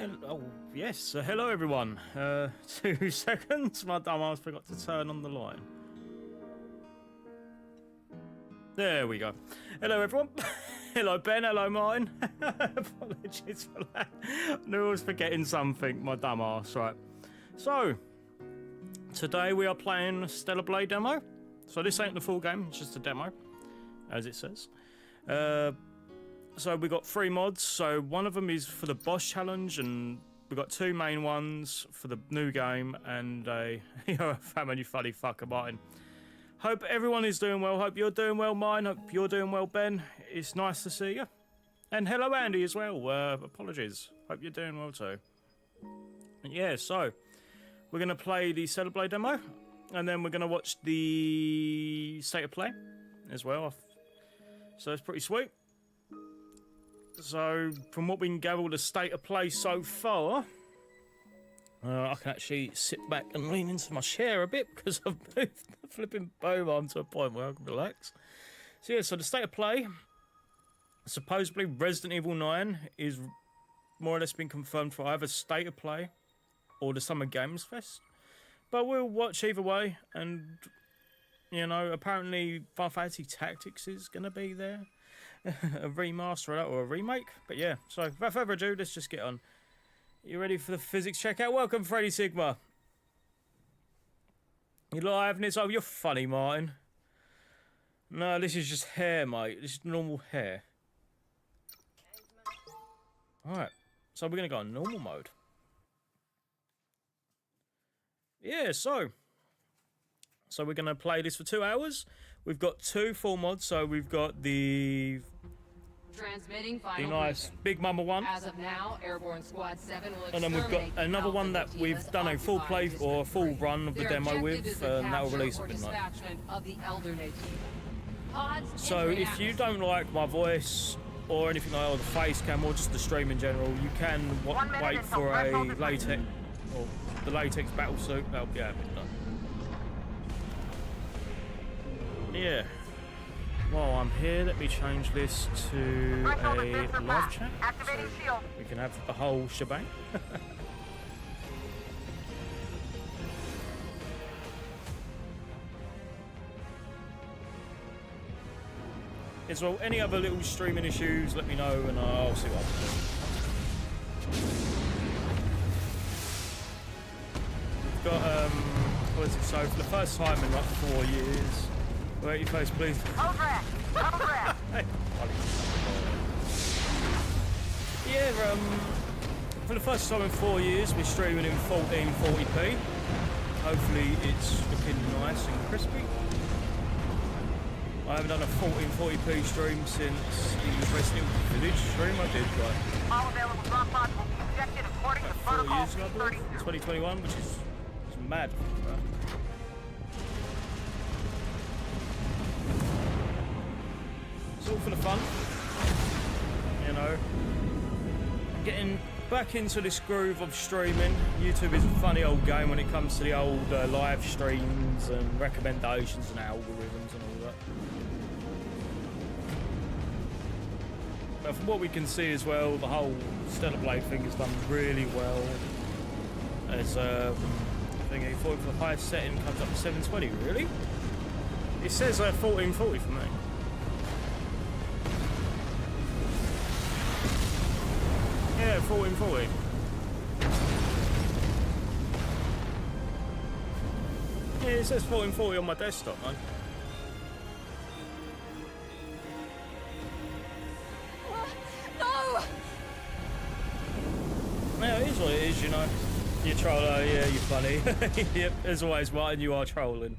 Oh, yes. Hello, everyone. 2 seconds. My dumbass forgot to turn on the line. There we go. Hello, everyone. Hello, Ben. Hello, Martin. Apologies for that. I knew I was forgetting something. My dumbass. Right. So, today we are playing Stellar Blade demo. So this ain't the full game. It's just a demo, as it says. So we got 3 mods. So one of them is for the boss challenge, and we got 2 main ones for the new game, and you're a family funny fucker, Martin. Hope everyone is doing well. Hope you're doing well, Martin. Hope you're doing well, Ben. It's nice to see you. And hello, Andy, as well. Apologies. Hope you're doing well too. And yeah, so we're gonna play the Stellar Blade demo, and then we're gonna watch the state of play as well. So it's pretty sweet. So, from what we can gather with the state of play so far, I can actually sit back and lean into my chair a bit because I've moved the flipping boom arm to a point where I can relax. So yeah, so the state of play, supposedly Resident Evil 9 is more or less been confirmed for either state of play or the Summer Games Fest. But we'll watch either way, and, you know, apparently Final Fantasy Tactics is going to be there. A remaster of that, or a remake. But yeah, so without further ado, let's just get on. You ready for the physics checkout? Welcome, Freddy Sigma. You live, and it's over. You're funny, Martin. No, this is just hair, mate. This is normal hair. Alright, so we're going to go on normal mode. Yeah, so we're going to play this for 2 hours. We've got 2 full mods, so we've got the nice Big Mama one. As of now, Airborne Squad 7 will, and then we've got another one that we've done a full play or a full run of the demo with, and that will release at midnight. So if you don't like my voice or anything like that, or the face cam, or just the stream in general, you can wait for a Latex, or the Latex Battlesuit. That'll be at midnight. Yeah. While I'm here, let me change this to a live chat so we can have the whole shebang. As well, any other little streaming issues, let me know and I'll see what I can do. We've got, what is it, so for the first time in like 4 years, wait your face, please. Over it! Yeah, for the first time in 4 years, we're streaming in 1440p. Hopefully it's looking nice and crispy. I haven't done a 1440p stream since the Resident Evil Village stream I did, like, all available drop pods will be ejected according to protocol 4 years ago, I believe, 2021, which is mad. It's all for the fun, you know. Getting back into this groove of streaming. YouTube is a funny old game when it comes to the old live streams and recommendations and algorithms and all that. But from what we can see as well, the whole Stellar Blade thing has done really well. As I think a 40 for the highest setting comes up to 720. Really? It says 1440 for me. Yeah, 1440. Yeah, it says 1440 on my desktop, man. No! Yeah, it is what it is, you know. You troller, yeah, you're funny. Yep, as always, Martin, you are trolling.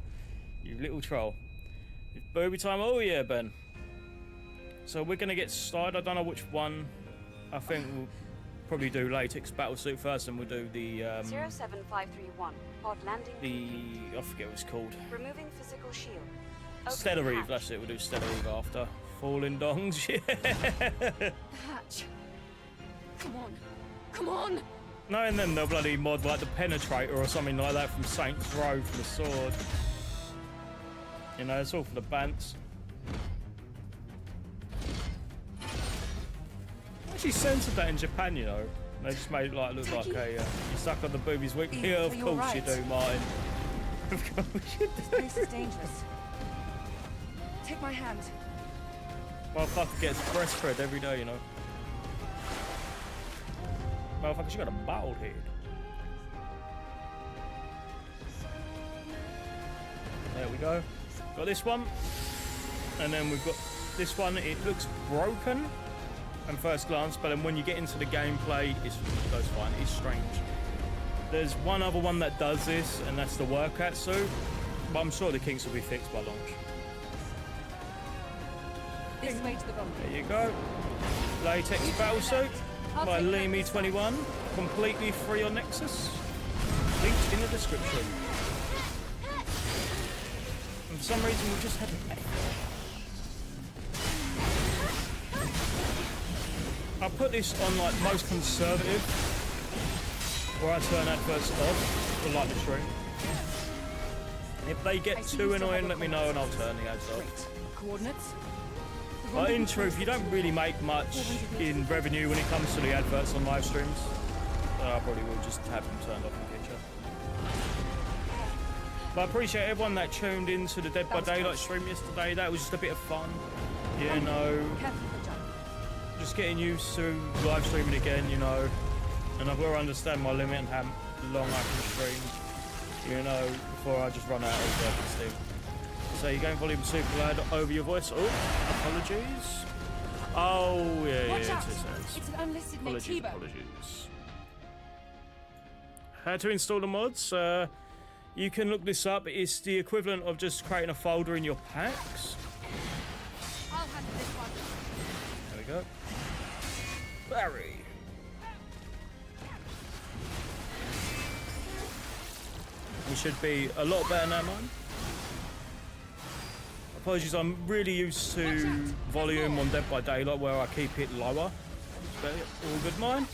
You little troll. It's booby time, oh yeah, Ben. So we're gonna get started. I don't know which one. I think we'll probably do Latex Battlesuit first, and we'll do the 07531 pod landing. I forget what it's called. Removing physical shield. Stellar Eve, that's it. We'll do Stellar Eve after. Falling dongs, yeah. The hatch. Come on, come on. No, and then they'll bloody mod like the Penetrator or something like that from Saints Row for the sword. You know, it's all for the bants. Actually censored that in Japan, you know. They just made it like look like a you're stuck on the boobies week. Yeah, Yeah, of you're course right. you do, Martin. Of course you This do. place is dangerous. Take my hand. Motherfucker gets breastfed every day, you know. Motherfucker, she got a bald head. There we go. Got this one. And then we've got this one. It looks broken at first glance, but then when you get into the gameplay, it goes fine. It's strange. There's one other one that does this, and that's the workout suit. But I'm sure the kinks will be fixed by launch. This way to the room. There you go. Latex Battlesuit by Limi21. Completely free on Nexus. Linked in the description. And for some reason, we just had an I'll put this on like most conservative, where I turn adverts off for like the stream. If they get too annoying, let me know and I'll turn the ads off. Great. Coordinates? But in truth, you don't really make much in revenue when it comes to the adverts on live streams. So I probably will just have them turned off in future. But I appreciate everyone that tuned into the Dead by Daylight stream yesterday. That was just a bit of fun, you know. Careful with the jump. Just getting used to live streaming again, you know. And I've got to understand my limit and how long I can stream, you know, before I just run out of steam. So you're going volume super loud over your voice. Oh, apologies. Oh, yeah, Watch out. it is. It's an unlisted Apologies, Nativo. apologies. How to install the mods? You can look this up. It's the equivalent of just creating a folder in your packs. I'll handle this one. There we go. Barry. It should be a lot better now, man. Apologies, I'm really used to volume on Dead by Daylight where I keep it lower. But all good, mine.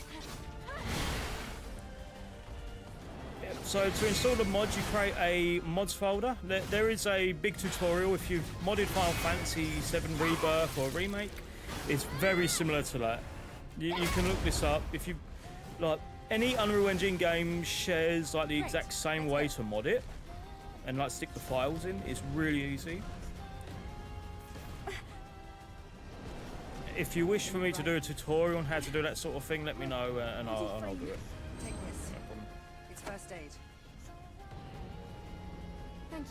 Yep, so to install the mods, you create a mods folder. There is a big tutorial if you've modded Final Fantasy VII Rebirth or Remake. It's very similar to that. You can look this up. If you like, any Unreal Engine game shares like the exact same way to mod it and like stick the files in. It's really easy. If you wish for me to do a tutorial on how to do that sort of thing, let me know and I'll do it. Take this. No problem. It's first aid. Thank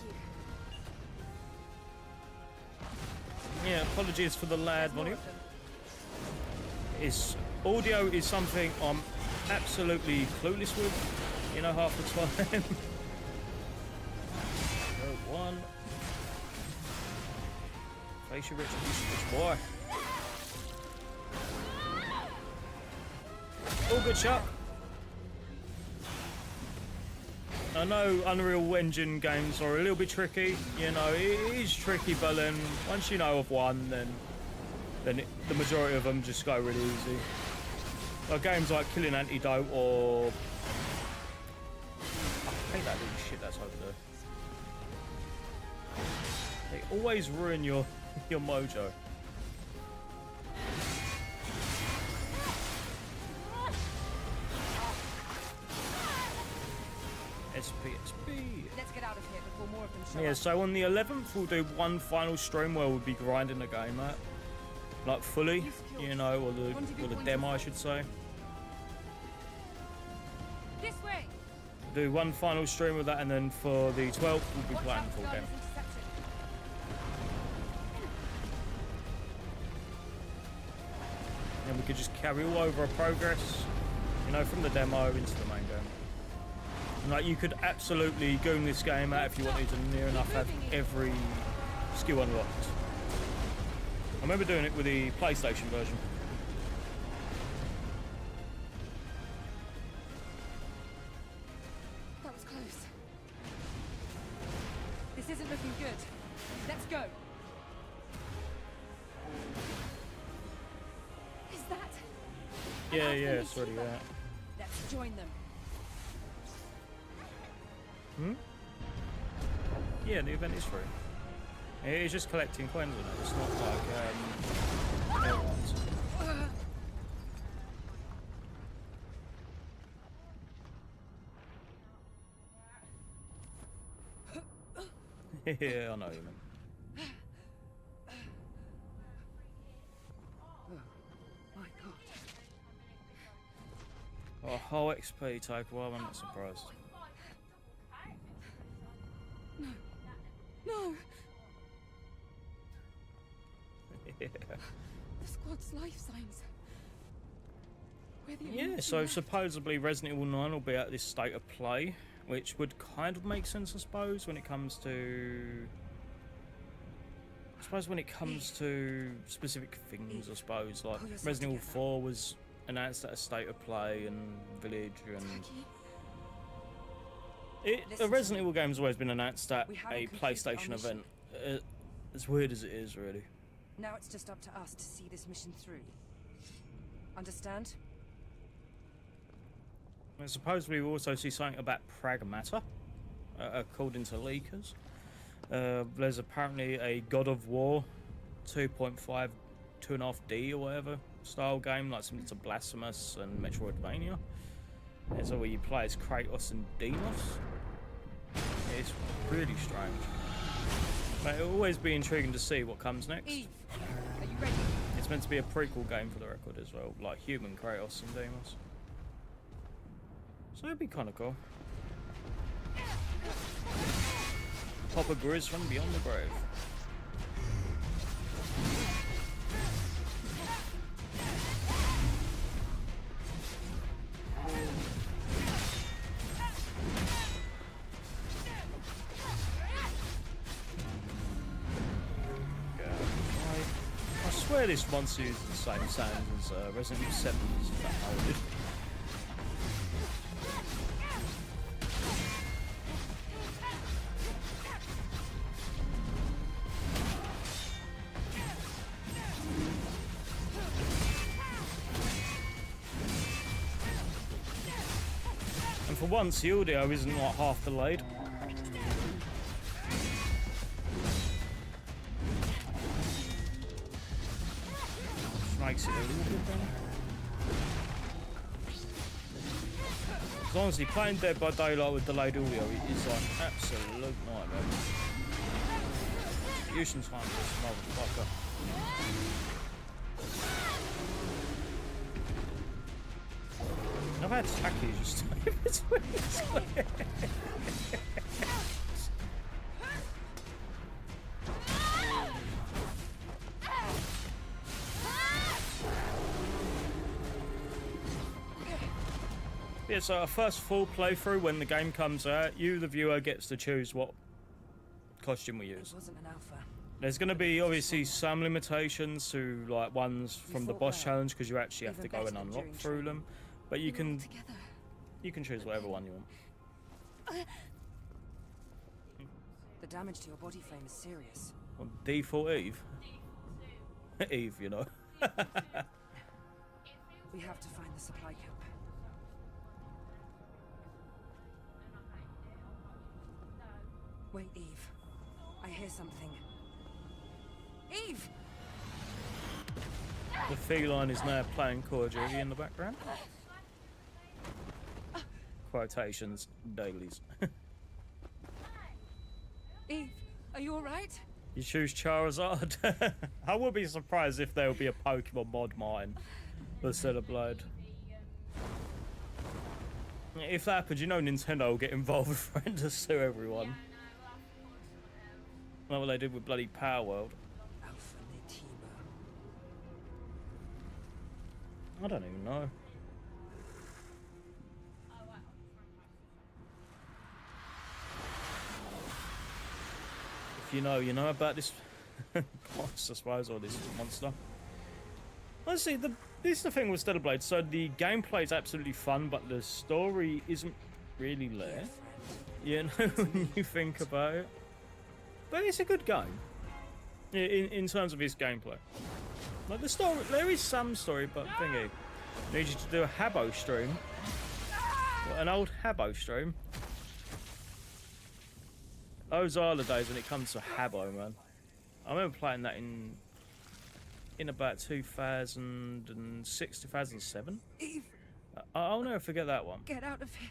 you. Yeah, apologies for the loud There's more volume. of them. Audio is something I'm absolutely clueless with, you know, half the time. Go one. Face your retribution, boy. All good shot. I know Unreal Engine games are a little bit tricky, you know, it is tricky, but then once you know of one, then the majority of them just go really easy. Like games like Killing Antidote or... I hate that little shit that's over there. They always ruin your mojo. SPSB. Let's get out of here before more of them show Yeah, up. so on the 11th we'll do one final stream where we'll be grinding the game out. Like fully, you know, or the demo I should say. This way. Do one final stream with that, and then for the 12th we'll be Watch playing out, the full guard game. is intercepted. And we could just carry all over our progress, you know, from the demo into the main game. And, like, you could absolutely goon this game out if you wanted to near enough have every skill unlocked. I remember doing it with the PlayStation version. That was close. This isn't looking good. Let's go. Is that? Yeah, Alpha yeah, it's already Nativo? that. Let's join them. Hmm? Yeah, the event is free. It's just collecting coins on it. It's not like air ones. Yeah, I know you mean. My God. Oh, whole XP take away, I'm not surprised. No! Yeah. The squad's life signs. We're the only Yeah, two so left. supposedly Resident Evil 9 will be at this state of play, which would kind of make sense, I suppose, when it comes to... when it comes to specific things, I suppose, like Pull yourself Resident Evil together. 4 was announced at a state of play and Village, and Jackie, the Listen to Resident me. Evil game's always been announced at We haven't a completed our PlayStation mission. event. As weird as it is, really. Now it's just up to us to see this mission through. Understand? And supposedly we also see something about Pragmata, according to leakers. There's apparently a God of War 2.5, 2.5D or whatever style game, like similar to Blasphemous and Metroidvania. It's where you play as Kratos and Deimos. It's really strange. But it'll always be intriguing to see what comes next. Eve, are you ready? It's meant to be a prequel game for the record as well, like human Kratos and Deimos. So it'd be kind of cool. Papa Grizz from Beyond the Grave. I swear this monster uses the same sounds as Resident Evil 7's downloaded. And for once, the audio isn't like half delayed. Makes it a little bit better. As honestly, playing Dead by Daylight with delayed audio is like an absolute nightmare. Using time for this motherfucker. I've had Taki just in between his legs. Yeah, so our first full playthrough, when the game comes out, you, the viewer, gets to choose what costume we It use. wasn't an alpha. There's going to be obviously some limitations to like ones from the fought boss well. challenge because you actually have Even to go better and than unlock during through training. them, but you We were all can together. choose whatever one you want. The damage to your body flame is serious. On default Eve, Eve, you know. We have to find the supply camp. Wait, Eve. I hear something. Eve! The feline is now playing Call of Duty in the background. Quotations, dailies. Eve, are you alright? You choose Charizard. I would be surprised if there would be a Pokemon mod mine for Celeblade. If that happens, you know Nintendo will get involved with trying to sue everyone. Like what they did with bloody Power World. Alpha Netiba. I don't even know. If you know, you know about this boss, I suppose, or this monster. Honestly, this is the thing with Stellar Blade. So the gameplay is absolutely fun, but the story isn't really there. You know, when you think about it. But it's a good game. In terms of its gameplay. Like the story, there is some story, but thingy. I need you to do a Habbo stream. An old Habbo stream. Those are the days when it comes to Habbo, man. I remember playing that in about 2006, 2007. Eve, I'll never forget that one. get out of here.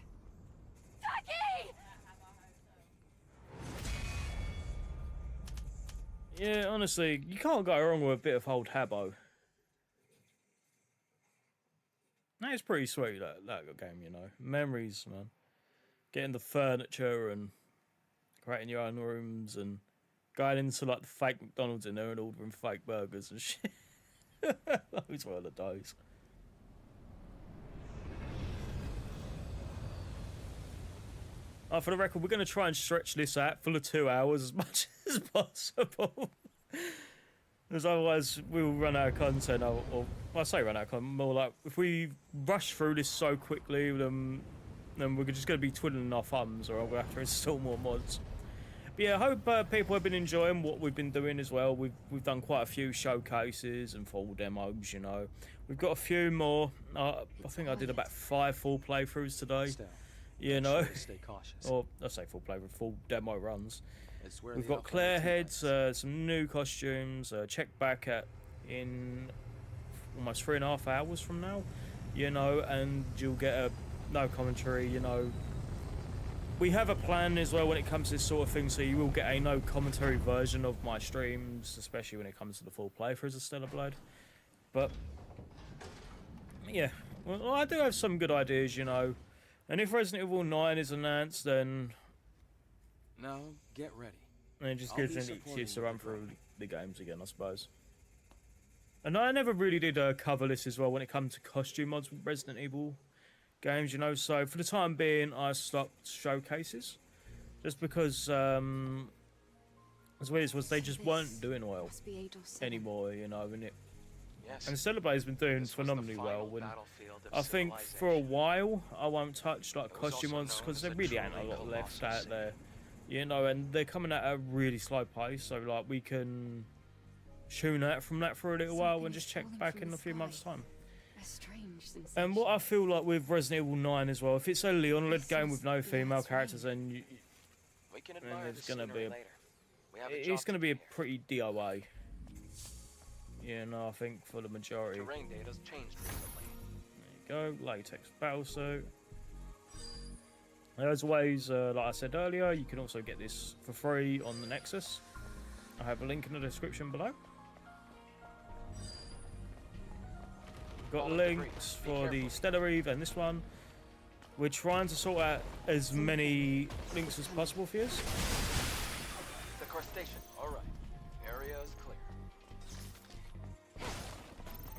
Yeah, honestly, you can't go wrong with a bit of old Habbo. That's pretty sweet, that game, you know. Memories, man. Getting the furniture and creating your own rooms and going into like the fake McDonald's in there and ordering fake burgers and shit. Those were the days. For the record, we're going to try and stretch this out for the 2 hours as much as possible. Because otherwise we'll run out of content, or well, I say run out of content, more like if we rush through this so quickly, then we're just going to be twiddling our thumbs, or I'm going to have to install more mods. But yeah, I hope people have been enjoying what we've been doing as well. We've done quite a few showcases and full demos, you know. We've got a few more. I think I did about 5 full playthroughs today. You know, stay cautious. or I say full playthrough, full demo runs. We've got Claire heads, some new costumes. Check back in almost 3.5 hours from now, you know, and you'll get a no commentary. You know, we have a plan as well when it comes to this sort of thing, so you will get a no commentary version of my streams, especially when it comes to the full playthroughs of Stellar Blade. But yeah, well, I do have some good ideas, you know. And if Resident Evil 9 is announced, then Now, get ready. it just gives me an excuse to run through the games again, I suppose. And I never really did cover this as well when it comes to costume mods with Resident Evil games, you know. So for the time being, I stopped showcases, just because as weird as was, they just weren't doing well anymore, you know. And Stellar Blade's been doing phenomenally well. And I think for a while I won't touch like costume mods because there really ain't a lot left out there, you know, and they're coming at a really slow pace. So like we can tune out from that for a little while and just check back in a few months' time. And what I feel like with Resident Evil 9 as well, if it's a Leon-led game with no female characters, then it's gonna be a pretty DOA. Yeah, no, I think for the majority. Terrain data's changed recently. There you go, Latex Battlesuit. There's ways, like I said earlier, you can also get this for free on the Nexus. I have a link in the description below. Got links for the Stellar Eve and this one. We're trying to sort out as many links as possible for you. The car station. All right. Area is clear.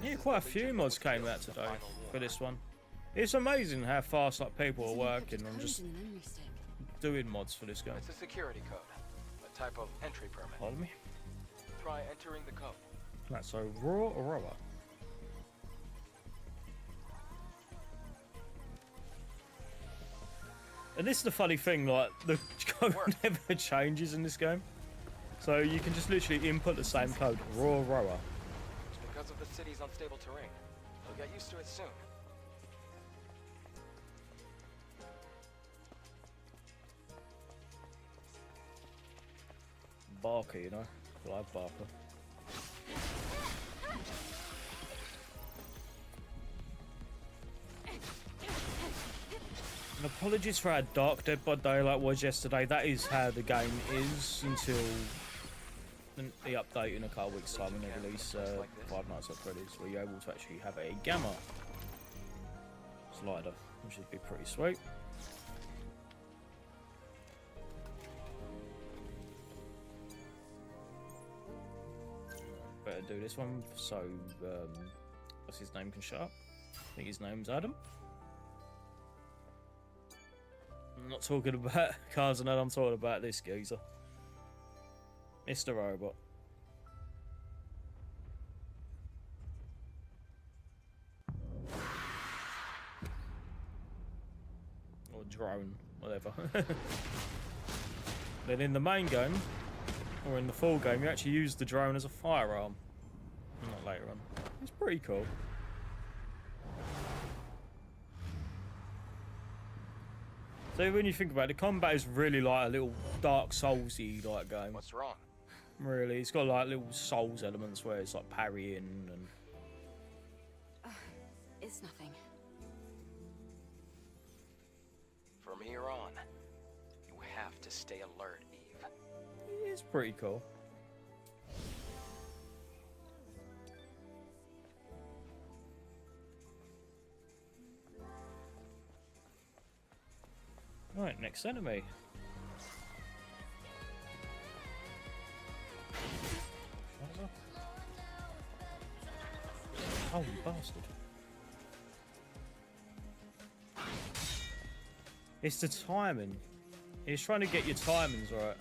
Yeah, quite a few mods came out today for this one. It's amazing how fast like people are working on just doing mods for this game. It's a security code, a type of entry permit. Hold me. Try entering the code. That's so raw or raw. And this is the funny thing, like the code never changes in this game, so you can just literally input the same code, raw rower. Because of the city's unstable terrain, you'll get used to it soon. Barker, you know, live Barker. And apologies for how dark Dead by Daylight was yesterday. That is how the game is until the update in a couple weeks' time when they release Five Nights at Freddy's, where you're able to actually have a gamma slider, which would be pretty sweet. Better do this one so what's his name can shut up. I think his name's Adam. I'm not talking about cars and that, I'm talking about this geezer. Mr. Robot. Or drone, whatever. Then in the main game, or in the full game, you actually use the drone as a firearm. Not later on. It's pretty cool. So when you think about it, Kombat is really like a little Dark Souls-y like game. What's wrong? Really, it's got like little Souls elements where it's like parrying and... It's nothing. From here on, you have to stay alert, Eve. It's pretty cool. Next enemy. Oh, you bastard. It's the timing. He's trying to get your timings right.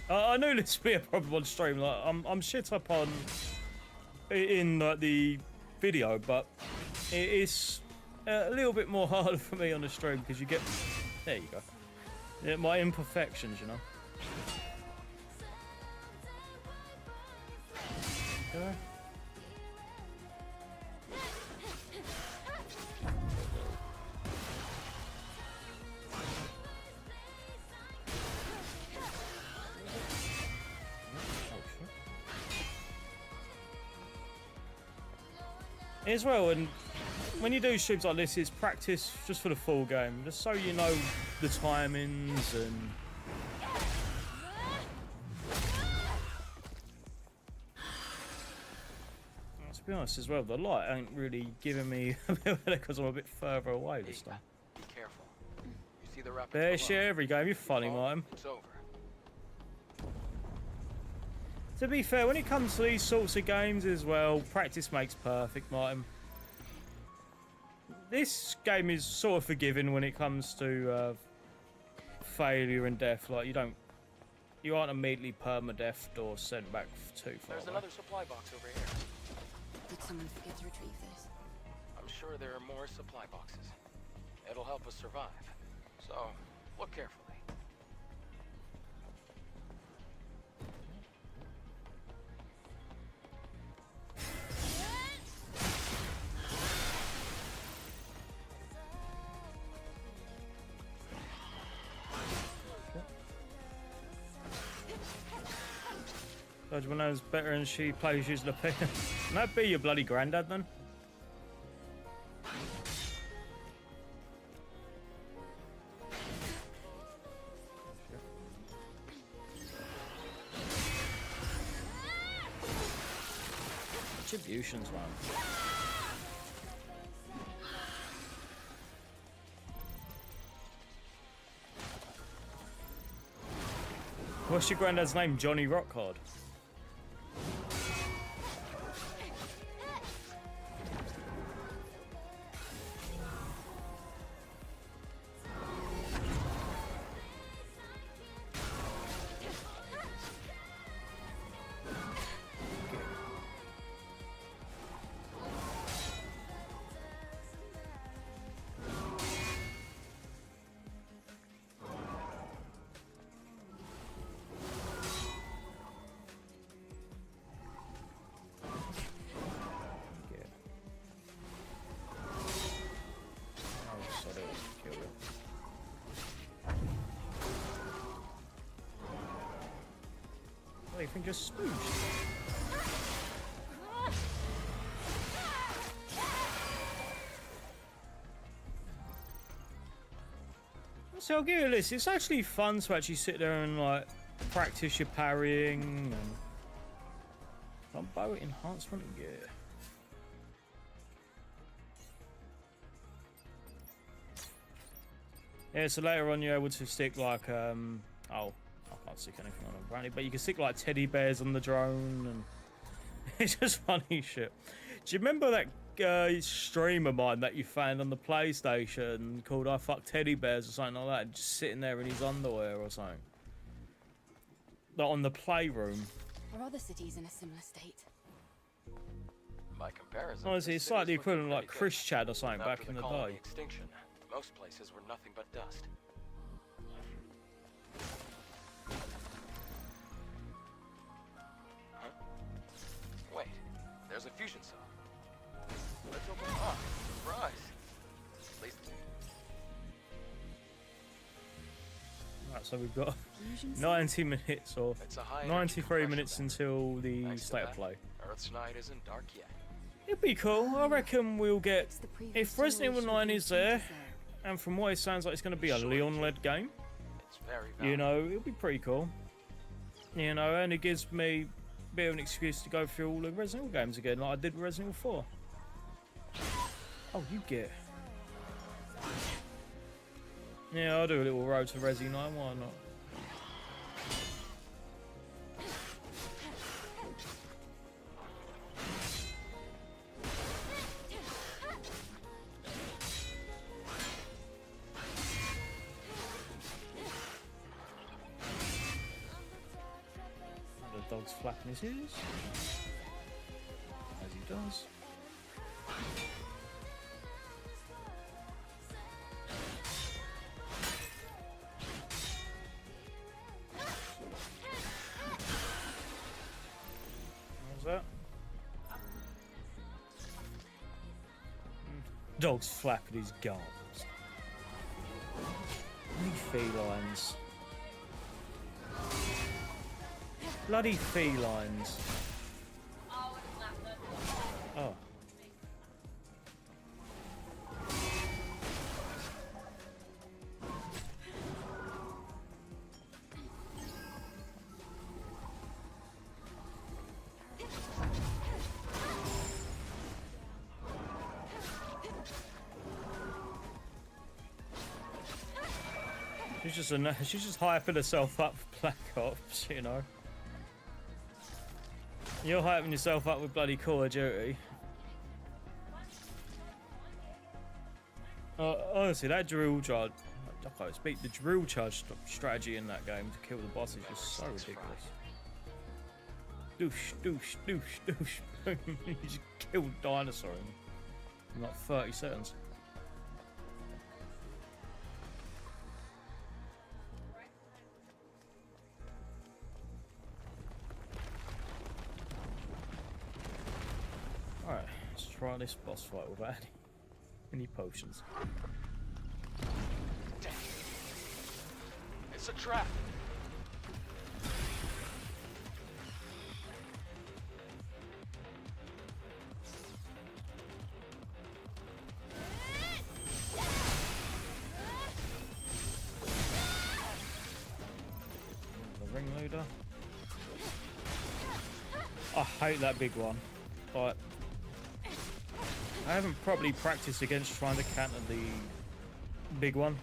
I knew this would be a problem on stream. Like, I'm shit up on in like the video, but it is a little bit more harder for me on the stream because you get. There you go. Yeah, my imperfections, you know. Okay. As well, and when you do streams like this, it's practice just for the full game, just so you know the timings and. Let's be honest as well, the light ain't really giving me a bit of because I'm a bit further away this time. Be careful. You see the rapids There, below? shit, every game, you're funny, Martin. It's over. To be fair, when it comes to these sorts of games as well, practice makes perfect, Martin. This game is sort of forgiving when it comes to failure and death. Like, you aren't immediately permadeathed or sent back too far There's away. another supply box over here. Did someone forget to retrieve this? I'm sure there are more supply boxes. It'll help us survive. So, look carefully. Judgment knows better and she plays using the pen. Can that be your bloody granddad then? Attributions, man. What's your granddad's name? Johnny Rockhard. Everything just spooged. So I'll give you this. It's actually fun to actually sit there and like practice your parrying and some bow enhancement gear. Yeah, so later on you're able to stick like oh, I can't stick anything on them apparently, but you can stick like teddy bears on the drone and it's just funny shit. Do you remember that stream of mine that you found on the PlayStation called I Fuck Teddy Bears or something like that, just sitting there in his underwear or something? Like on the playroom. Are other cities in a similar state? By comparison, Honestly, this it's like the city's looking equivalent of like pretty Chris good. Chad or something After back in the colony day. extinction, most places were nothing but dust. Huh? Wait, there's a fusion cell. Let's open it up. Surprise. At least Right, so we've got Fusion cell? 90 minutes or it's a high energy 93 compression minutes bank. until the Thanks to state of that, play. Earth's night isn't dark yet. It'd be cool. I reckon we'll get, It's the previous if Resident Evil generation 9 is fusion there, cell. and from what it sounds like it's going to be a Sure. Leon-led game, It's very you valuable. know, it'll be pretty cool. You know, and it gives me a bit of an excuse to go through all the Resident Evil games again, like I did with Resident Evil 4. Oh, you get. Yeah, I'll do a little road to Resi 9, why not? The dog's flapping his ears. As he does. That? Dog's flapping his gums. Bloody felines. Bloody felines. Oh. She's just hyping herself up for Black Ops, you know. You're hyping yourself up with bloody Call of Duty. Honestly, that drill charge, I can't speak, the drill charge strategy in that game to kill the boss is just so ridiculous. Doosh, doosh, doosh, doosh, boom. You just killed dinosaur in like 30 seconds. Alright, let's try this boss fight without any potions. Dang. It's a trap. The ringleader. I hate that big one. Like, I haven't properly practiced against trying to counter the big one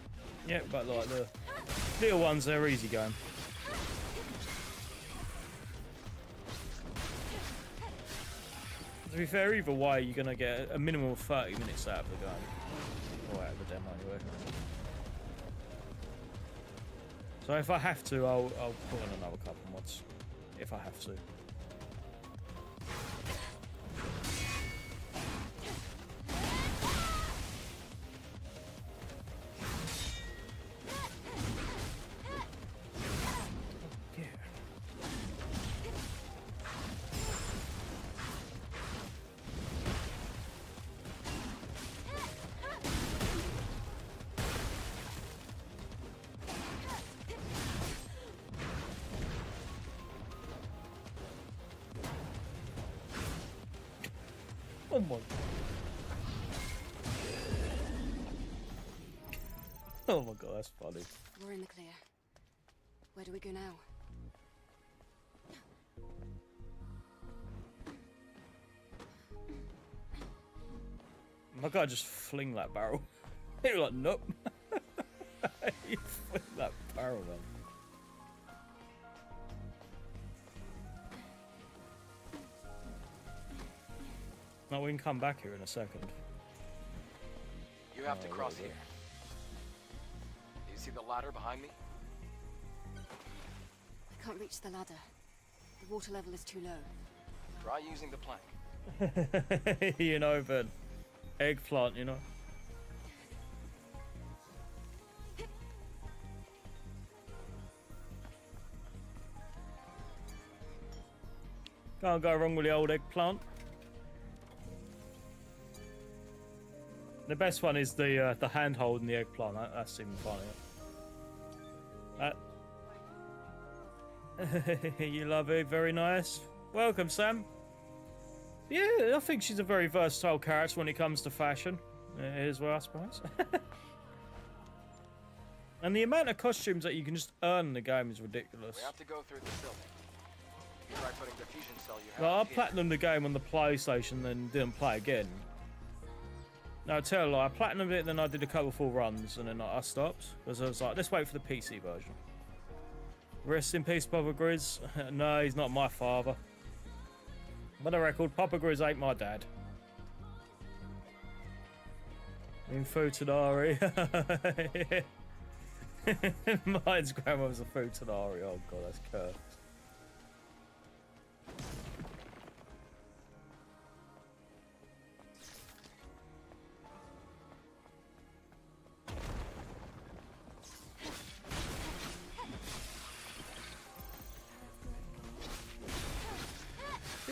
yet, but like the little ones, they're easy going. To be fair, either way, you're gonna get a minimum of 30 minutes out of the game, or out of the demo anyway. So if I have to, I'll put in another couple mods, if I have to. Oh my. Oh my god, that's funny. We're in the clear. Where do we go now? My guy just fling that barrel. You're like, nope. You fling that barrel, man. No, we can come back here in a second. You have to cross here. You see the ladder behind me? I can't reach the ladder. The water level is too low. Try using the plank. You know, the eggplant, you know. Can't go wrong with the old eggplant. The best one is the hand holding the eggplant. That's even funnier. You love it, very nice. Welcome, Sam. Yeah, I think she's a very versatile character when it comes to fashion, as well, I suppose. And the amount of costumes that you can just earn in the game is ridiculous. We have to go through the ceiling. Try putting the fusion cell you have Well, I here. platinumed the game on the PlayStation, then didn't play again. No, tell a lie. I platinumed it, then I did a couple full runs, and then I stopped because I was like, let's wait for the PC version. Rest in peace, Papa Grizz. No, he's not my father. For the record, Papa Grizz ain't my dad. In Futanari. Mine's grandmother's a Futanari. Oh god, that's cursed.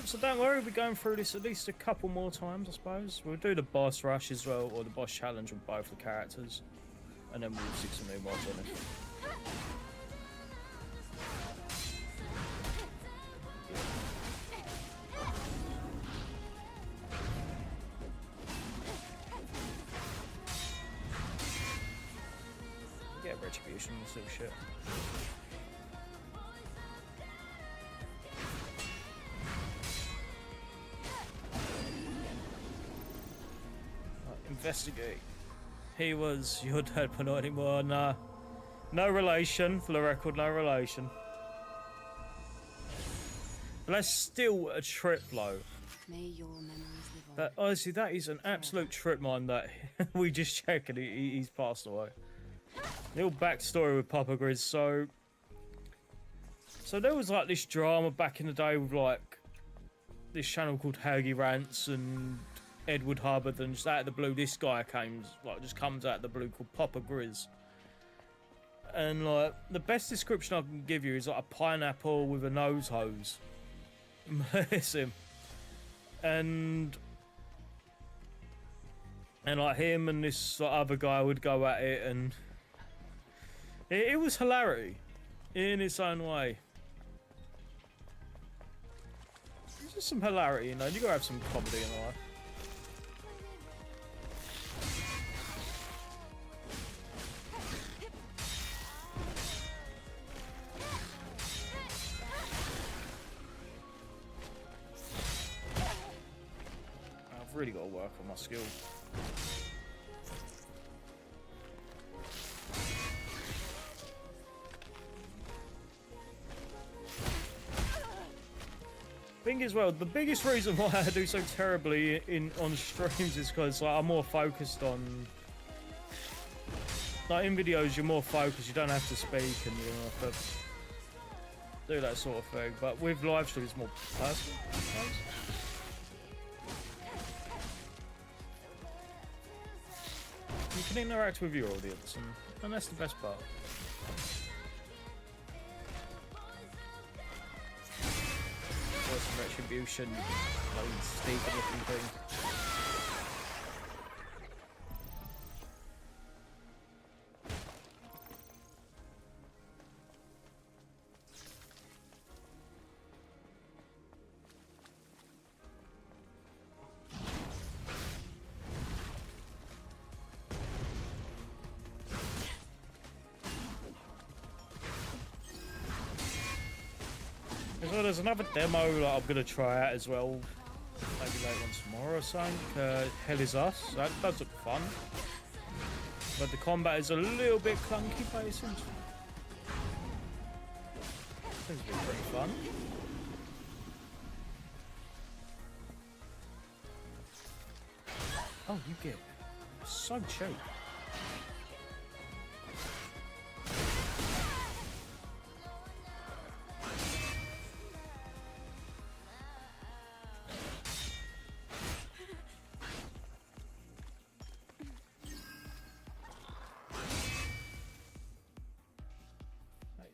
So don't worry, we'll be going through this at least a couple more times, I suppose. We'll do the boss rush as well, or the boss challenge with both the characters. And then we'll stick some new mods on it. Get retribution and sort of shit. Investigate. He was your dad, but not anymore. Nah. No relation, for the record, no relation. But that's still a trip, though. May your memories live on. That, honestly, that is an absolute trip, man, that we just checked and he's passed away. Little backstory with Papa Grizz. So there was like this drama back in the day with like this channel called Haggy Rants and Edward Hubbard, and just out of the blue this guy just comes out of the blue called Papa Grizz. And like the best description I can give you is like a pineapple with a nose hose. Bless him. And like him and this like, other guy would go at it, and it was hilarity in its own way. It's just some hilarity, you know. You gotta have some comedy in life. I've really got to work on my skill. Thing is, well, the biggest reason why I do so terribly on streams is because like, I'm more focused on. Like in videos, you're more focused. You don't have to speak, and you don't have to do that sort of thing. But with live streams, it's more personal. I suppose. You can interact with your audience, and that's the best part. Or some retribution, like Steve looking thing. Well, there's another demo that I'm going to try out as well, maybe later on tomorrow or something. Hell is Us. That does look fun. But the combat is a little bit clunky, but it seems to be pretty fun. Oh, you get so cheap.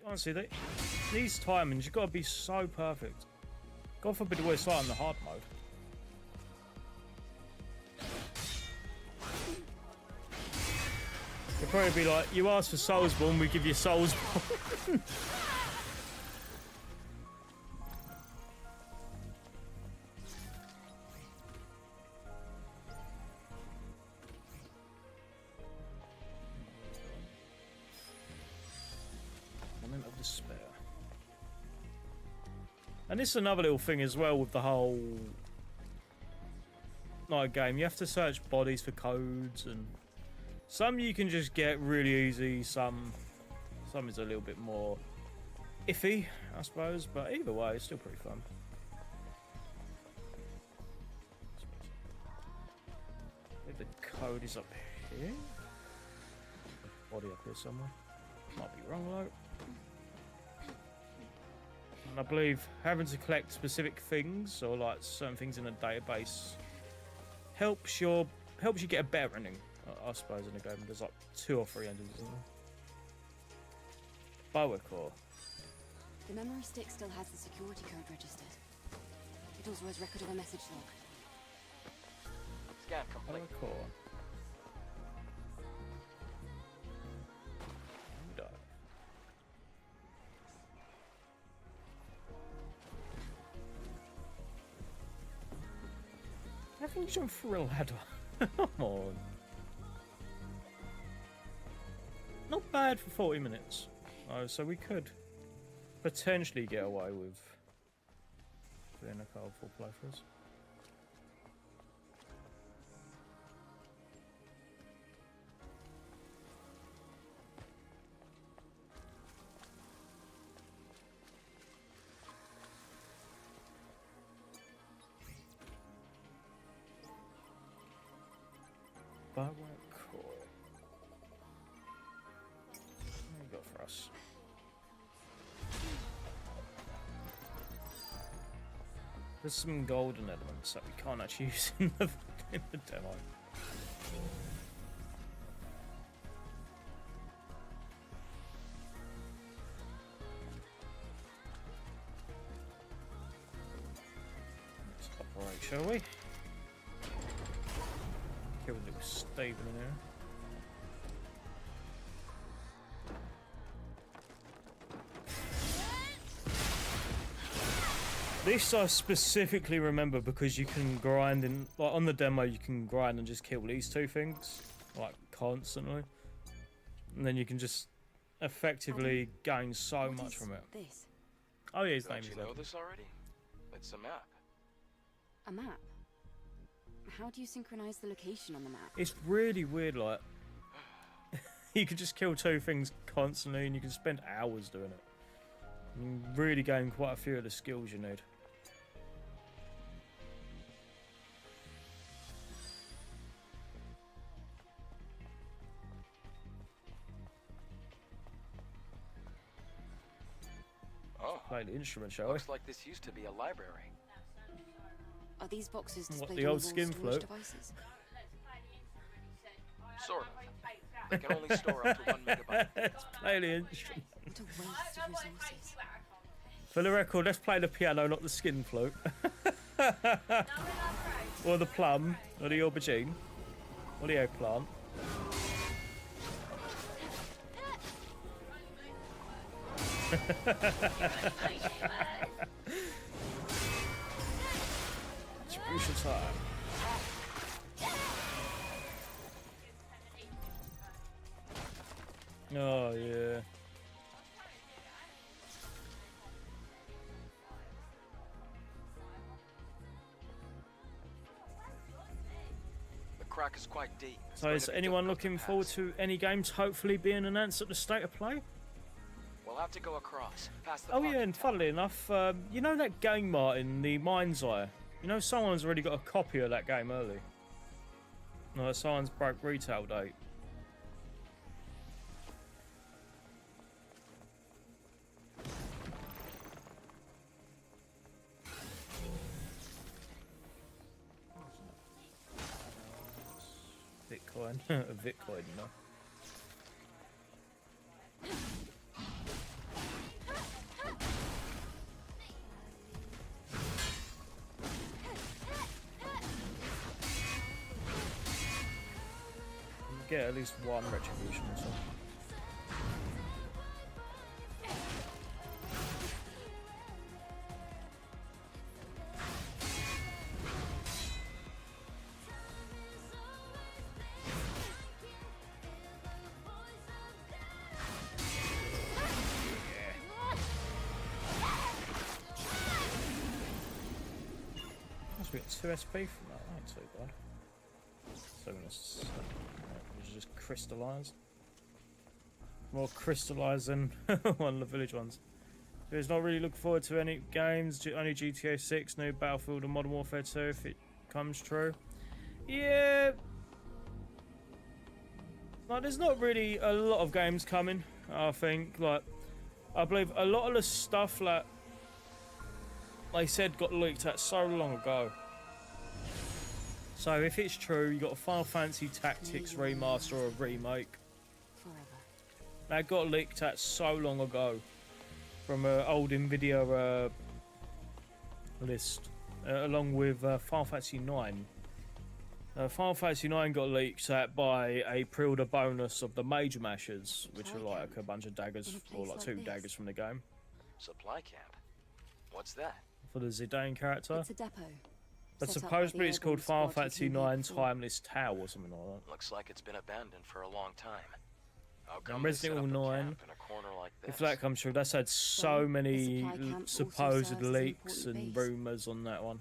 Honestly, these timings, you've got to be so perfect. God forbid we're starting the hard mode. It'd probably be like, you asked for Soulsborne, we give you Soulsborne. Despair. And this is another little thing as well with the whole like a game. You have to search bodies for codes, and some you can just get really easy. Some is a little bit more iffy, I suppose. But either way, it's still pretty fun. I think the code is up here. Body up here somewhere. Might be wrong though. And I believe having to collect specific things or like certain things in a database helps you get a better ending, I suppose, in the game. There's like 2 or 3 endings, isn't there? Boa core. The memory stick still has the security code registered. It also has record of a message log. Scan complete. Boa core. I think you jump through a ladder. Come on. Not bad for 40 minutes. Oh, so we could potentially get away with doing a couple full playthroughs. What do we got for us? There's some golden elements that we can't actually use in the demo. Let's operate, shall we? Kill the little stable in there. This I specifically remember because you can grind in, like on the demo, you can grind and just kill these 2 things, like constantly, and then you can just effectively gain so much from it. This? Oh yeah, his Don't name you is know Evan. this already? It's a map. A map? How do you synchronize the location on the map? It's really weird, like you could just kill 2 things constantly, and you can spend hours doing it. You really gain quite a few of the skills you need. Oh, Play the instrument, shall we? looks like this used to be a library. Are these boxes What, displayed the on old the skin wall storage float? devices? Sort of. They can only store up to 1 megabyte. Let's play the instrument. What a waste of resources. For the record, let's play the piano, not the skin float. Or the plum, or the aubergine, or the eggplant. Distribution time. Oh yeah. The crack is quite deep. It's So going is to be anyone difficult looking to forward pass. to any games hopefully being announced at the State of Play? We'll have to go across, past the Oh yeah, parking and tower. funnily enough, you know that game, Martin, the Mind's Eye? You know someone's already got a copy of that game early. No, someone's broke retail date. Bitcoin. Bitcoin, no. Get at least 1 retribution or something. Must be at 2 SP from that, right? too bad. 7 or 7. Which is just crystallised. More crystallised than one of the village ones. There's not really looking forward to any games. Only GTA 6, new Battlefield, and Modern Warfare 2 if it comes true. Yeah. Like, there's not really a lot of games coming. I think, like, I believe a lot of the stuff that they said got leaked at so long ago. So if it's true, you got a Final Fantasy Tactics remaster or a remake. Forever. That got leaked at so long ago from an old Nvidia list, along with Final Fantasy 9. Final Fantasy 9 got leaked at by a pre-order bonus of the Major Mashers, which are like a bunch of daggers, or like 2 daggers from the game. Supply camp? What's that? For the Zidane character. It's a depot. But set up by supposedly the it's called airborne Final squad Fantasy you came 9 here before. Timeless Tower or something like that. Looks like it's been abandoned for a long time. How come And they Resident set Evil up a 9, camp in a corner like this? if that comes true, that's had so Well, many the supply camp also supposed serves as an leaks important and base. rumours on that one.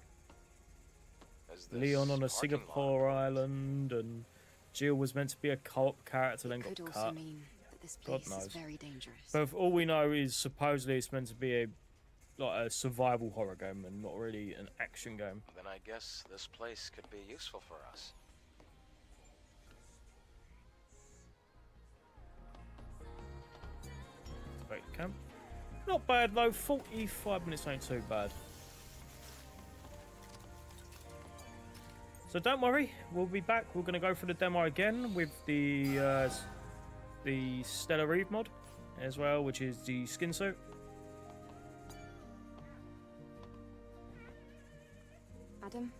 Is this Leon on a parking Singapore lot? island, and Jill was meant to be a co-op character, then Could got also cut. mean that this God place is knows. very dangerous. But all we know is supposedly it's meant to be a survival horror game and not really an action game. Then I guess this place could be useful for us. Wait, camp. Not bad though. 45 minutes ain't too bad. So don't worry, we'll be back. We're gonna go through the demo again with the Stellar Eve mod as well, which is the skin suit. Adam,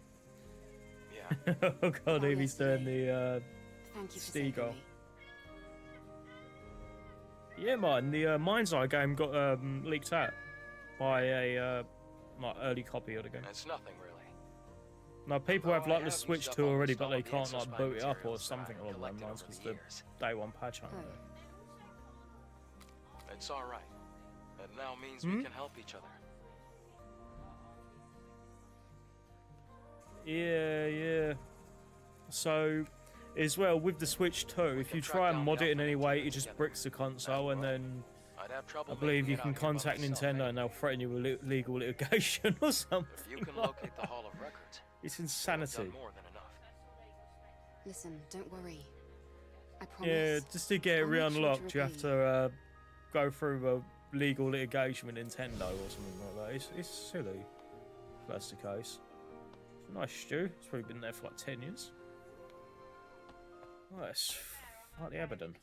Yeah. Oh god, Evie's doing the thank you for Steagle. saving me. yeah, man. The Mind's Eye game got leaked out by a like early copy of the game. It's nothing really. Now people have Although I like the have Switch used up 2 already, almost but all they of the can't like exospine boot it up or materials that something I've along those collected lines over because the the years. day 1 patch on Oh. there. It's all right. It now means Hmm? we can help each other. Yeah. So, as well with the Switch 2, if can you track try and down mod the it in any outfit way, and it just together. bricks the console, and then I'd have trouble I believe making you it can out here by contact myself, Nintendo eh? and they'll threaten you with legal litigation or something. If you can locate the Hall of Records, It's you'll have insanity. done more than enough. Listen, don't worry. I promise. Yeah, just to get it I'll make sure to re-unlocked, you have obey. to go through a legal litigation with Nintendo or something like that. It's silly if that's the case. It's a nice stew. It's probably been there for like 10 years. Oh, it's like the Abaddon.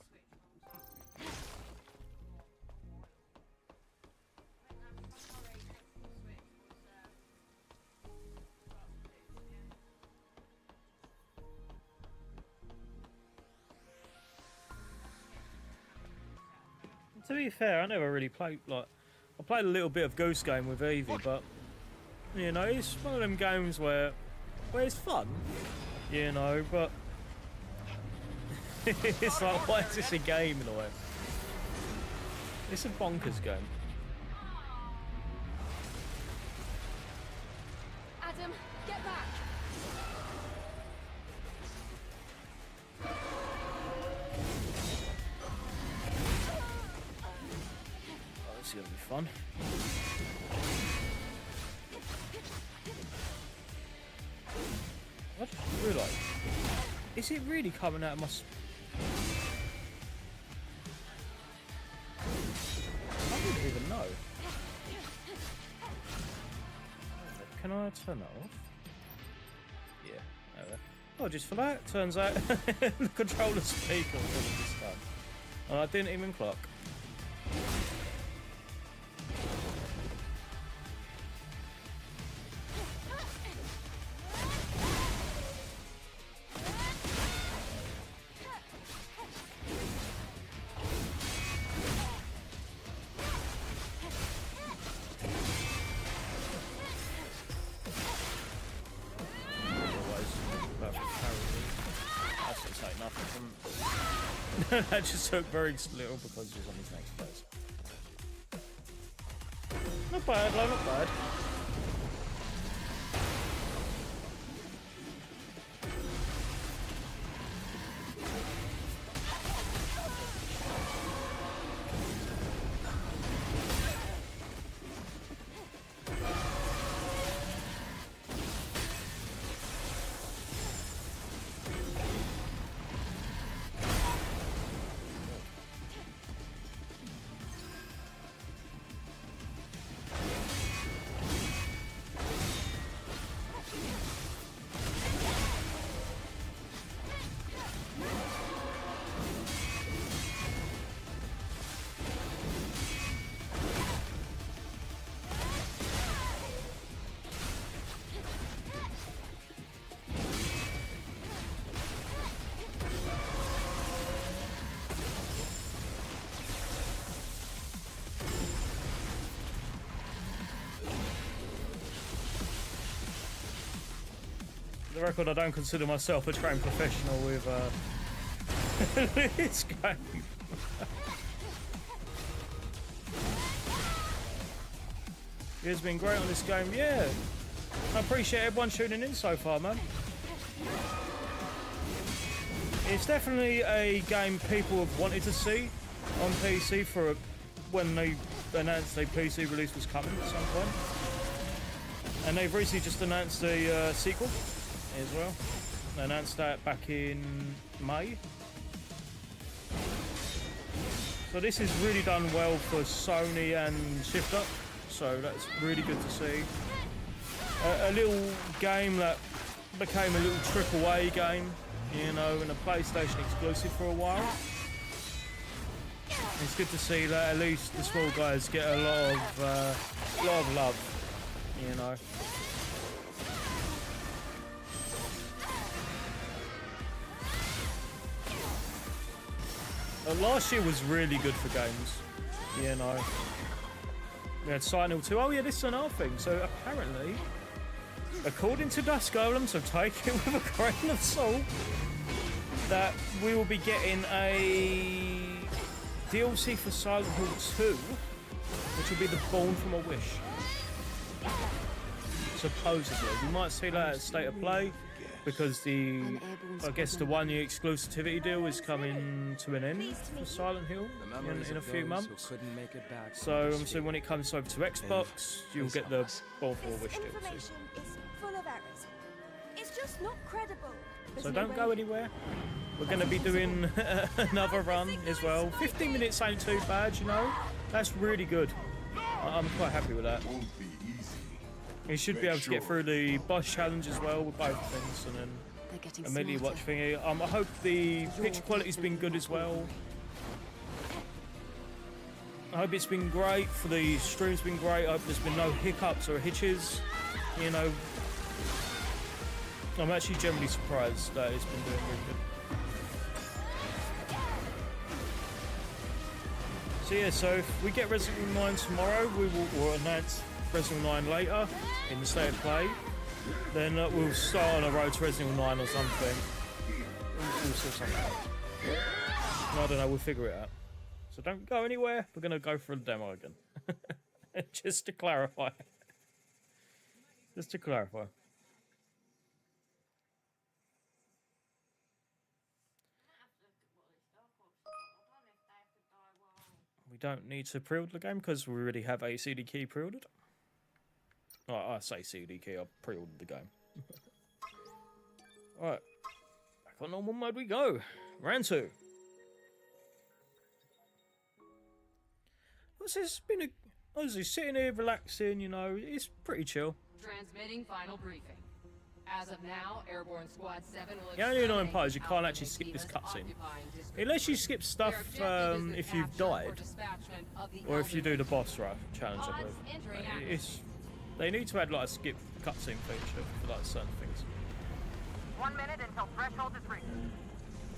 To be fair, I never really played, like, I played a little bit of Goose Game with Evie, but, you know, it's one of them games where it's fun, you know, but it's like, why is this a game in a way? It's a bonkers game. Adam, get back! Oh, this is gonna be fun. I just realised, is it really coming out of my... I don't even know. Can I turn that off? Yeah, there. Oh, just for that, turns out the controller speaker was this time. And I didn't even clock. That just took very little because it was on his next place. Not bad, though, not bad. record, I don't consider myself a trained professional with this game. It's been great on this game, yeah. I appreciate everyone tuning in so far, man. It's definitely a game people have wanted to see on PC for when they announced a PC release was coming at some point. And they've recently just announced a sequel as well. They announced that back in May. So this is really done well for Sony and Shifter. So that's really good to see. A little game that became a little AAA game, you know, and a PlayStation exclusive for a while. It's good to see that at least the small guys get a lot of love, you know. Last year was really good for games, you know. We had Silent Hill 2. Oh yeah, this is another thing. So apparently, according to Dust Golem, so take it with a grain of salt, that we will be getting a DLC for Silent Hill 2, which will be the Born from a Wish. Supposedly. We might see that at State of Play, because I guess the 1 year exclusivity deal is coming to an end for Silent Hill in a few months. So obviously when it comes over to Xbox, you'll get the Born from a Wish DLC. It's just not credible. So don't go anywhere. We're going to be doing another run as well. 15 minutes ain't too bad, you know. That's really good. I'm quite happy with that. You should be able to get through the boss challenge as well with both things, and then immediately watch thingy. I hope the picture quality's been good as well. I hope it's been great. For the stream's been great. I hope there's been no hiccups or hitches. You know, I'm actually generally surprised that it's been doing really good. So yeah, so if we get Resident Evil 9 tomorrow, we'll announce Resident Evil 9 later in the State of Play. Then we'll start on a road to Resident Evil 9 or something. We'll sort something out. I don't know, we'll figure it out. So don't go anywhere, we're going to go for the demo again. Just to clarify. Just to clarify. We don't need to pre-order the game because we already have a CD key pre-ordered. Oh, I say CD key, I pre-ordered the game. Alright, back on normal mode we go. Round 2. What's this? Been a... Honestly, sitting here relaxing, you know, it's pretty chill. Transmitting final briefing. As of now, Airborne Squad 7 will... The only annoying part is you can't actually skip this cutscene. Unless you skip stuff if you've died. Or if you do the boss rush challenge, I believe. They need to add like a skip cutscene feature for like certain things. 1 minute until threshold is reached.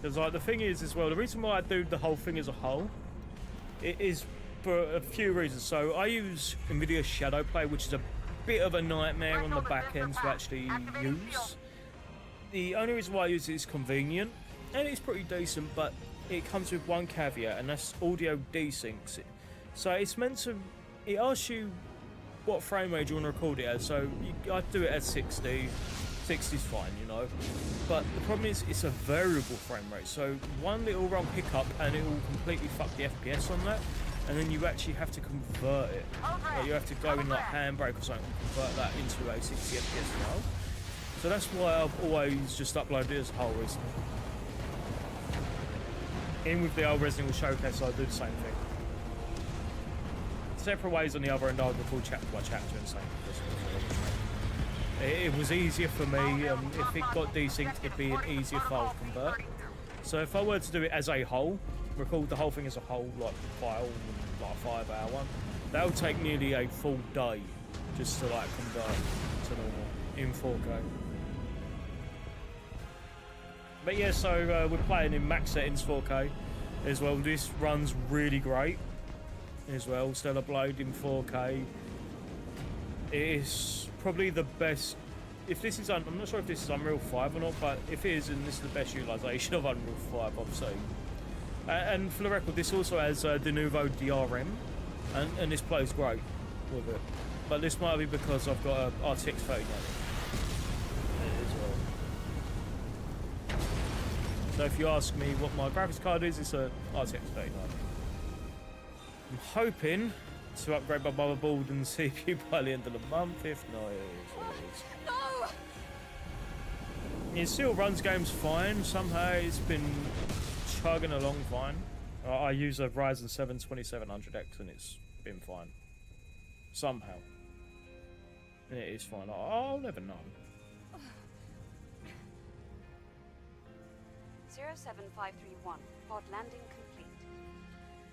Because like the thing is as well, the reason why I do the whole thing as a whole, it is for a few reasons. So I use NVIDIA Shadowplay, which is a bit of a nightmare on the back end to actually use. The only reason why I use it is convenient, and it's pretty decent, but it comes with one caveat, and that's audio desyncs. So it's meant to, it asks you what frame rate you want to record it as, so I do it at 60. 60's fine, you know, but the problem is it's a variable frame rate, so one little wrong hiccup and it will completely fuck the FPS on that, and then you actually have to convert it. Like you have to go in like Handbrake or something and convert that into a 60 FPS file. So that's why I've always just uploaded it as a whole recently. In with the old Resident Evil Showcase, I do the same thing. Separate ways on the other end, I'll record chapter by chapter and say it was easier for me. If it got desynced, it'd be an easier file to convert. So if I were to do it as a whole, record the whole thing as a whole, like file, like a 5-hour one, that would take nearly a full day just to like convert to normal in 4K. But yeah, so we're playing in max settings 4K as well. This runs really great as well. Still upload in 4K. It is probably the best if this is, I'm not sure if this is Unreal 5 or not, but if it is, then this is the best utilisation of Unreal 5 I've seen. And for the record, this also has de nouveau DRM, and this plays great with it. But this might be because I've got a RTX 3090 as well. So if you ask me what my graphics card is, it's a RTX 3090. I'm hoping to upgrade my motherboard and CPU by the end of the month. If not, it is what it is. No! It still runs games fine. Somehow it's been chugging along fine. I use a Ryzen 7 2700X and it's been fine. Somehow. And it is fine. I'll never know. 07531. Pod landing complete.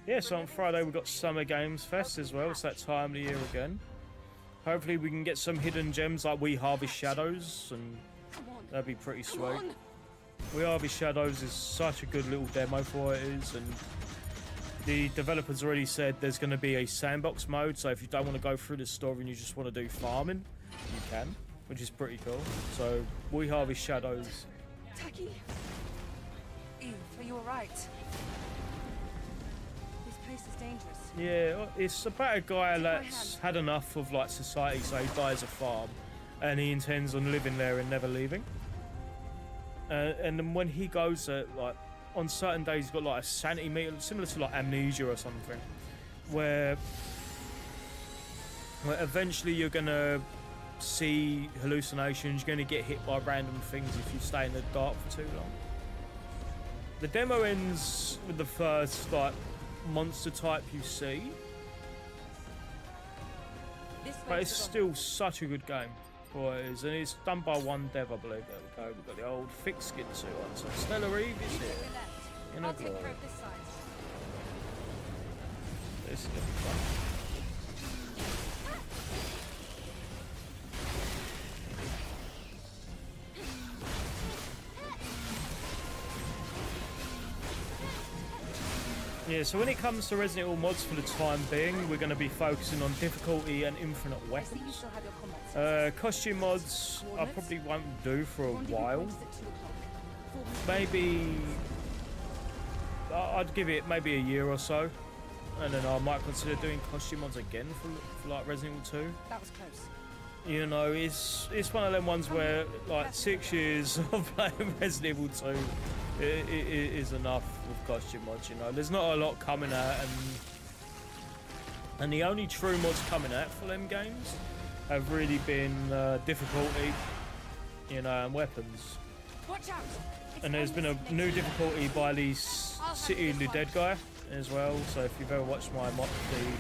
Yeah, so on Friday we've got Summer Games Fest as well. It's that time of the year again. Hopefully we can get some hidden gems like We Harvest Shadows, and that'd be pretty sweet. We Harvest Shadows is such a good little demo for what it is, and the developers already said there's going to be a sandbox mode, so if you don't want to go through the story and you just want to do farming, you can, which is pretty cool. So We Harvest Shadows. Taki? Eve, are you alright? This place is dangerous. Yeah, it's about a guy that's had enough of like society, so he buys a farm and he intends on living there and never leaving. And then when he goes like on certain days, he's got like a sanity meter similar to like amnesia or something, where eventually you're gonna see hallucinations, you're gonna get hit by random things if you stay in the dark for too long. The demo ends with the first like monster type you see, but it's still such a good game for it is, and it's done by one dev, I believe. There we go, we've got the old thick skin suit on, so Stellar Eve is here in a glory. This side. This is gonna be fun. Yeah, so when it comes to Resident Evil mods for the time being, we're going to be focusing on difficulty and infinite I see you weapons. still have your combat senses. Costume mods I probably won't do for a Rendezvous while. point is at 2 o'clock. 4 minutes. Maybe I'd give it maybe a year or so, and then I might consider doing costume mods again for like Resident Evil 2. That was close. You know, it's one of them ones where like 6 years of playing Resident Evil 2 it is enough with costume mods. You know, there's not a lot coming out, and the only true mods coming out for them games have really been difficulty, you know, and weapons. Watch out! It's And there's been a new difficulty by the City of the Dead guy as well. So if you've ever watched my the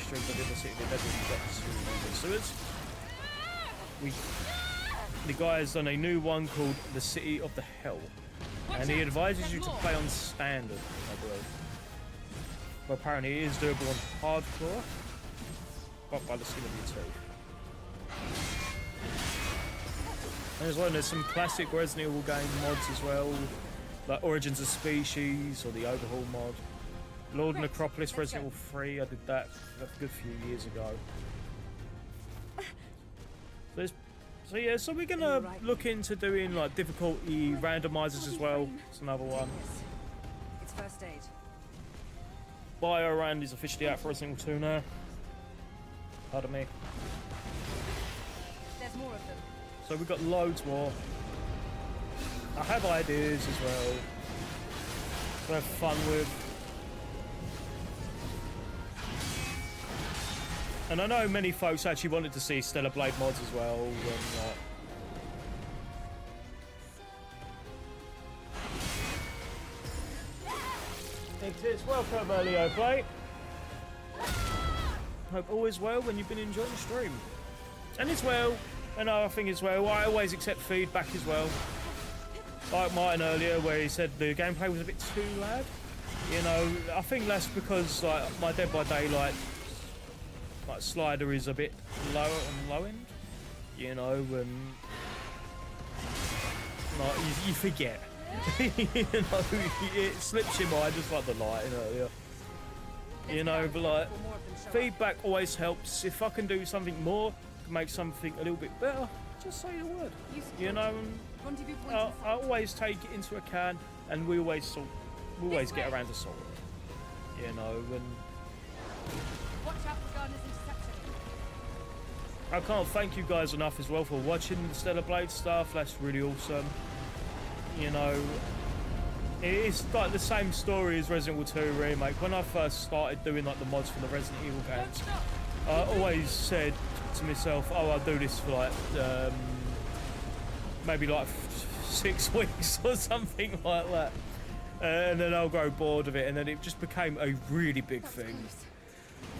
streams I did the City of the Dead, you've got the sewers. The guy has done a new one called the City of the Hell, and he advises you to play on standard, I believe. But apparently it is doable on hardcore, but by the skin of your teeth. And as well, there's some classic Resident Evil game mods as well, like Origins of Species or the Overhaul mod. Lord Necropolis Resident Evil 3, I did that a good few years ago. So yeah, so we're gonna look into doing like difficulty randomizers as well. It's another one. It's first aid. Biorand is officially out for Resident Evil 2 now. Pardon me. There's more of them. So we've got loads more. I have ideas as well to have fun with. And I know many folks actually wanted to see Stellar Blade mods as well. It's welcome, Leo Play. Hope all is well when you've been enjoying the stream. And as well, another thing as well, I always accept feedback as well. Like Martin earlier, where he said the gameplay was a bit too loud. You know, I think that's because like my Dead by Daylight like slider is a bit lower on low end. You know, and like you forget. You know, it slips your mind just like the light earlier. You know, but like feedback always helps. If I can do something more, make something a little bit better, just say the word. Use You know, and Rendezvous point I in sight. always take it into account, and we always get around to solve it. You know, and Watch out for Gardner's interception. I can't thank you guys enough as well for watching the Stellar Blade stuff. That's really awesome. You know, it's like the same story as Resident Evil 2 Remake. When I first started doing like the mods for the Resident Evil games, I always said to myself, oh, I'll do this for like maybe like 6 weeks or something like that, and then I'll grow bored of it, and then it just became a really big thing,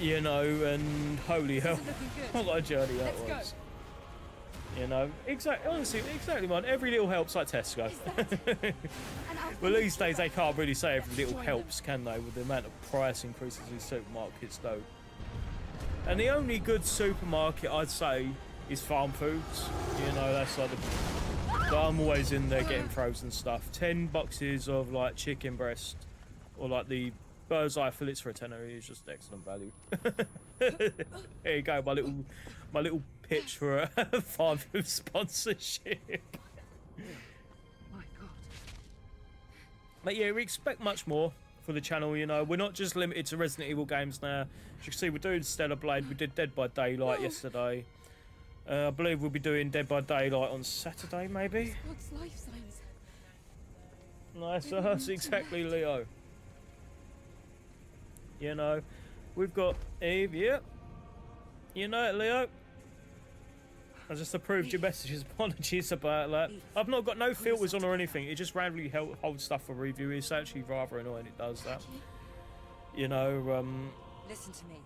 you know. And holy hell, what a journey that was. You know, exactly. Honestly, exactly, man. Every little helps, like Tesco. Well, these days they can't really say every little helps, can they? With the amount of price increases in supermarkets, though. And the only good supermarket I'd say is Farm Foods. You know, that's like the. I'm always in there getting frozen stuff. 10 boxes of like chicken breast, or like the bird's eye fillets for a tenner is just excellent value. There you go, my little pitch for a Farm Food sponsorship. My God. But yeah, we expect much more for the channel. You know, we're not just limited to Resident Evil games now. As you can see, we're doing Stellar Blade. We did Dead by Daylight yesterday. I believe we'll be doing Dead by Daylight on Saturday, maybe. What's life signs? Nice, that's exactly Leo. You know, we've got Eve, yep. You know it, Leo. I just approved your messages. Apologies about that. I've not got no filters on or anything. It just randomly holds stuff for review. It's actually rather annoying it does that. You know, Listen to me.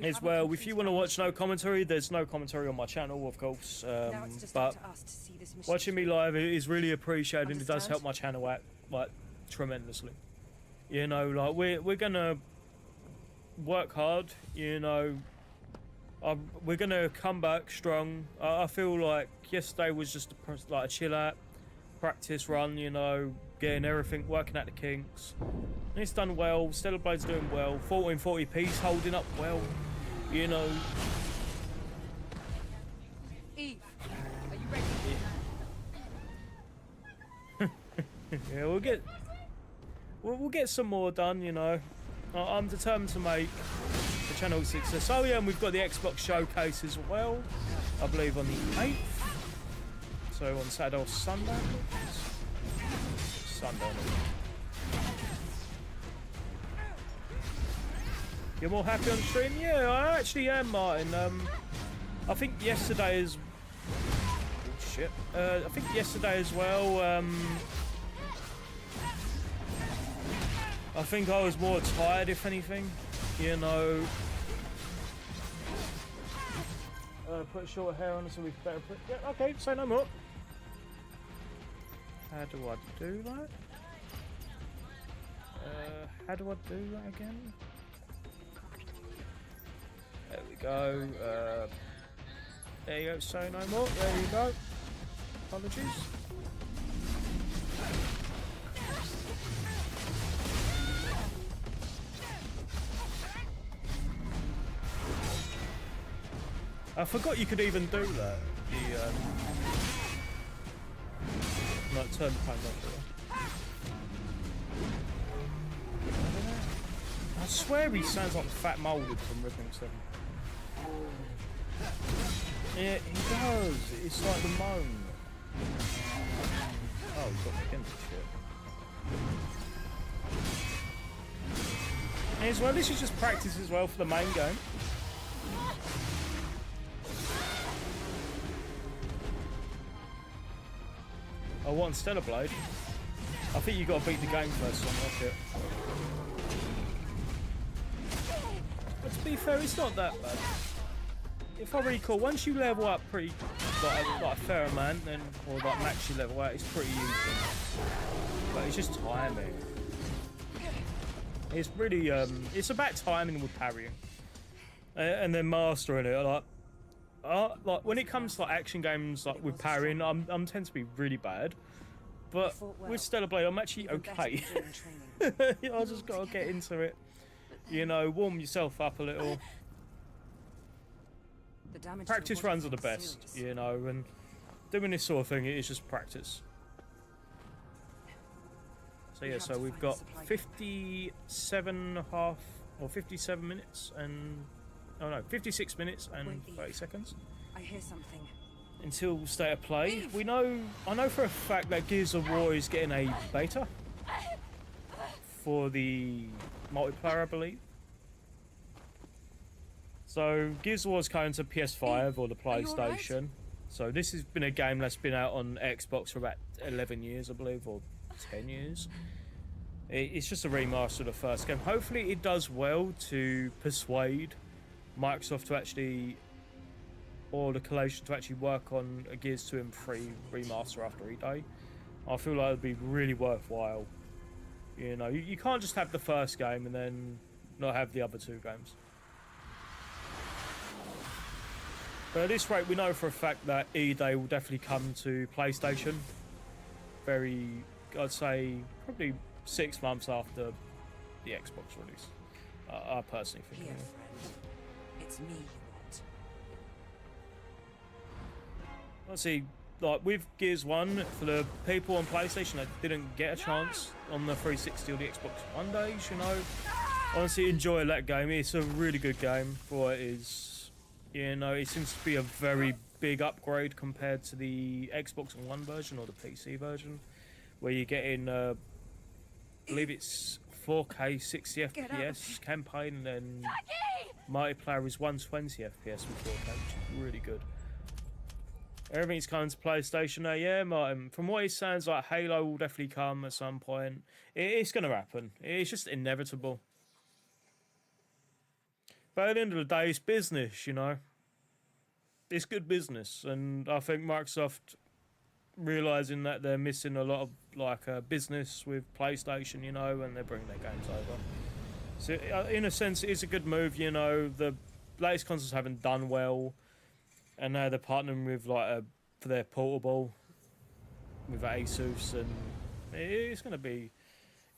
as well, if you want to watch no commentary, there's no commentary on my channel, of course. Now it's just But up to us to see this mission watching me through. live is really appreciated. It does Understand? help my channel out like tremendously. You know, like we're gonna work hard. You know, we're gonna come back strong. I feel like yesterday was just like a chill out practice run. You know, getting everything, working out the kinks. And it's done well. Stellar Blade's doing well. 1440p's holding up well. You know. Eve, are you ready? Yeah, we'll get some more done, you know. I'm determined to make the channel a success. Oh yeah, and we've got the Xbox showcase as well, I believe on the 8th. So on Saturday or Sunday. Sunday. You're more happy on stream? Yeah, I actually am, Martin. I think yesterday is. Oh, shit. I think yesterday as well. I think I was more tired, if anything. You know. Put short hair on so we can better put. Yeah, okay, say no more. How do I do that? How do I do that again? There we go. There you go. Say no more. There you go. Apologies. I forgot you could even do that. Like turn the time off. I swear he sounds like Fat Molded from Resident 7. Yeah, he does. It's like the moan. Oh, he's got me against shit. As well, this is just practice as well for the main game. I want Stellar Blade. I think you got to beat the game first, so unlock it. But to be fair, it's not that bad. If I recall, once you level up pretty like a fair amount, then or like max you level out, it's pretty easy. But it's just timing. It's really it's about timing with parrying, and then mastering it. Like when it comes to like action games like with parrying, I'm tend to be really bad. But with Stellar Blade, I'm actually okay. I just gotta get into it. You know, warm yourself up a little. The damage practice to the runs are the body best, is you know, and doing this sort of thing, it is just practice. So We yeah, have so to we've find got the supply 57.5 or 57 minutes and, oh no, 56 minutes and Wait, Eve. 30 seconds I hear something. until state of play. I know for a fact that Gears of War is getting a beta for the multiplayer, I believe. So Gears of War is coming to PS5 or the Are you alright? PlayStation. So this has been a game that's been out on Xbox for about 11 years, I believe, or 10 years. It's just a remaster of the first game. Hopefully it does well to persuade Microsoft to actually, or the Collation to actually work on a Gears 2 and 3 remaster after E-Day. I feel like it'd be really worthwhile. You know, you can't just have the first game and then not have the other two games. But at this rate, we know for a fact that E-Day will definitely come to PlayStation. I'd say, probably 6 months after the Xbox release. I personally think. Here, Anyway. friend. It's me you want. Let's see, like with Gears 1, for the people on PlayStation that didn't get a chance on the 360 or the Xbox One days, you know, honestly enjoy that game. It's a really good game for what it is. You know, it seems to be a very big upgrade compared to the Xbox One version or the PC version, where you're getting, I believe it's 4K 60 FPS campaign, and then multiplayer is 120 FPS with 4K, which is really good. Everything's coming to PlayStation now, yeah, Martin. From what it sounds like, Halo will definitely come at some point. It's going to happen. It's just inevitable. But at the end of the day, it's business, you know. It's good business, and I think Microsoft realizing that they're missing a lot of business with PlayStation, you know, and they're bringing their games over. So in a sense, it is a good move, you know. The latest consoles haven't done well, and now they're partnering with for their portable with Asus, and it'll be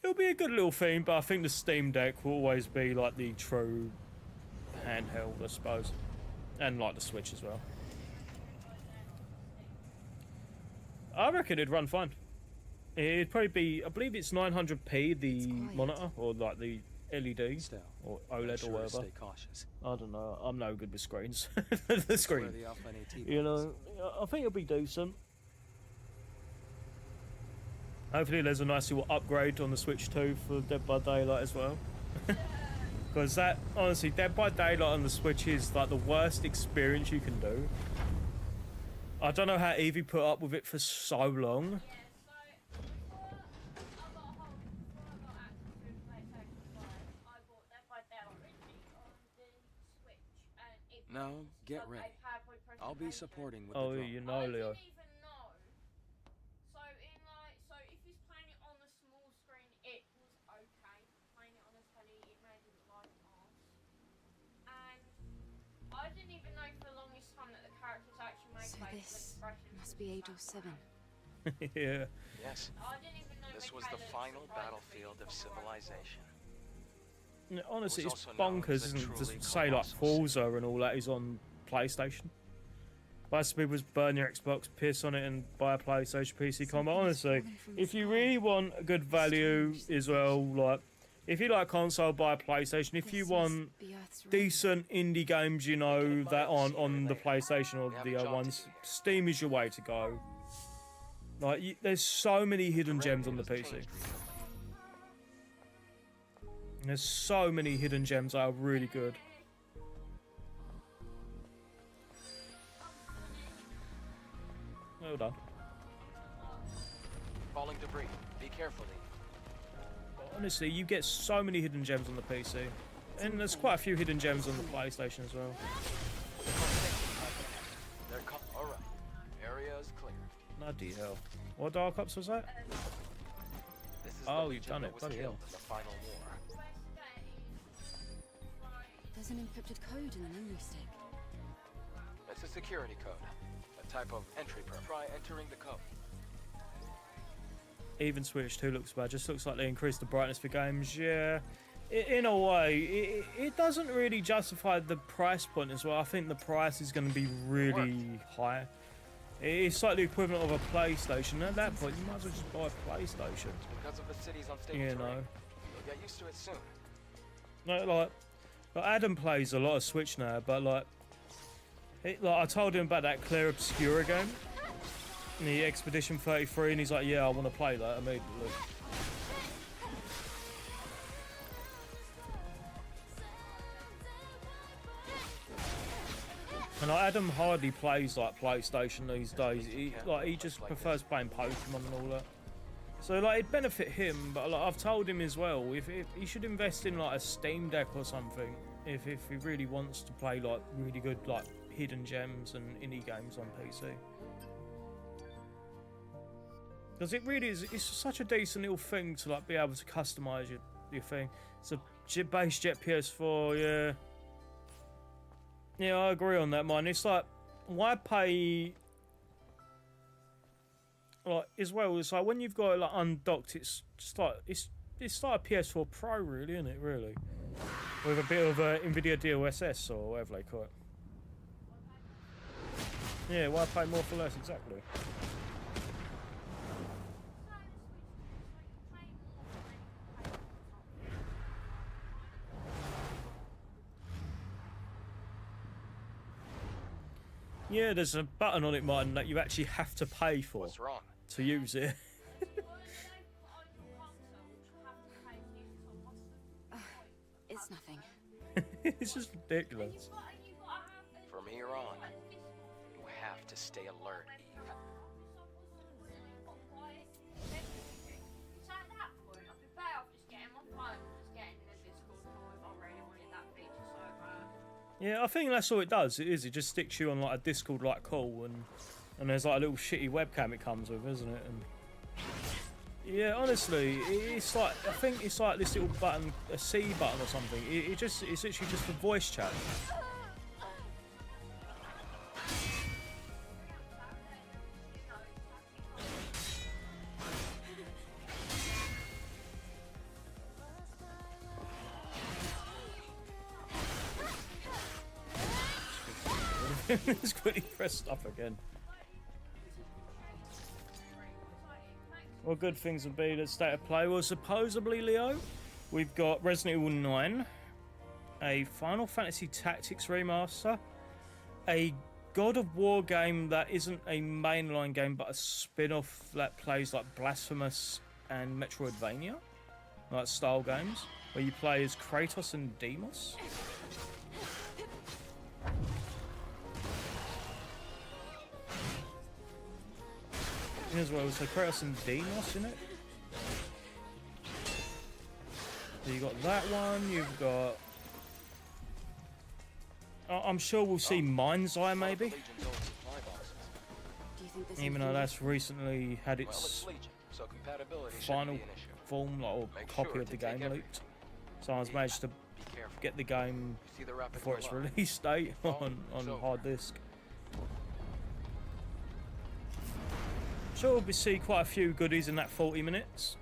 a good little thing. But I think the Steam Deck will always be like the true handheld, I suppose, and like the Switch as well. I reckon it'd run fine. It'd probably be, I believe it's 900p the monitor, or like the LED Still, or OLED or whatever. Stay cautious. I don't know. I'm no good with screens. The screen, Where the Alpha AT you know. I think it'll be decent. Hopefully, there's a nice little upgrade on the Switch 2 for Dead by Daylight as well. Because that, honestly, Dead by Daylight on the Switch is like the worst experience you can do. I don't know how Evie put up with it for so long. Now, get ready. I'll be supporting with Oh, the drone. you know, Leo. So if he's playing it on the small screen, it was okay. Playing it on the telly, it made it look like arse. And I didn't even know for the longest time that the characters actually make So facial this expressions. must be Age 7. Yeah. Yes, I didn't even know this they was the catered final surprise battlefield of features on civilization. Yeah, honestly, It was it's also known bonkers, as a isn't it? truly To say like colossal Forza and all that is on PlayStation. Most people just burn your Xbox, piss on it, and buy a PlayStation PC combo. Honestly, if you really want a good value as well, like if you like console, buy a PlayStation. If you want decent indie games, you know, that aren't on the PlayStation or the other ones, Steam is your way to go. Like, there's so many hidden gems on the PC. There's so many hidden gems that are really good. Well done. Falling debris. Be careful, Eve. Honestly, you get so many hidden gems on the PC. And there's quite a few hidden gems on the PlayStation as well. Alright. Area is clear. Bloody hell. What Dark Ops was that? This is Oh, the you've Legion done that it. was Bloody killed hell. in the final war. There's an encrypted code in the memory stick. It's a security code. A type of entry per. Try entering the code. Even Switch 2 looks bad. Just looks like they increased the brightness for games. Yeah. in a way, it doesn't really justify the price point as well. I think the price is going to be really high. It's like the equivalent of a PlayStation. At that point, you might as well just buy a PlayStation. Because of the city's unstable You terrain, know. you'll get used to it soon. No, like Adam plays a lot of Switch now, but like I told him about that Claire Obscura game, the Expedition 33, and he's like, yeah, I want to play that immediately. And like, Adam hardly plays like PlayStation these days. He just prefers playing Pokemon and all that. So like it'd benefit him, but like I've told him as well, if he should invest in like a Steam Deck or something, if he really wants to play like really good like hidden gems and indie games on PC. Because it really is, it's such a decent little thing to like be able to customize your thing. It's a base jet PS4, yeah. Yeah, I agree on that, man. It's like, why pay? Like as well, it's like when you've got it like undocked, it's just like it's like a PS4 Pro, really, isn't it? Really, with a bit of Nvidia DLSS or whatever they call it. Yeah, why pay more for less? Exactly. Yeah, there's a button on it, Martin, that you actually have to pay for What's wrong? to use it. It's nothing. It's just ridiculous. From here on, you have to stay alert, Eve. So at that point, I'd be better off just getting my phone and just getting in a Discord call if I really wanted that feature so bad. Yeah, I think that's all it does. It just sticks you on like a Discord like call, and there's like a little shitty webcam it comes with, isn't it? And yeah, honestly, it's like, I think it's like this little button, a C button or something. It's literally just for voice chat. It's quickly press stuff again. What good things would be the state of play? Well, supposedly, Leo, we've got Resident Evil 9, a Final Fantasy Tactics remaster, a God of War game that isn't a mainline game but a spin-off that plays like Blasphemous and Metroidvania, like style games, where you play as Kratos and Deimos. As well, so Kratos and Deimos in it. So you got that one. You've got. I'm sure we'll see Mind's Eye maybe. Do you think this Even though that's recently had Well, its it's Legion, so compatibility final shouldn't be an issue. form, like, or Make copy sure of the to take game everything. leaked. Someone's managed to Be careful. get the game You see the rapid before its glow? release date on over. hard disk. Sure, we'll see quite a few goodies in that 40 minutes.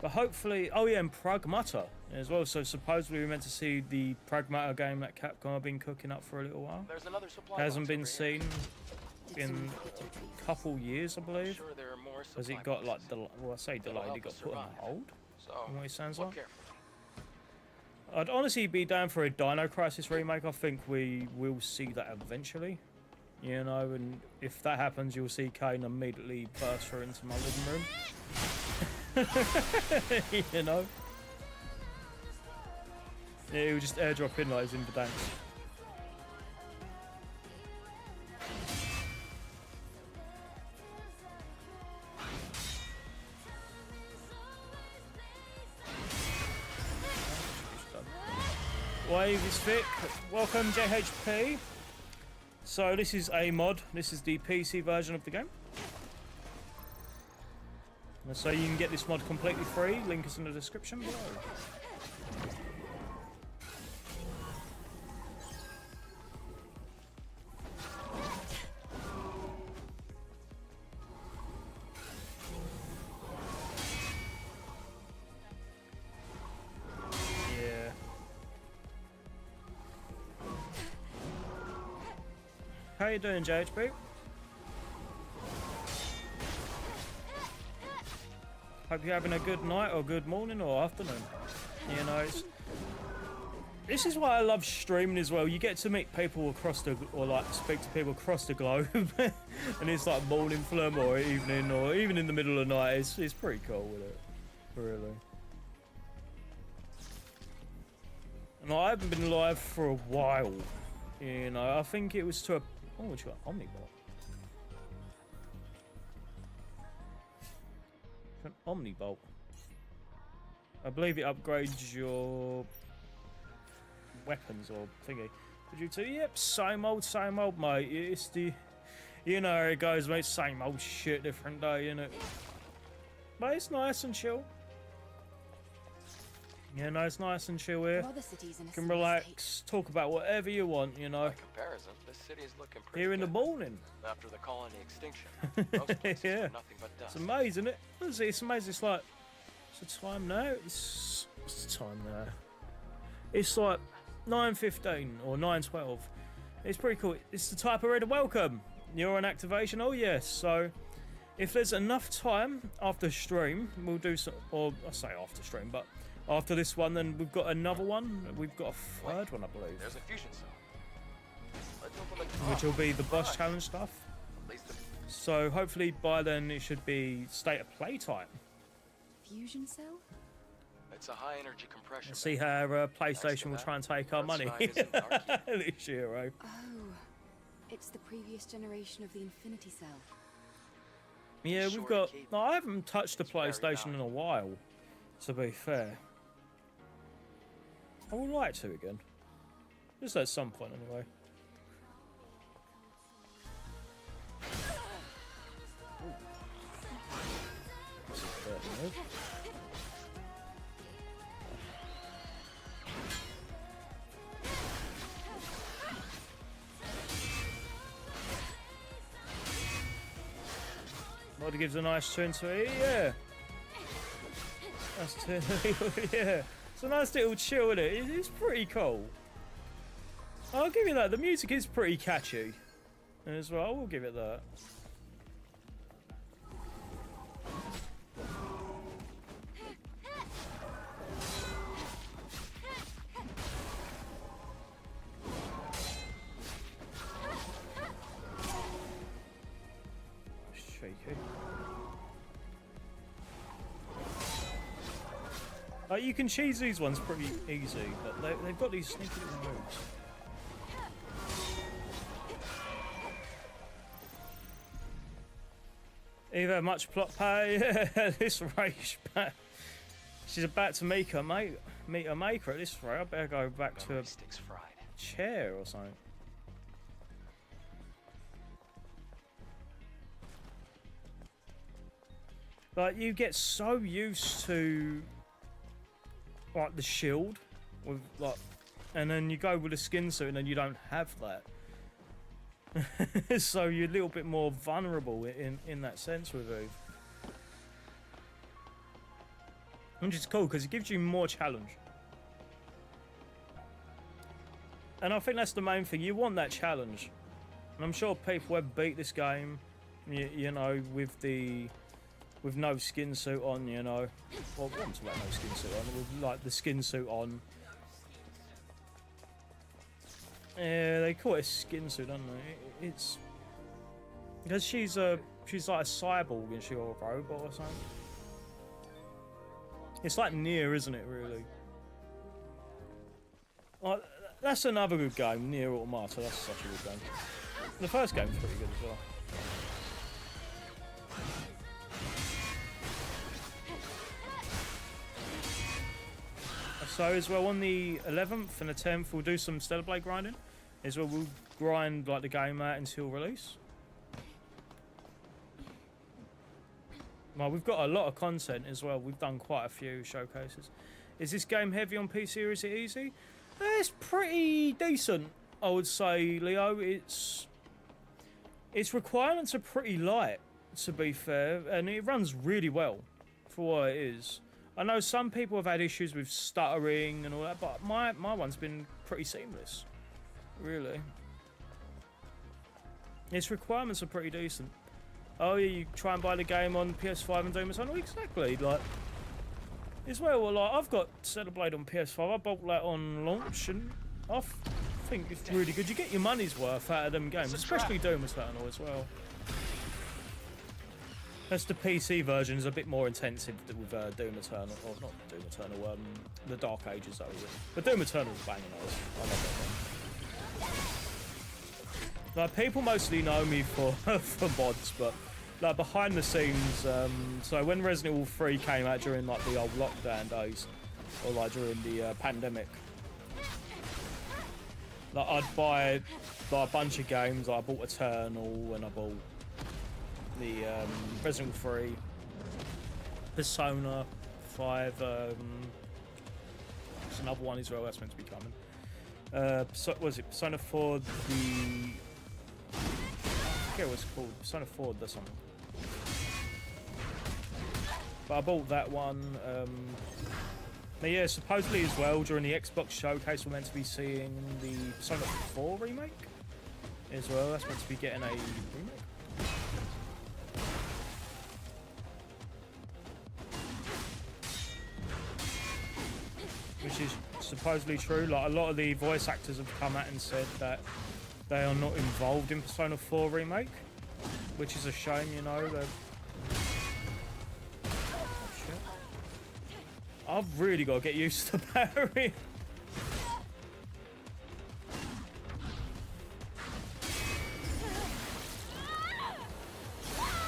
But hopefully, oh yeah, and Pragmata as well. So supposedly we're meant to see the Pragmata game that Capcom have been cooking up for a little while. There's another supply Hasn't box been over here. seen Did in someone forget to retrieve a this? couple years, I I'm believe. sure there are more Has supply it got like, boxes. well, I say That'll delayed, help it got us put on survive. hold? So, From what it sounds look like. carefully. I'd honestly be down for a Dino Crisis remake. I think we will see that eventually. You know, and if that happens, you'll see Kane immediately burst through into my living room. You know? Yeah, he'll just airdrop in like his Inverdanks. Wave is thick. Welcome, JHP. So this is a mod. This is the PC version of the game. And so you can get this mod completely free. Link is in the description below. How you doing, JHB? Hope you're having a good night or good morning or afternoon. You know, this is why I love streaming as well. You get to meet people across the, or like speak to people across the globe, and it's like morning for them or evening or even in the middle of the night. It's pretty cool with it, really. And I haven't been live for a while. You know, I think it was to a, oh, what you got? Omnibot. An Omnibolt. I believe it upgrades your weapons or thingy. Did you too? Yep, same old, mate. It's the, you know how it goes, mate. Same old shit, different day, innit? But it's nice and chill. Yeah, no, it's nice and chill here. You can relax, talk about whatever you want, you know. By comparison, this city is looking pretty Here in the good. morning. After the colony extinction, most places Yeah. were nothing but dust. It's amazing, isn't it? It's amazing. It's like, what's the time now? What's the time now? It's like 9:15 or 9:12. It's pretty cool. It's the type of ready to welcome. You're on activation. Oh yes. So if there's enough time after stream, we'll do some. Or I say after stream, but after this one, then we've got another one. We've got a third one, I believe, There's a fusion cell. Let's open the door. which will be the boss challenge stuff. At least the So hopefully by then it should be state of play time. Fusion cell? it's a high energy compression. See how PlayStation will try and take our money this year, right? Oh, it's the previous generation of the Infinity Cell. Yeah, we've got. No, I haven't touched the PlayStation in a while, to be fair. I would like to again. Just at some point, anyway. This is a dirty move. What gives a nice tune to it, yeah. That's yeah. It's a nice little chill, isn't it? It's pretty cool. I'll give you that. The music is pretty catchy as well. I will give it that. Shaky. You can cheese these ones pretty easy, but they've got these sneaky little moves. Either much plot pay. This rage back. She's about to meet her maker at this rate. I better go back to a sticks fried. chair or something. Like, you get so used to like the shield with like, and then you go with the skin suit and then you don't have that. So you're a little bit more vulnerable in that sense with Eve. Which is cool because it gives you more challenge. And I think that's the main thing. You want that challenge. And I'm sure people have beat this game, you know, with no skin suit on, you know. Well, I want to have no skin suit on, with like the skin suit on. Yeah, they call it a skin suit, don't they? It's because she's like a cyborg and she's a robot or something. It's like Nier, isn't it? Really. Like, that's another good game, Nier Automata. That's such a good game. The first game's pretty good as well. So as well, on the 11th and the 10th, we'll do some Stellar Blade grinding. As well, we'll grind like the game out until release. Well, we've got a lot of content as well. We've done quite a few showcases. Is this game heavy on PC or is it easy? It's pretty decent, I would say, Leo. Its requirements are pretty light, to be fair, and it runs really well for what it is. I know some people have had issues with stuttering and all that, but my one's been pretty seamless, really. Its requirements are pretty decent. Oh, yeah, you try and buy the game on PS5 and Doom Eternal? Exactly, like... As well, like, I've got Xenoblade on PS5, I bought that on launch, and I think it's really good. You get your money's worth out of them games, especially Doom Eternal as well. That's the PC version is a bit more intensive with Doom Eternal, or not Doom Eternal, the Dark Ages though. But Doom Eternal's banging those. I love that one. Like, people mostly know me for for mods, but like behind the scenes, so when Resident Evil 3 came out during like the old lockdown days, or like during the pandemic, like I'd buy like a bunch of games. Like, I bought Eternal and I bought the Resident Evil 3, Persona 5, there's another one as well that's meant to be coming. So, was it Persona 4, I forget what it's called, Persona 4 does something. But I bought that one. But yeah, supposedly as well, during the Xbox showcase we're meant to be seeing the Persona 4 remake as well. That's meant to be getting a remake. Which is supposedly true. Like, a lot of the voice actors have come out and said that they are not involved in Persona 4 remake, which is a shame, you know. Oh, shit. I've really got to get used to parrying.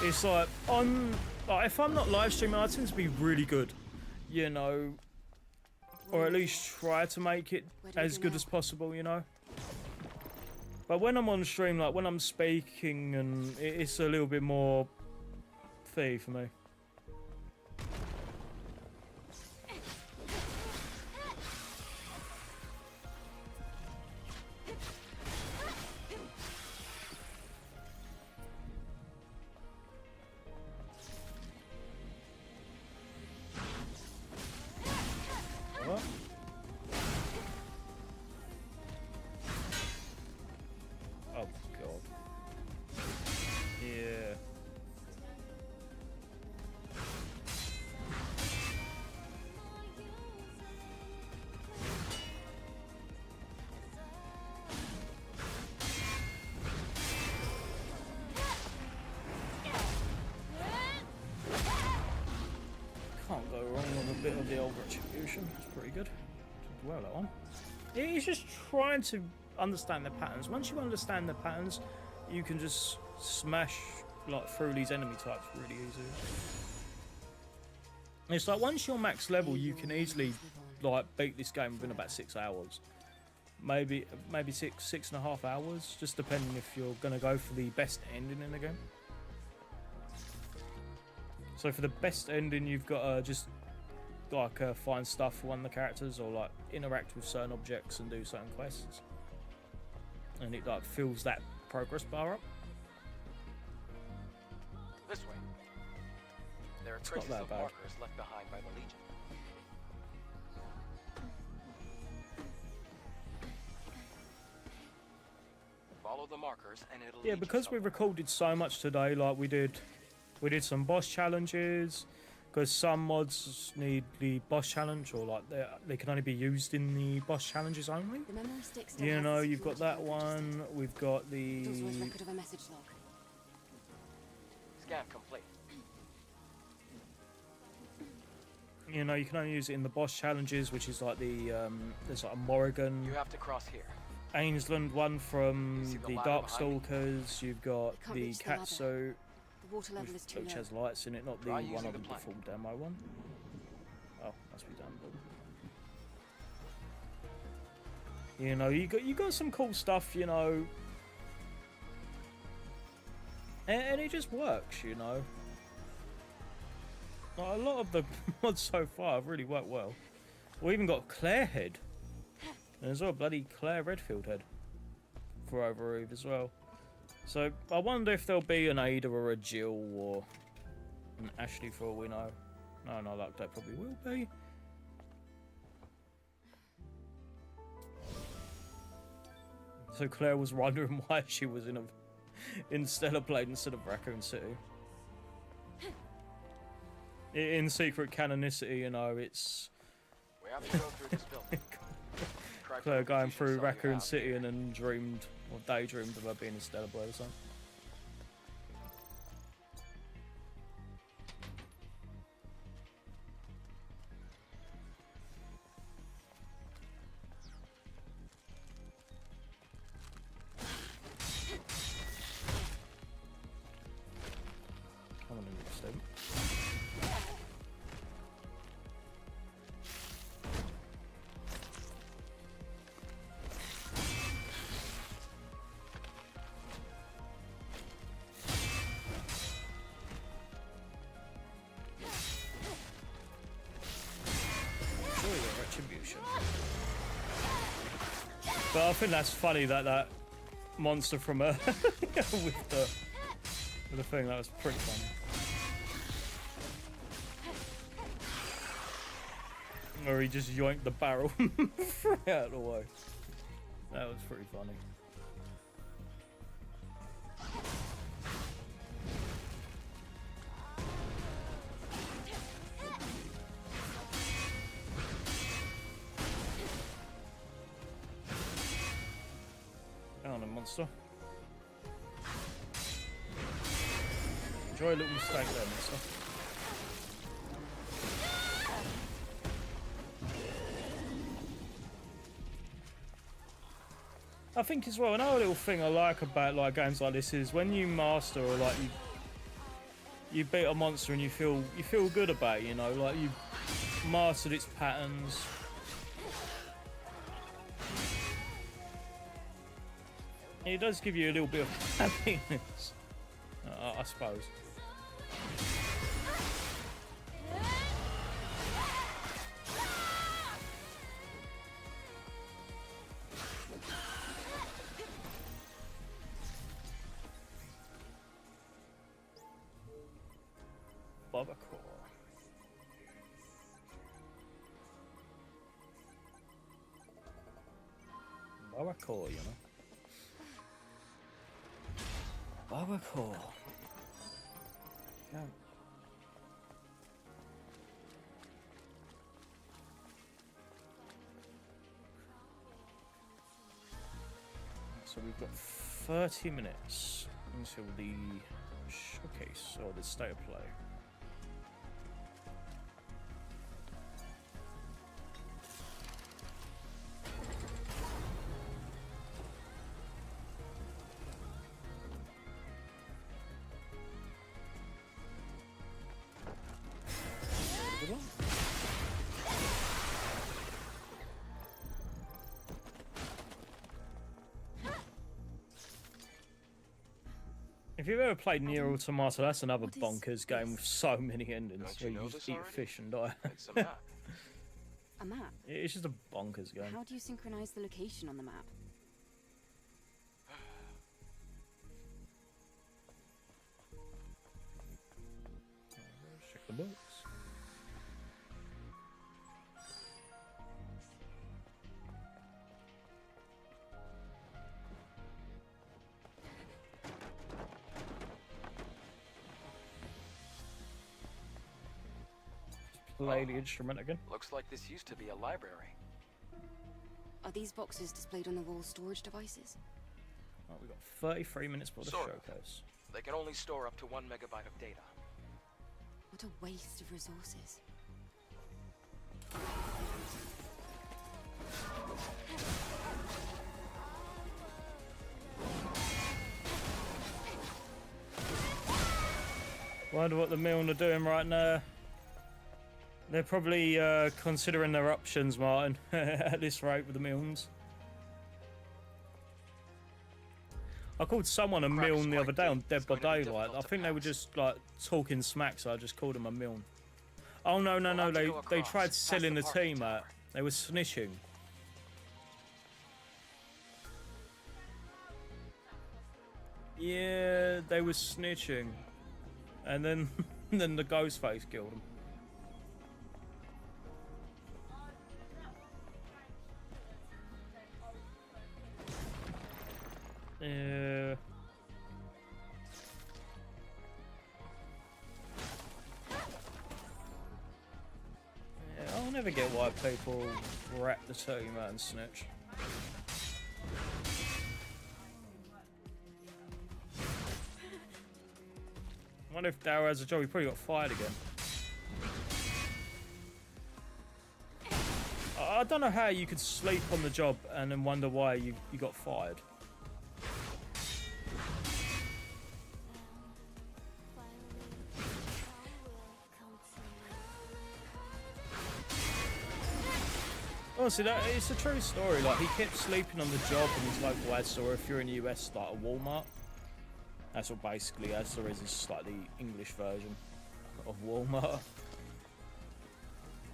It's like, if I'm not live streaming, I tend to be really good, you know. Or at least try to make it as good as possible, you know. But when I'm on stream, like when I'm speaking, and it's a little bit more fee for me. What? Oh god. Yeah. Can't go wrong with a bit of the old retribution. It's pretty good. Did well, that one. It's just trying to understand the patterns. Once you understand the patterns, you can just smash like through these enemy types really easily. It's like once you're max level, you can easily like beat this game within about 6 hours. Maybe 6.5 hours, just depending if you're gonna go for the best ending in the game. So for the best ending, you've got to just like find stuff for one of the characters, or like interact with certain objects and do certain quests, and it like fills that progress bar up. This way. There are traces of markers left behind by the Legion. Follow the markers and it'll lead you Because we somewhere. recorded so much today, like we did some boss challenges, because some mods need the boss challenge, or like they can only be used in the boss challenges only. The memory stick still You has know, the you've got security that code registered. one. We've got the. It also has record of a message log. Scan complete. You know, you can only use it in the boss challenges, which is like the there's like a Morrigan, You have to cross here. Ainsland one from You see the the ladder Darkstalkers. You've got Can't the reach the ladder. Katsu, The water level is too which low. has lights in it, not the Try one using of the the plank. full demo one. Oh, must be done. You know, you got some cool stuff, you know, and it just works, you know. Like, a lot of the mods so far have really worked well. We even got Claire head, and there's a bloody Claire Redfield head for Over Eve as well. So I wonder if there'll be an Ada or a Jill or an Ashley for all we know. No, like that probably will be. So Claire was wondering why she was in in Stellar Blade instead of Raccoon City. In Secret Canonicity, you know, it's We have to go through this building. Try Claire for going fusion through cell you Raccoon have City here. and then dreamed or daydreamed of her being in Stellar Blade or something. Come on in, Steve. Enjoy the retribution. But I think that's funny that that monster from her with the thing, that was pretty funny. Where he just yoinked the barrel straight out of the way. That was pretty funny. Come on, monster. Enjoy a little mistake there, monster. I think as well, another little thing I like about like games like this is when you master or like you beat a monster and you feel good about it, you know, like you've mastered its patterns. It does give you a little bit of happiness, I suppose. Barbacore, you know. Barbacore. Yeah. So we've got 30 minutes until the showcase or the state of play. If you've ever played Nier Automata, that's another bonkers game with so many endings Don't where you you know just this eat already? fish and die. It's a map. A map? It's just a bonkers game. How do you synchronize the location on the map? Check the books. Play the instrument again. Looks like this used to be a library. Are these boxes displayed on the wall storage devices? Right, we've got 33 minutes for the Sort of. showcase. They can only store up to 1 megabyte of data. What a waste of resources. Wonder what the Milne are doing right now. They're probably considering their options, Martin, at this rate with the Milnes. I called someone a Crap is Milne the other quite day on deep. Dead It's by going to be Daylight. difficult I to think they were pass. just like talking smack, so I just called them a Milne. Oh no, no, We'll no! have to They go they across, tried past selling the the parking team out. tower. They were snitching. Yeah, they were snitching, and then then the Ghostface killed them. Yeah. never get why people wrap the two, man, snitch. I wonder if Daryl has a job. He probably got fired again. I don't know how you could sleep on the job and then wonder why you got fired. Honestly, it's a true story. Like, he kept sleeping on the job in his local Asda, or if you're in the US, like a Walmart. That's what basically Asda is. It's just like the English version of Walmart.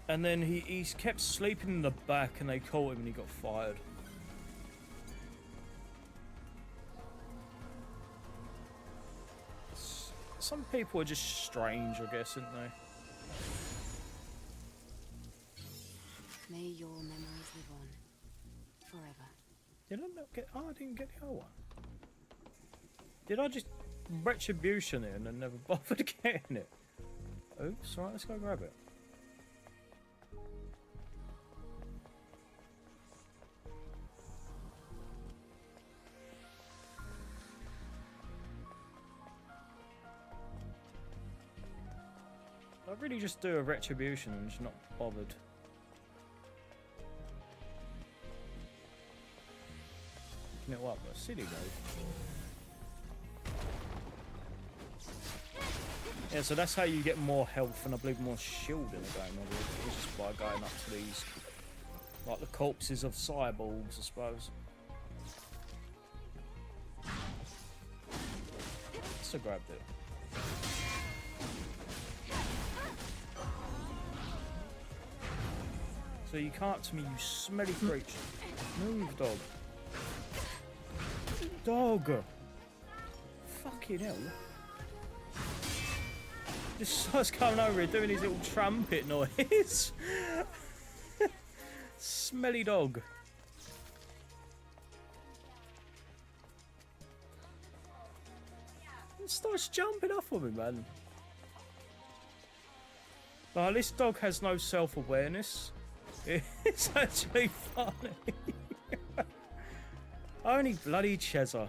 And then he kept sleeping in the back, and they caught him, and he got fired. Some people are just strange, I guess, aren't they? May your memories live on forever. Did I not get? Oh, I didn't get the other one. Did I just retribution it and then never bothered getting it? Oops, right, let's go grab it. I really just do a retribution and just not bothered. You know what? A silly move. Yeah, so that's how you get more health and I believe more shield in the game. I believe it's just by going up to these, like the corpses of cyborgs, I suppose. So grabbed it. So you can't to me, you smelly creature. Move, dog. Dog! Fucking hell. Just starts coming over here doing his little trumpet noise. Smelly dog. It starts jumping off of me, man. Like, this dog has no self-awareness. It's actually funny. Only bloody Chezza.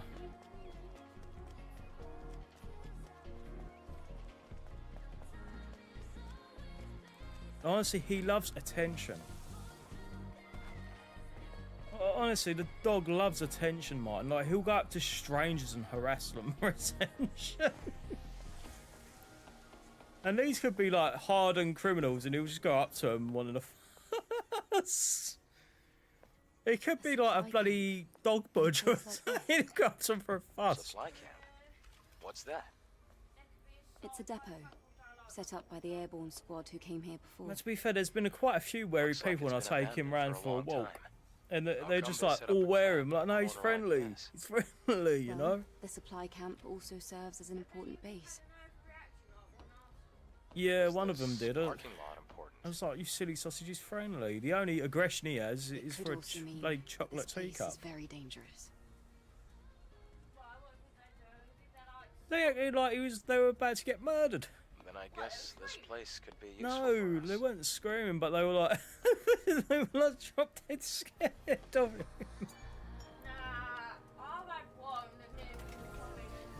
Honestly, he loves attention. Honestly, the dog loves attention, Martin. Like, he'll go up to strangers and harass them for attention. And these could be, like, hardened criminals, and he'll just go up to them wanting to fuss. It could be like a bloody dog budge or something. He'll go up to them for a fuss. Supply camp. What's that? It's a depot, set up by the airborne squad who came here before. Now, to be fair, there's been quite a few wary Looks like people when I it's been take him abandoned round for a for a long walk. time. And How they're come just they like set up all a wear camp him. Like, no, he's corner like friendly. this? He's friendly, you Well, know? the supply camp also serves as an important base. Yeah, Is one of this them did. Parking lot important. I was like, you silly sausage, he's friendly. The only aggression he has is Could for a also mean bloody that chocolate this place teacup. is very dangerous. They acted like they were about to get murdered. Then I guess this place could be useful No, for us. they weren't screaming, but they were like, they were like drop dead scared of him. Nah, I've had one that nearly coming in.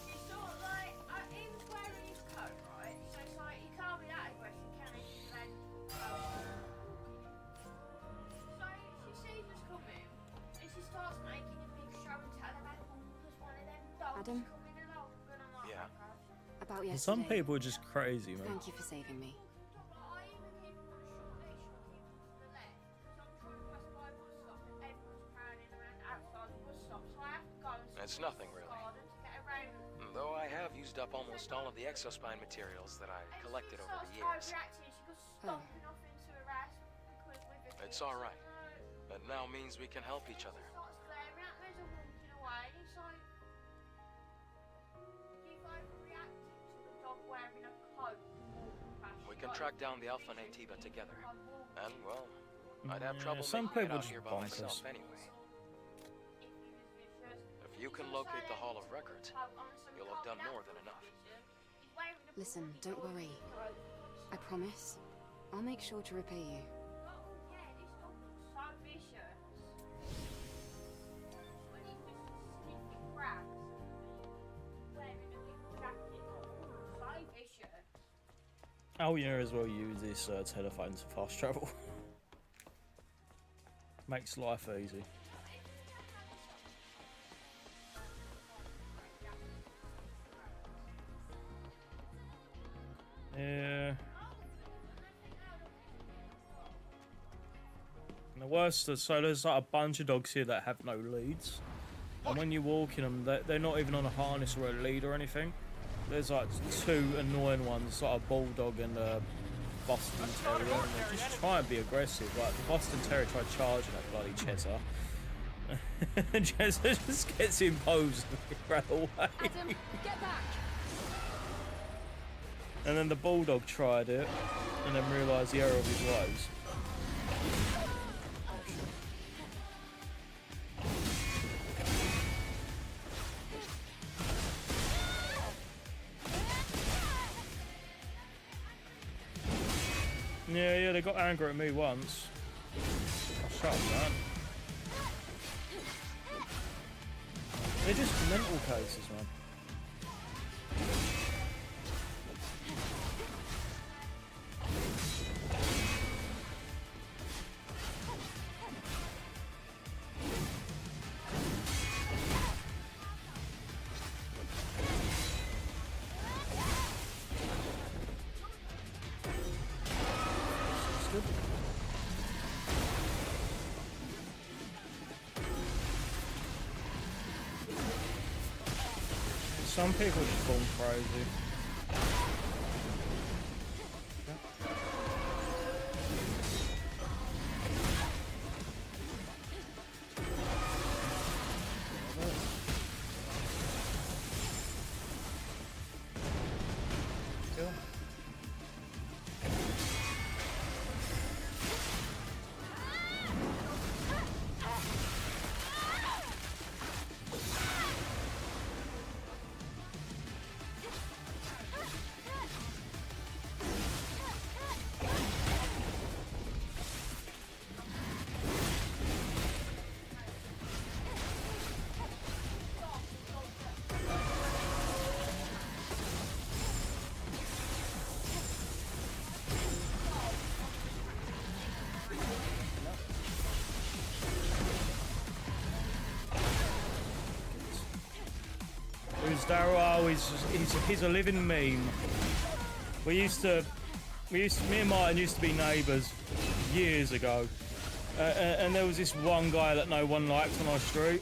He's sort of like, he was wearing his coat, right? So it's like, you can't be that aggressive, can you? Then, so she sees us coming, and she starts making a big show and telling about, oh, there's one of them dogs Adam? coming along. And I'm like, Yeah. okay. About yesterday. Some people are just crazy, man. Thank you for saving me. I even keep him on a short leash or keep him to the left because I'm trying to pass by a bus stop and everyone's crowding around outside the bus stop, so I have to go and It's nothing really. garden to get around. Though I have used up almost all of the exospine materials that I collected over the years. She goes stomping off into a rash because with It's alright. That now means we can help each other. starts flaring at me as I'm walking away. It's like you've overreacted to a dog wearing a coat walking past We you. can Like, track down the Alpha Nativa together. I'm walking. And, well, I'd have Yeah, trouble some making it people out just here by bonkers. myself anyway. If he was vicious, If you can locate the Hall of Records, you'll have done more than enough. Listen, don't worry. I promise. I'll make sure to repay you. Oh yeah, this dog looks so vicious. When he's just sniffing crabs, wearing a big jacket, so vicious. Oh, yeah, as well use this telephone to fast travel. Makes life easy. Yeah. And the worst is, so there's like a bunch of dogs here that have no leads. And when you walk in them, they're not even on a harness or a lead or anything. There's like two annoying ones, like a bulldog and a Boston Terrier, and they just try and be aggressive. Like the Boston Terrier tried charging that bloody Cheshire. And Cheshire just gets imposed and ran away. Adam, get back! And then the bulldog tried it, and then realised the error of his ways. Yeah, they got angry at me once. Oh, shut up, man. They're just mental cases, man. Some people just born crazy. Who's Daryl? Oh, he's a living meme. Me and Martin used to be neighbours years ago, and there was this one guy that no one liked on our street.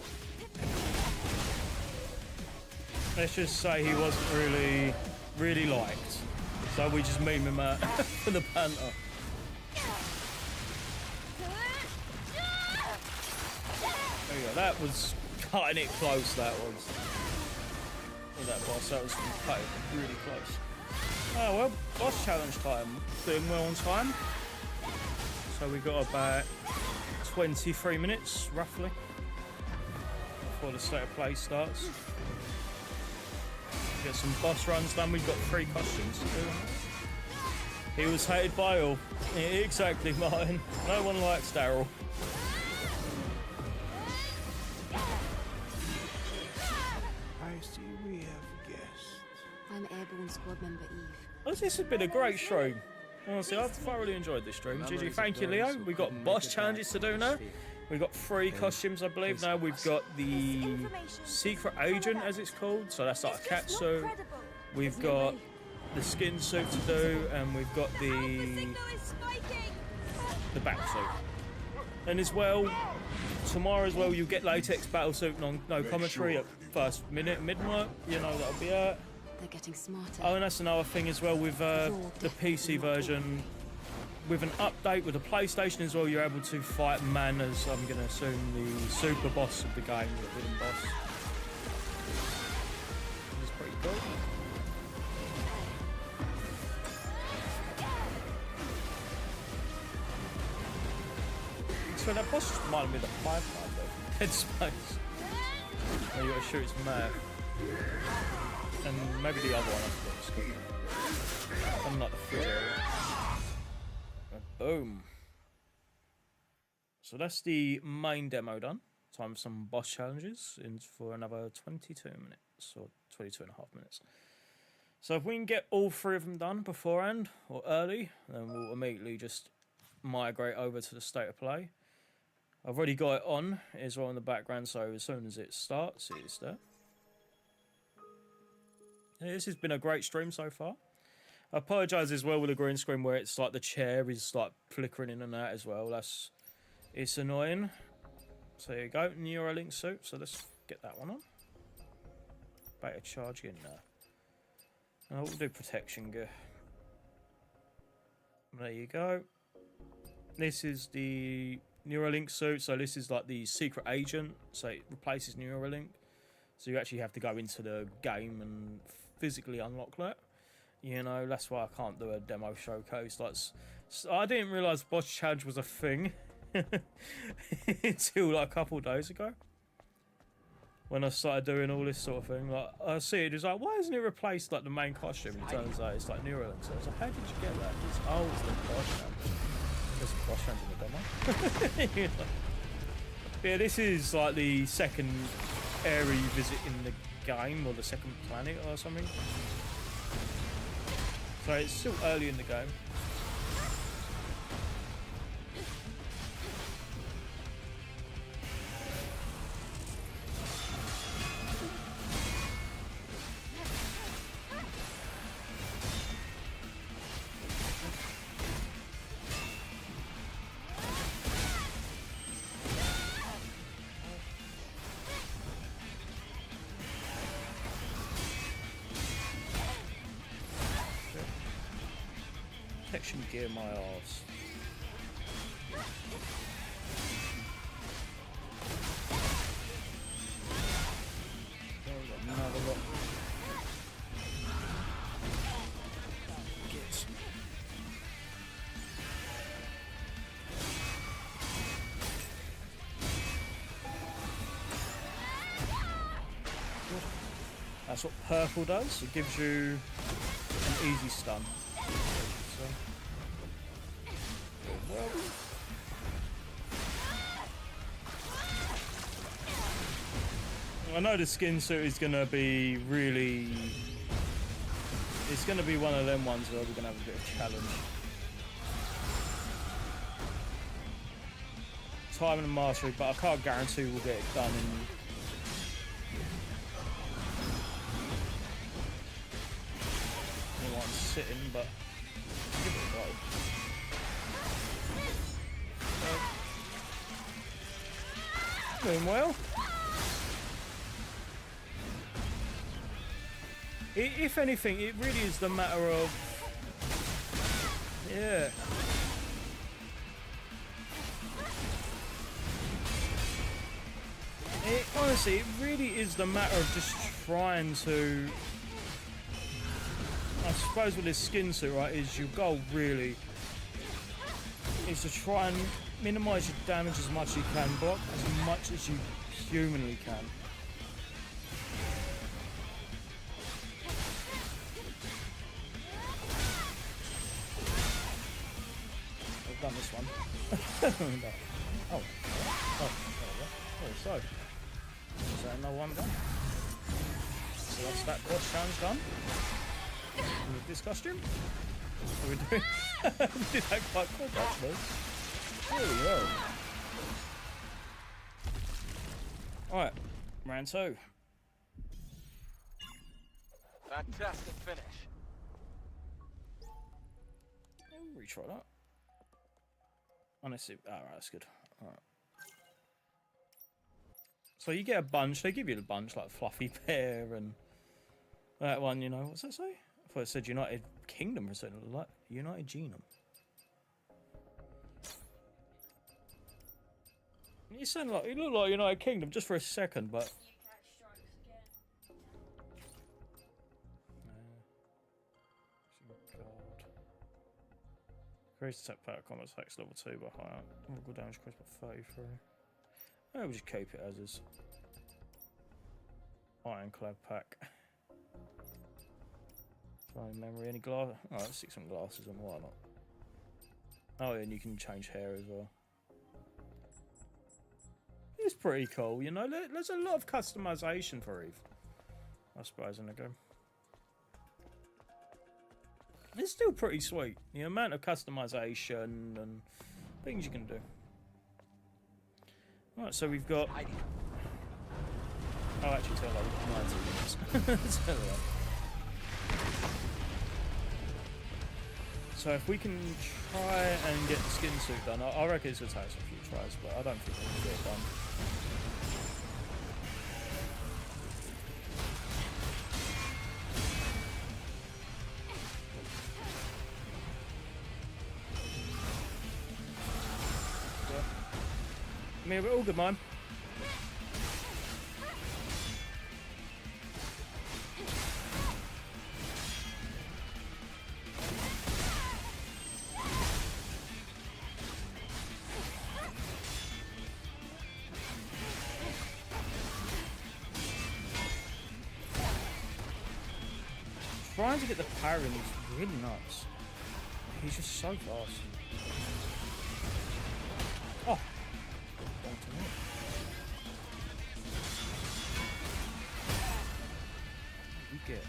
Let's just say he wasn't really liked, so we just meme him out for the banter. There you go. That was cutting it close. That was. That boss, that was really close. Oh well, boss challenge time, doing well on time. So we got about 23 minutes roughly before the state of play starts. Get some boss runs done. We've got 3 costumes to do. He was hated by all. Yeah, exactly, Martin. No one likes Daryl. I'm Airborne Squad member Eve. Oh, this has been a great stream. Honestly, I've thoroughly enjoyed this stream. GG, thank you, Leo. We've got boss challenges to do now. We've got 3 costumes, I believe, now. We've got the secret agent, as it's called. So that's like a cat suit. We've got the skin suit to do, and we've got the back suit. And as well, tomorrow as well, you get Latex Battlesuit no commentary at first minute, midnight. You know, that'll be it. They're getting smarter. Oh, and that's another thing as well with the PC version. With an update with the PlayStation as well, you're able to fight man as, I'm going to assume, the super boss of the game, the hidden boss. Which is pretty cool. So that boss just reminded me of the 5 though. Dead Space. Where you got to shoot its mouth. And maybe the other one, I forgot. I'm not the fridge area. Boom. So that's the main demo done. Time for some boss challenges in for another 22 minutes or 22 and a half minutes. So if we can get all 3 of them done beforehand or early, then we'll immediately just migrate over to the state of play. I've already got it on as well in the background, so as soon as it starts, it's there. Yeah, this has been a great stream so far. I apologise as well with the green screen where it's like the chair is like flickering in and out as well. It's annoying. So there you go, Neuralink suit. So let's get that one on. Beta charge in there. And we'll do protection gear. There you go. This is the Neuralink suit. So this is like the secret agent. So it replaces Neuralink. So you actually have to go into the game and physically unlock that. You know, that's why I can't do a demo showcase. Like, I didn't realise boss challenge was a thing until like a couple of days ago. When I started doing all this sort of thing, like I see it, it's like, why isn't it replaced like the main costume? And it turns out it's like Neuralink. So I was like, how did you get that? It's the boss challenge. There's a boss challenge in the demo. You know? But yeah, this is like the second area you visit in the game, or the second planet or something. So it's still early in the game. Protection gear my arse. Another lot. Get. That's what purple does. It gives you an easy stun. I know the skin suit is going to be really... It's going to be one of them ones where we're going to have a bit of challenge. Time and mastery, but I can't guarantee we'll get it done in... while I'm sitting, but... give it a go. Doing well. If anything, it really is the matter of... yeah. Honestly, it really is the matter of just trying to... I suppose with this skin suit, right, is your goal really is to try and minimise your damage as much as you can, block as much as you humanly can. I've done this one. No. Oh, so another one done. So that's that boss challenge done. With this costume. What are we doing? We did that quite quick actually. There we go. Alright, round 2. Fantastic finish. Retry that. Honestly, alright, that's good. Alright. So you get a bunch, they give you the bunch like Fluffy Bear and that one, you know, what's that say? I thought it said United Kingdom or something like United Genome. You sound like, you look like United Kingdom just for a second, but... Increase attack power, combat attacks level 2 by higher. Overall damage increased by 33. We'll just keep it as is. Ironclad pack. Flying memory, any glass? Oh, let's stick some glasses on, why not? Oh, and you can change hair as well. It's pretty cool, you know. There's a lot of customization for Eve, I suppose, in the game. It's still pretty sweet. The amount of customization and things you can do. Right, so we've got... Oh, actually, tell her, 19 minutes. Tell her. So if we can try and get the skin suit done, I reckon it's going to take us a few tries, but I don't think we can get it done. I mean, we're all good, man. Trying to get the parry is really nuts. He's just so fast. Oh! You get.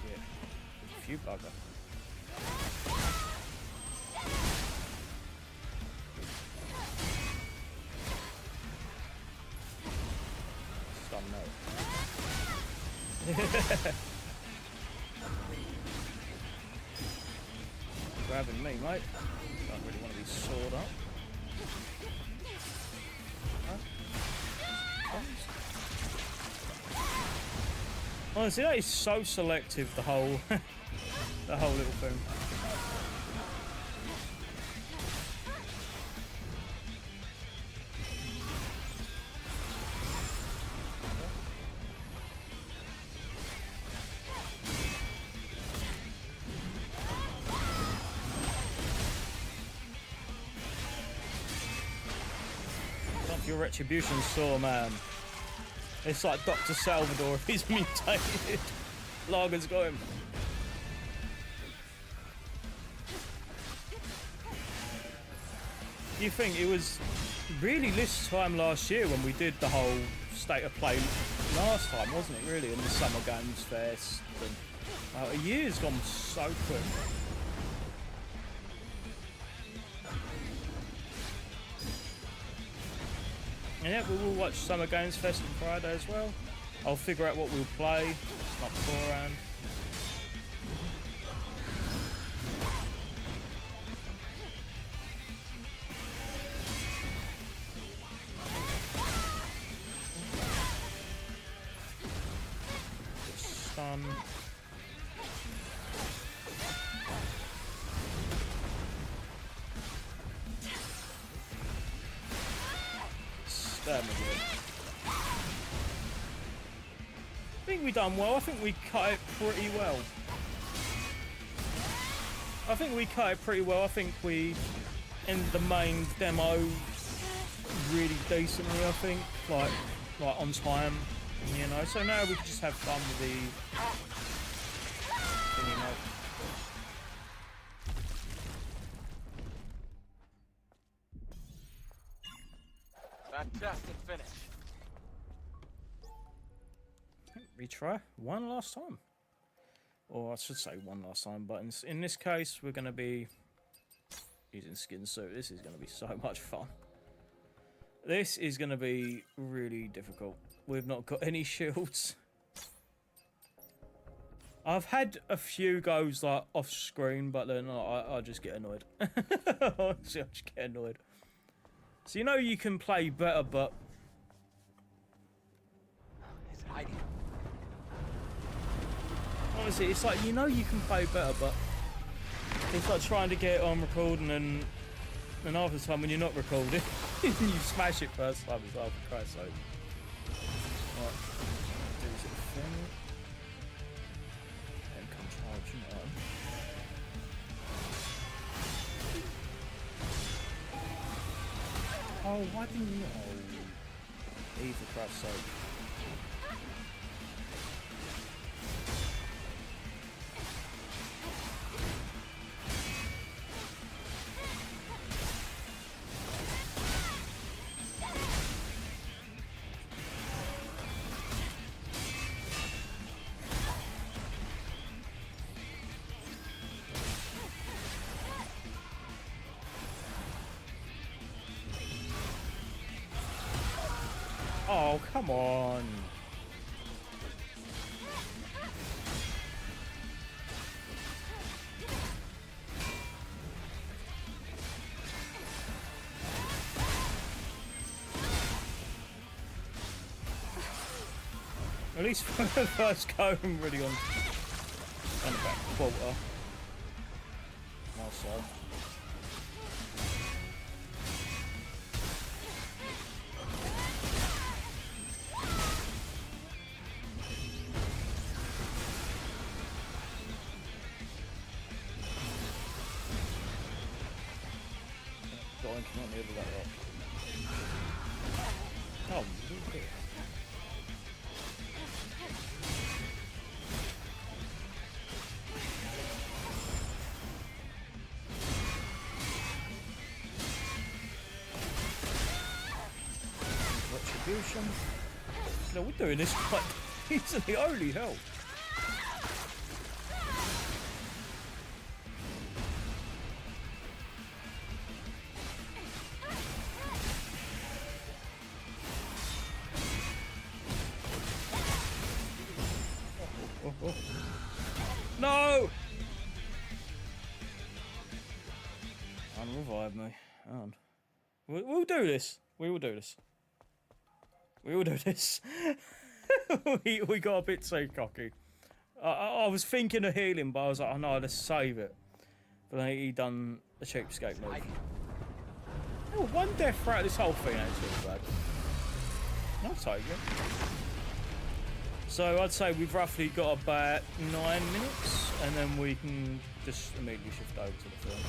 Yeah. You bugger. Grabbing me, mate. Don't really want to be sawed up. Honestly, that is so selective, the whole the whole little thing. Your retribution saw, man. It's like Dr. Salvador if he's mutated. Lager's got him. You think it was really this time last year when we did the whole state of play last time, wasn't it? Really, in the Summer Games Fest. And, a year's gone so quick. And yeah, we will watch Summer Games Fest on Friday as well. I'll figure out what we'll play. It's not beforehand. Stun. Stab again. I think we done well. I think we cut it pretty well. I think we ended the main demo really decently. I think, like on time, you know. So now we can just have fun with the thingy mode. Fantastic finish. Retry one last time, or I should say one last time, but in this case we're going to be using skin suit. This is going to be so much fun. This is going to be really difficult. We've not got any shields. I've had a few goes like off screen, but then I just get annoyed. I just get annoyed. So you know you can play better, but He's hiding. honestly, it's like, you know you can play better, but it's like trying to get it on recording and half the time when you're not recording, you smash it first time as well, for Christ's sake. Right. Do this little thing. And come charging on. Oh, why didn't you? Oh, Eve, for Christ's sake. Oh, come on. At least for the first go, I'm really on about quarter. Also. Going on the other way up. Oh, okay. Retribution. No, we're doing this quite easily. Holy hell. Oh. No! Unrevive me. On. We'll do this. We will do this. We will do this. we got a bit too cocky. I was thinking of healing, but I was like, oh no, let's save it. But then he done a cheapskate move. Oh, one death throughout this whole thing ain't too bad. I'll take it. So I'd say we've roughly got about 9 minutes, and then we can just immediately shift over to the film.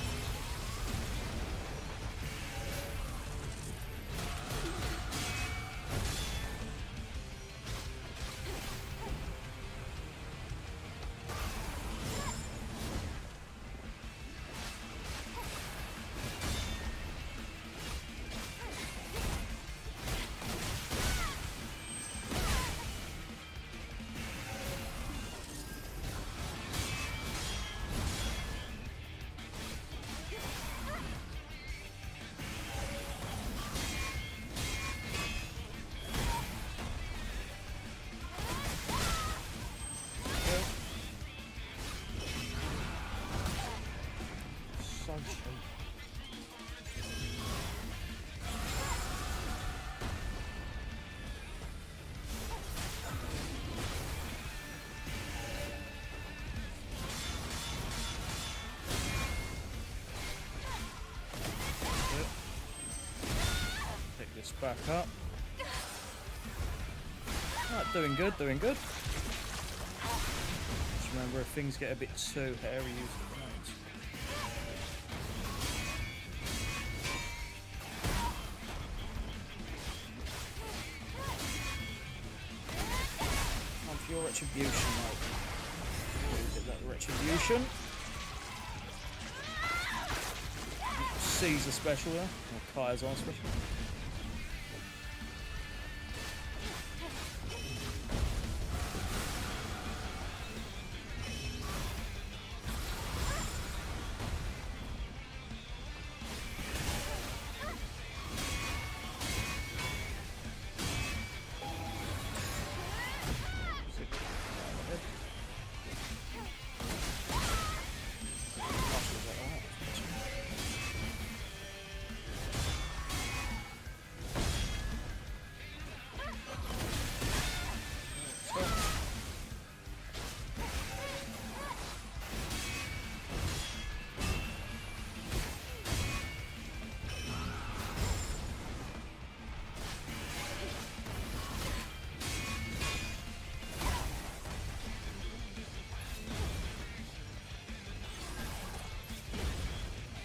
Pick this back up. Right, doing good, doing good. Just remember, if things get a bit too hairy, use the grenades. Time for your retribution, mate. Get that retribution. Caesar special there, or Kai's on special.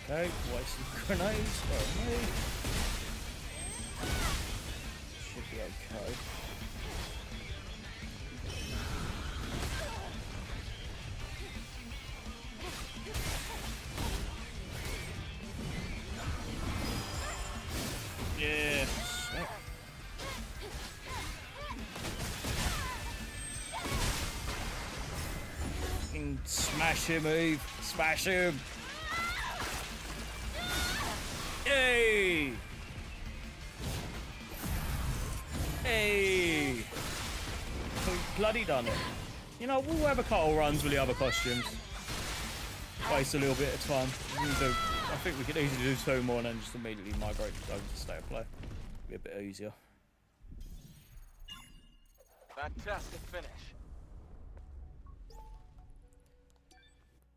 Okay, waste some grenades, oh me. Should be okay. Yeah, sick. Fucking smash him, Eve. Smash him. Yay! Hey! We've bloody done it. You know, we'll have a couple runs with the other costumes. Waste a little bit of time. I think we could easily do 2 more and then just immediately migrate over to state of play. Be a bit easier. Fantastic finish.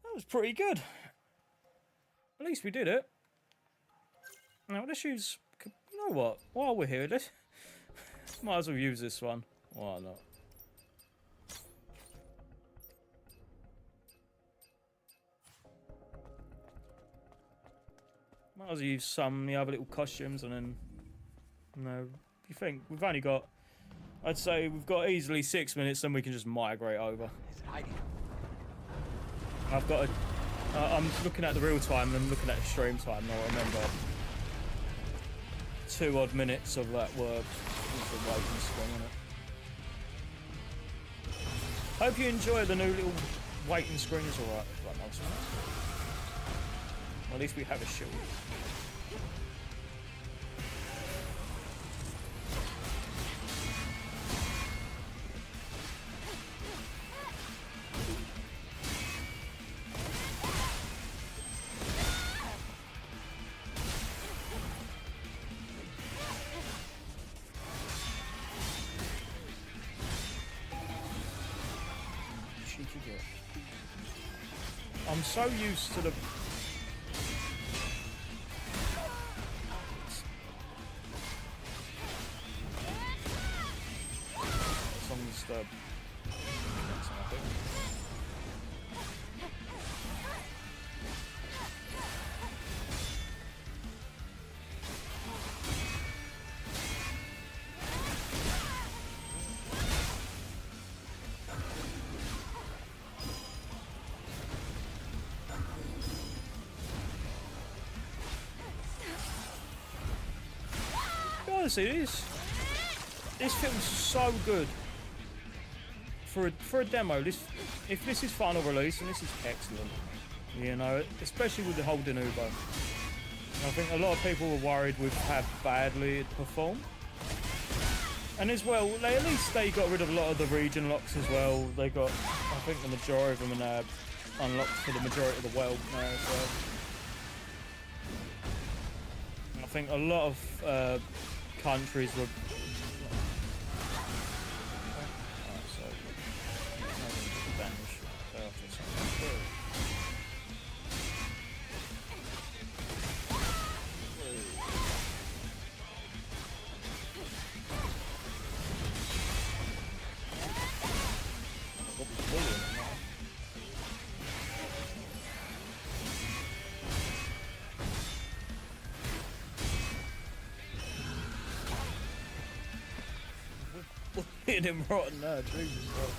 That was pretty good. At least we did it. Now let's use. You know what? While we're here, let's might as well use this one. Why not? Might as well use some of the other little costumes and then. No, you think we've only got. I'd say we've got easily 6 minutes, then we can just migrate over. Is it hiding? I've got a. I'm looking at the real time and looking at the stream time. Now I remember 2 odd minutes of that word. The waiting screen, innit? Hope you enjoy the new little waiting screen. It's alright. Like most of us. Well, at least we have a shield. I'm so used to the. As long as the. Honestly, this feels so good for a demo. If this is final release, and this is excellent, you know, especially with the whole Denuvo. I think a lot of people were worried with how badly it performed, and as well, at least they got rid of a lot of the region locks as well. They got, I think, the majority of them are now unlocked for the majority of the world now as well. I think a lot of countries were. Hit him rotten there, Jesus Christ.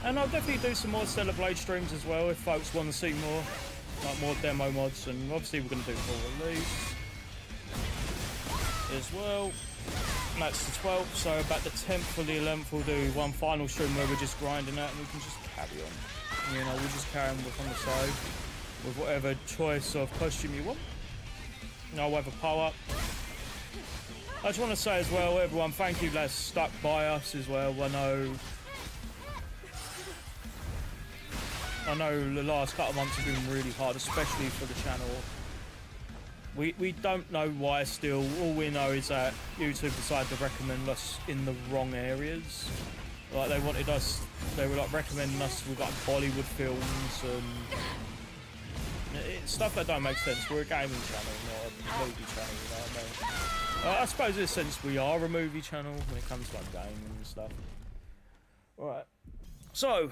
And I'll definitely do some more Stellar Blade streams as well if folks want to see more, like more demo mods, and obviously we're going to do full release as well. And that's the 12th, so about the 10th or the 11th we'll do one final stream where we're just grinding out and we can just carry on. You know, we'll just carry on on the side with whatever choice of costume you want. I'll have a power-up. I just want to say as well, everyone, thank you that's stuck by us as well. I know the last couple of months have been really hard, especially for the channel. We don't know why still. All we know is that YouTube decided to recommend us in the wrong areas. Like they were like recommending us with like Bollywood films and stuff that don't make sense. We're a gaming channel, not a movie channel, you know what I mean? I suppose in a sense we are a movie channel when it comes to like gaming and stuff. Alright. So,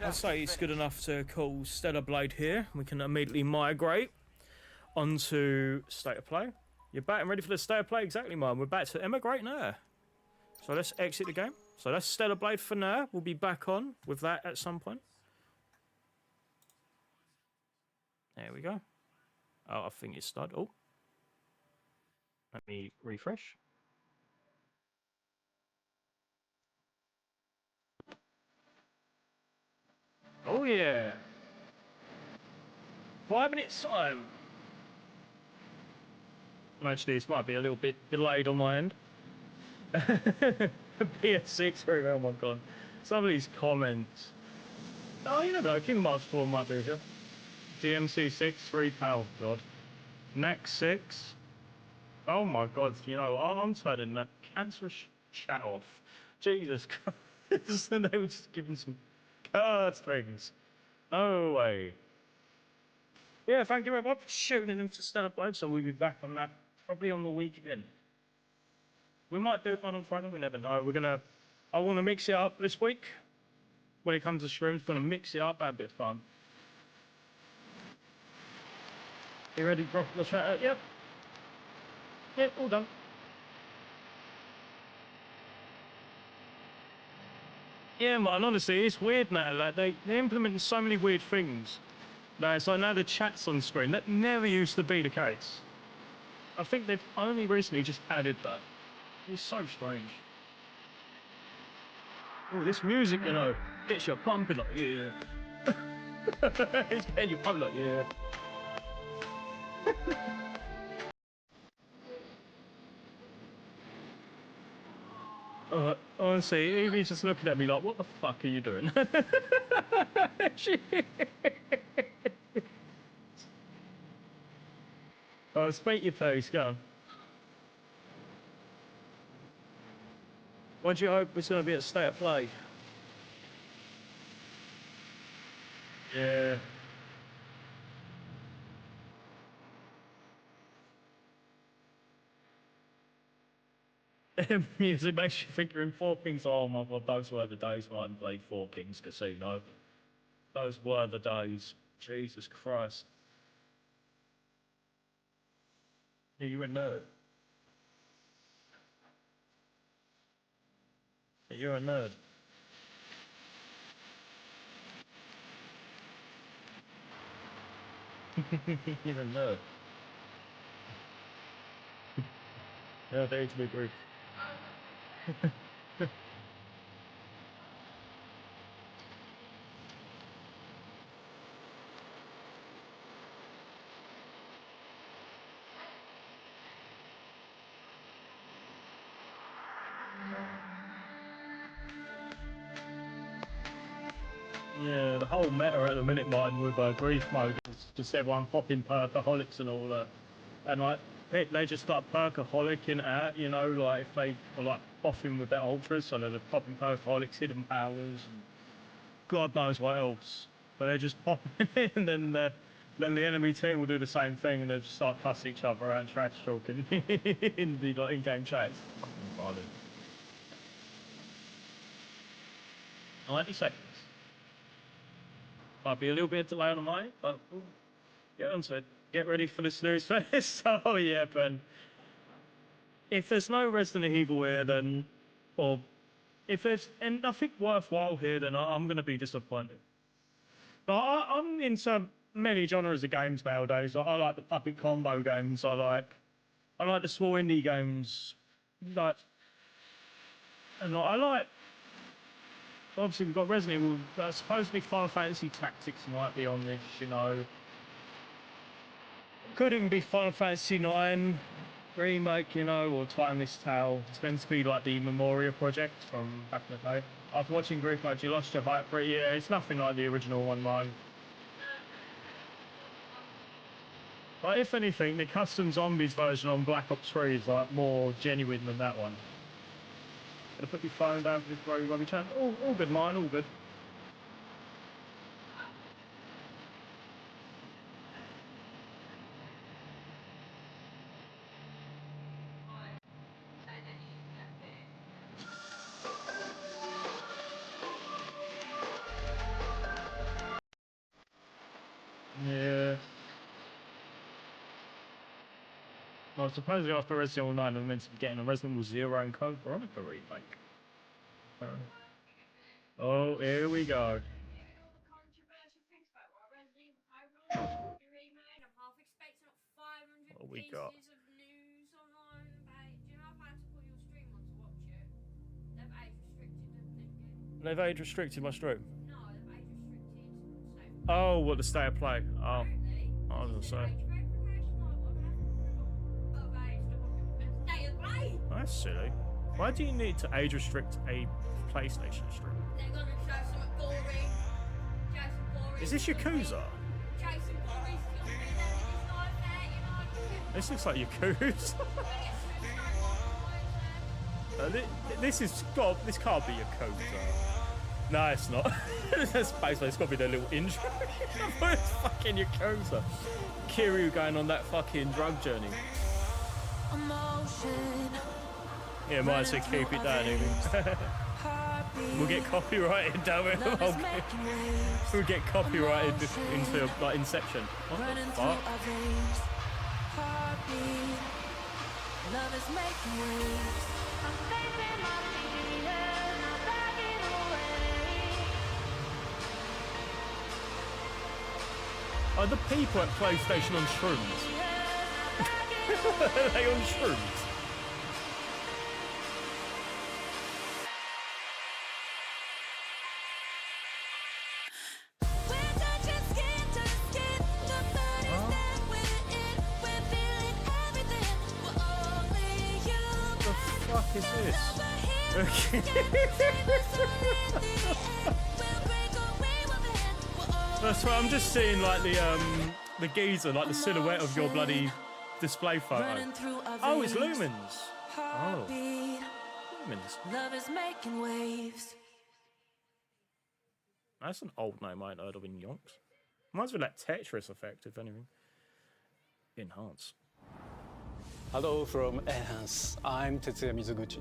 I'd say it's good enough to call Stellar Blade here. We can immediately migrate onto State of Play. You're back and ready for the State of Play? Exactly, man. We're back to emigrate now. So let's exit the game. So that's Stellar Blade for now. We'll be back on with that at some point. There we go. Oh, I think it's started. Oh. Let me refresh. Oh, yeah. 5 minutes time. Actually, this might be a little bit delayed on my end. PS6 room, oh my god. Some of these comments. Oh, you never know, King March 4 might be here. DMC6, 3 power, god. Next 6. Oh my god, you know, I'm turning that cancerous chat off. Jesus Christ. And they were just giving some cursed things. No way. Yeah, thank you very much for shooting them to stand up, so we'll be back on that probably on the weekend. We might do one on Friday, we never know. I want to mix it up this week. When it comes to streams, going to mix it up, have a bit of fun. You ready, bro? Let's try it. Yep. Yep, all done. Yeah, man, honestly, it's weird now. Like, they're implementing so many weird things. Like, so now the chat's on screen. That never used to be the case. I think they've only recently just added that. It's so strange. Oh, this music, you know, gets you pumping like, yeah. It's getting you pumping like, yeah. Honestly, Evie's just looking at me like, what the fuck are you doing? Oh, speak your face, go on. What do you hope it's going to be at State of Play? Yeah. Music makes you think you're in Four Kings. Oh my god, those were the days when I played Four Kings Casino. Those were the days. Jesus Christ. Yeah, you're a nerd. Yeah, you're a nerd. You're a nerd. Yeah, they to be brief. Yeah, the whole meta at the minute, mine with grief mode is just everyone popping perkaholics and all that. And like, they just start perkaholicing out, you know, like if they are like boffing with their ultras, so they're popping perkaholics, hidden powers, and God knows what else. But they're just popping in, and then the enemy team will do the same thing, and they just start cussing each other out and trash talking in the like, in-game chats. Fucking violent. 90 seconds. Might be a little bit delayed on mine, but we'll get onto it. Get ready for the snooze fest. Oh yeah, Ben. If there's no Resident Evil here, then, or if there's nothing worthwhile here, then I'm going to be disappointed. But I'm into many genres of games nowadays. I like the puppet combo games. I like the small indie games. Like, and I like. Obviously, we've got Resident Evil. Supposedly, Final Fantasy Tactics might be on this. You know, could even be Final Fantasy 9 remake. You know, or Timeless Tale. It's meant to be like the Memoria project from back in the day. After watching Grief Mode, you lost your hype for it. Yeah, it's nothing like the original one, man. But if anything, the custom zombies version on Black Ops 3 is like more genuine than that one. Gonna put your phone down for this bro, rugby chat. All good, mine, all good. Yeah. Well, supposedly after Resident Evil 9, I'm meant to be getting a Resident Evil 0 and Code Veronica remake. Oh, here we go. What we got? They've age restricted my stream. Oh, what the state of play? Oh. I was gonna say. That's silly. Why do you need to age restrict a PlayStation stream? They're gonna show some gory. Jason Gory. Is this Yakuza? Jason Gory's it's not fair, you know. This looks like Yakuza. This can't be Yakuza. No, it's not. That's basically, it's got to be their little intro. It's fucking Yakuza. Kiryu going on that fucking drug journey. Yeah, might say keep it down even. We'll get copyrighted, damn it. We'll get copyrighted into like Inception. What the fuck? Love is making waves. I'm facing my fears, not backing away. Are the people at PlayStation on shrooms? Are they on shrooms? What is this? That's right, I'm just seeing like the geezer, like the silhouette of your bloody display photo. Oh, it's Lumens. Oh, Lumens. Love is making waves. That's an old name I ain't heard of in yonks. Reminds me of that Tetris effect, if anything. Enhance. Hello from Enhance. I'm Tetsuya Mizuguchi.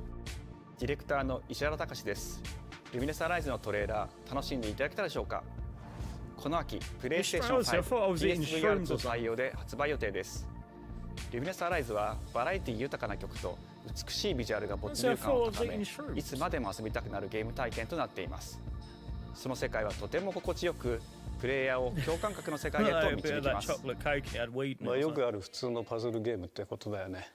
ディレクターの石原隆です。ルミネスアライズのトレーラー楽しんでいただけたでしょうか。この秋、プレイステーション5 PSVR と対応で発売予定です。ルミネスアライズはバラエティ豊かな曲と美しいビジュアルが没入感を高め、いつまでも遊びたくなるゲーム体験となっています。その世界はとても心地よく、プレイヤーを共感覚の世界へと導きます。まあよくある普通のパズルゲームってことだよね。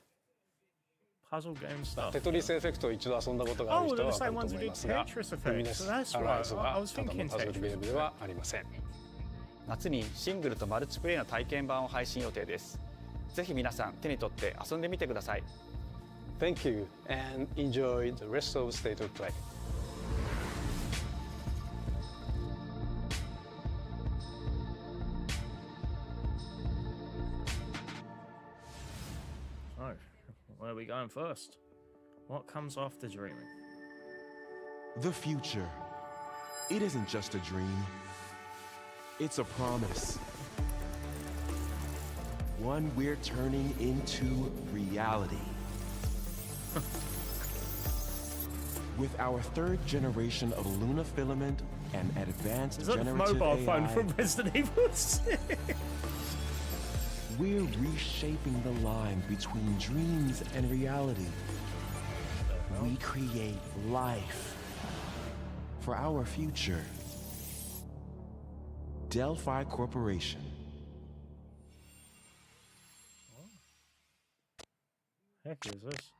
テトリスエフェクトを一度遊んだことがある人は分かると思いますが、ルミネスアライズはただのパズルゲームではありません。夏にシングルとマルチプレイの体験版を配信予定です。ぜひ皆さん手に取って遊んでみてください。Thank you and enjoy the rest of State of Play. Where are we going first? What comes after dreaming? The future. It isn't just a dream. It's a promise. One we're turning into reality. With our third generation of Luna filament and advanced generative mobile AI, phone from Resident Evil 6. We're reshaping the line between dreams and reality. We create life for our future. Delphi Corporation. Heck is this?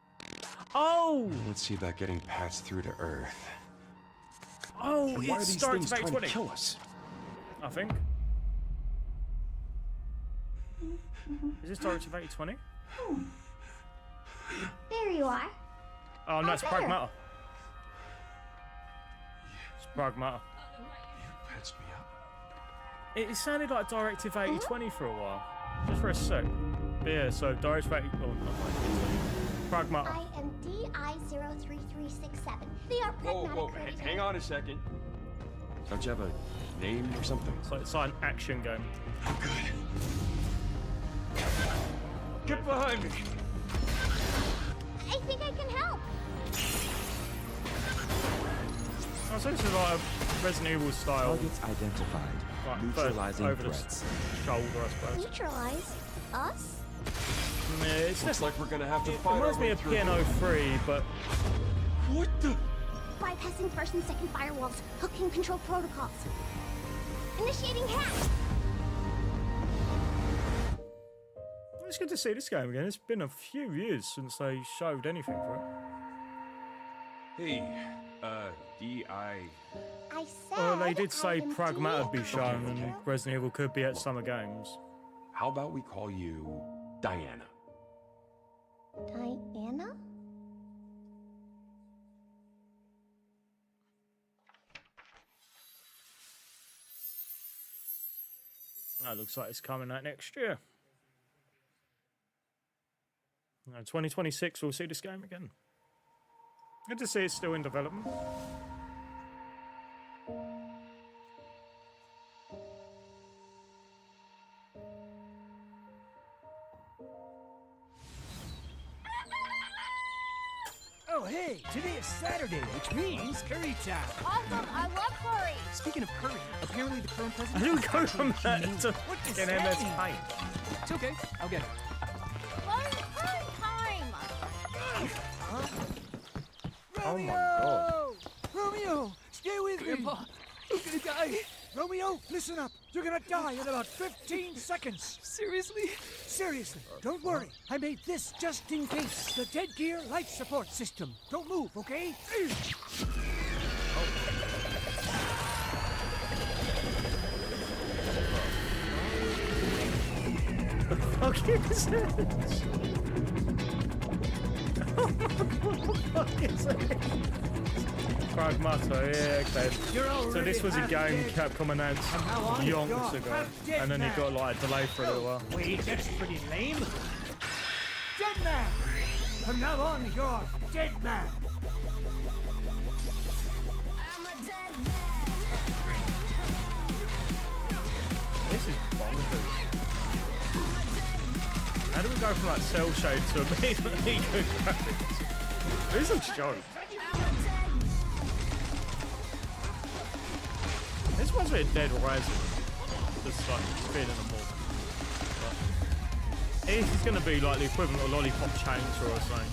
Oh! Let's see about getting passed through to Earth. Oh, Why are it these starts things back trying 20. to kill us? I think. Is this directed back 20? There you are. Oh no, it's Pragmata. It's Pragmata. You patched me up. It sounded like Directive 8020 for a while. Just for a sec. But yeah, so Directive 80... Oh, not 8020. Pragmata. I am DI03367. They are pragmatic. Whoa, hang on a second. Don't you have a name or something? It's like an action game. Good. Get behind me! I think I can help. Oh, so this is like a Resident Evil style. Targets identified. Right, neutralizing over threats. The shoulder, I suppose. Neutralize us? Yeah, it's Looks just like we're gonna have to fight. It reminds me of Piano 3, but what the? Bypassing first and second firewalls, hooking control protocols. Initiating hack. It's good to see this game again. It's been a few years since they showed anything for it. Hey, D.I. I said. Well, they did say Pragmata would be shown and Resident Evil could be at Summer Games. How about we call you Diana? Diana? That looks like it's coming out next year. 2026, we'll see this game again. Good to see it's still in development. Oh, hey, today is Saturday, which means curry time. Awesome, I love curry. Speaking of curry, apparently the current president. I didn't go from that to What an MS Paint. It's okay, I'll get it. Curry time. Oh my god. Romeo, stay with Grandpa, me. You're gonna die. Romeo, listen up. You're gonna die in about 15 seconds. Seriously? Seriously, don't worry. I made this just in case. The Dead Gear life support system. Don't move, okay? Fuck is this? Oh my god, what the fuck is it? Pragmata, yeah, okay. So this was a game Capcom announced yonks ago, and then it got like a delay for a little while. Wait, that's pretty lame. Dead man! From now on, you're dead man. This is bonkers. How do we go from like cell shade to immediately good graphics? This is a joke. This one's a bit dead rising. Just like spinning them all. But it's gonna be like the equivalent of Lollipop Chainsaw or something.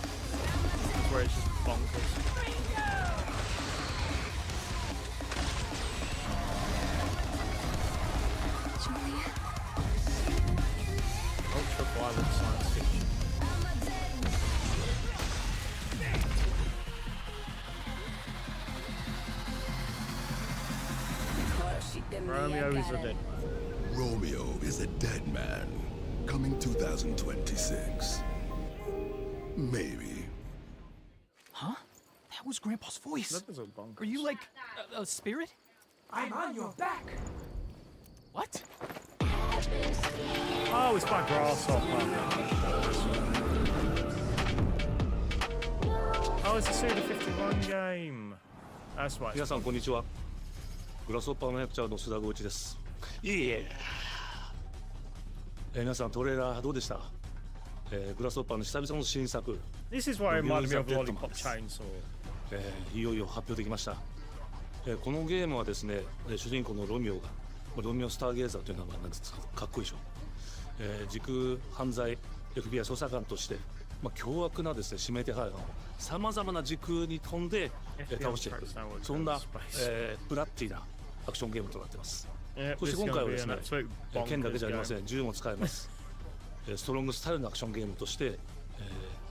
That's where it's just bonkers. Ultra violent science fiction. Romeo is a dead man. Romeo is a dead man. Coming 2026. Maybe. Huh? That was Grandpa's voice. That was a bonkers. Are you like a spirit? I'm on your back. What? Oh, it's my grasshopper. Oh, it's a Suda 51 game. That's why. 皆さんこんにちは。グラスホッパーの役者の須田剛一です。いえいえ。皆さんトレーラーどうでした？グラスホッパーの久々の新作。This is why it reminded me of Lollipop Chainsaw. いよいよ発表できました。このゲームはですね、主人公のロミオが、ロミオスターゲーザーという名前なんですか、かっこいいでしょ。時空犯罪 FBI 捜査官として、凶悪なですね指名手配犯をさまざまな時空に飛んで、倒していく、そんな、ブラッディなアクションゲームとなっています。そして今回はですね、剣だけじゃありません、銃も使えます。ストロングスタイルのアクションゲームとして、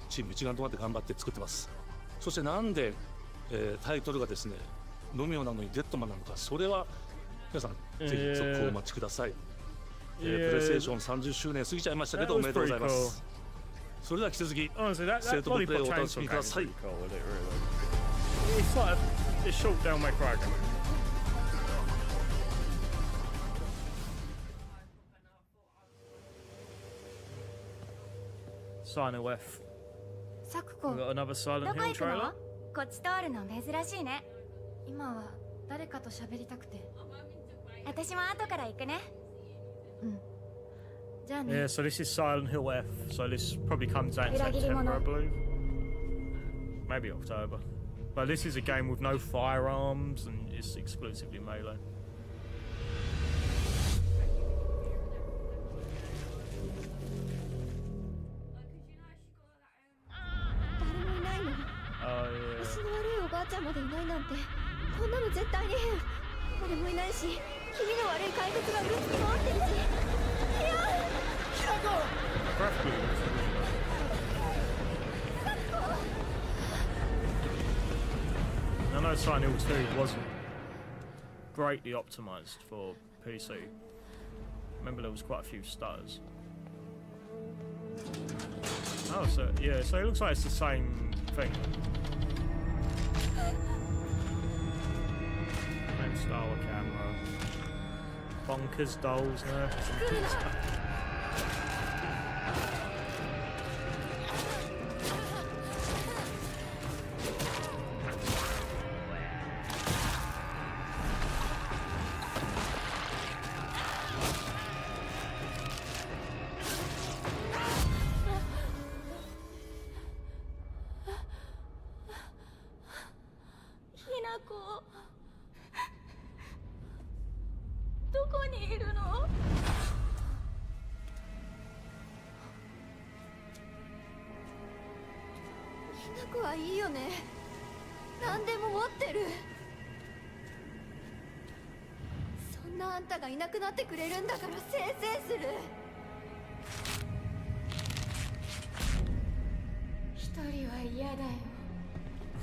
チーム一丸となって頑張って作ってます。そしてなんで、タイトルがですね、ロミオなのにデッドマンなのか、それは皆さんぜひ続行お待ちください。プレイステーション30周年過ぎちゃいましたけど、おめでとうございます。それでは引き続き、生徒のプレイをお楽しみください。It's like a short Devil May Cry game. Silent F. サクコ、 We got another Silent どこ Hill 行くの？ trailer. こっち通るの珍しいね。今は誰かと喋りたくて。私も後から行くね。うん。じゃあね。 Yeah, so this is Silent Hill F. So this probably comes out in September, I believe. Maybe October. But this is a game with no firearms and it's exclusively melee. Oh yeah. 足の悪いおばあちゃんまでいないなんて、こんなの絶対に変。俺もいないし、気味の悪い怪物がうるつき回ってるし。いや、キラコ。I know Silent Hill 2 wasn't greatly optimized for PC. Remember there was quite a few stutters. Oh, so yeah, so it looks like it's the same thing. Same style of camera. Bonkers dolls now.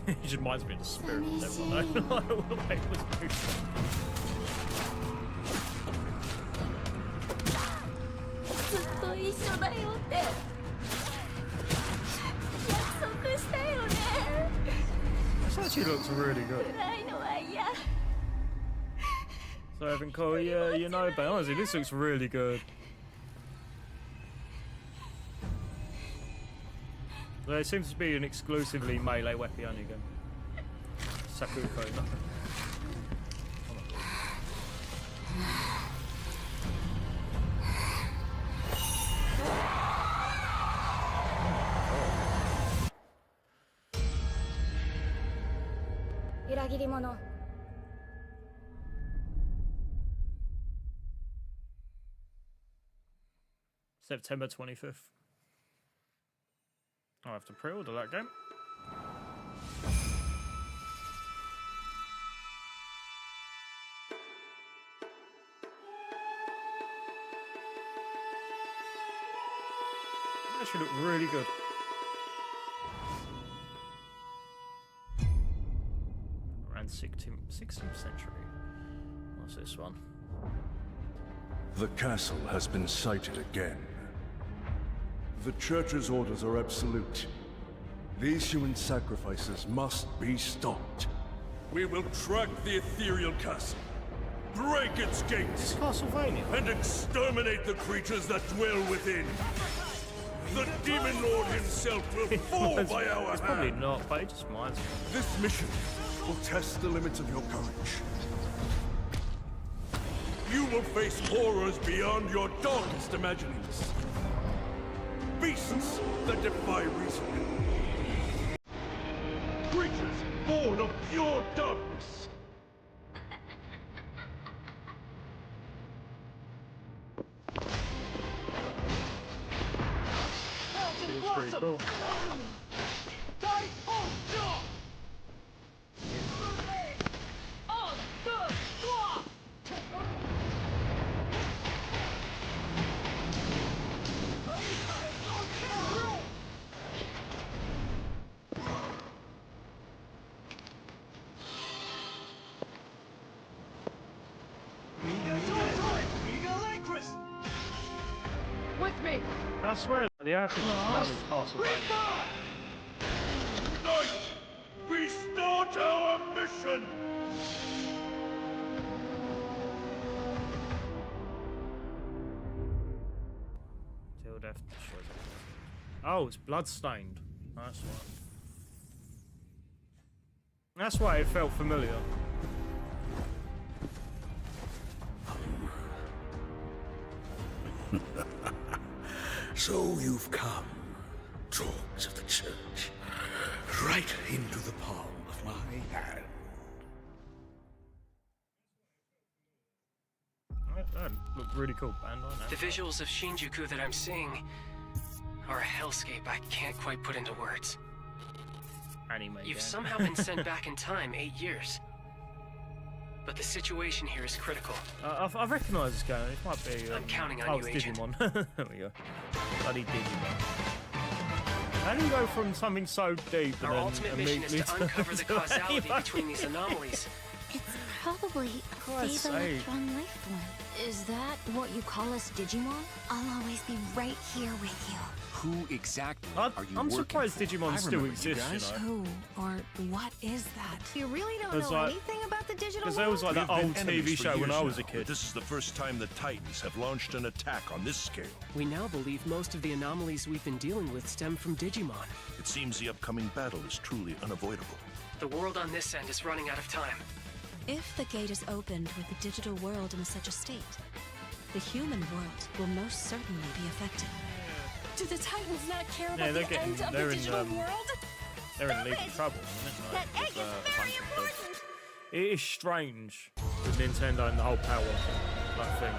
He just reminds me of the spirit of everyone. All the way was moving. ずっと一緒だよって約束したよね。 This actually looks really good. 暗いのは嫌。 So Evan Cole, yeah, you know, but honestly, this looks really good. There seems to be an exclusively melee weapon only again. Sakuko, nothing. September 25th. I'll have to pre-order that game. That should look really good. Around 16th century. What's this one? The castle has been sighted again. The Church's orders are absolute. These human sacrifices must be stopped. We will track the ethereal castle, break its gates, Castlevania, and exterminate the creatures that dwell within. The Demon Lord himself will fall by our hand. It's probably not, but it just reminds me. This mission will test the limits of your courage. You will face horrors beyond your darkest imaginings. Beasts that defy reason. Creatures born of pure darkness. It's pretty cool. With me! I swear, the artist is possible. Tonight, we start our mission! Till death destroys it. Oh, it's bloodstained. That's why. That's why it felt familiar. So you've come, dogs of the Church, right into the palm of my hand. That looked really cool, Bandai. The visuals of Shinjuku that I'm seeing are a hellscape I can't quite put into words. Anime. You've somehow been sent back in time 8 years. But the situation here is critical. I recognise this game. It might be. I'm counting on you, Agent. Digimon. There we go. Bloody Digimon. How do you go from something so deep Our ultimate mission is to uncover the causality between these anomalies. It's Probably Christ's these sake. electron life form. Is that what you call us Digimon? I'll always be right here with you. Who exactly I'm are you surprised Digimon still exists, you know. Who or what is that? You really don't Because, know like- anything about the digital Because there was like that We've been old enemies TV for show when years I was a now, kid. but this is the first time the Titans have launched an attack on this scale. We now believe most of the anomalies we've been dealing with stem from Digimon. It seems the upcoming battle is truly unavoidable. The world on this end is running out of time. If the gate is opened with the digital world in such a state, the human world will most certainly be affected. Do the Titans not care Yeah, about they're the end getting, of they're the in, digital world? they're in legal trouble, isn't That it? egg is very important! It is strange with Nintendo and the whole power like thing.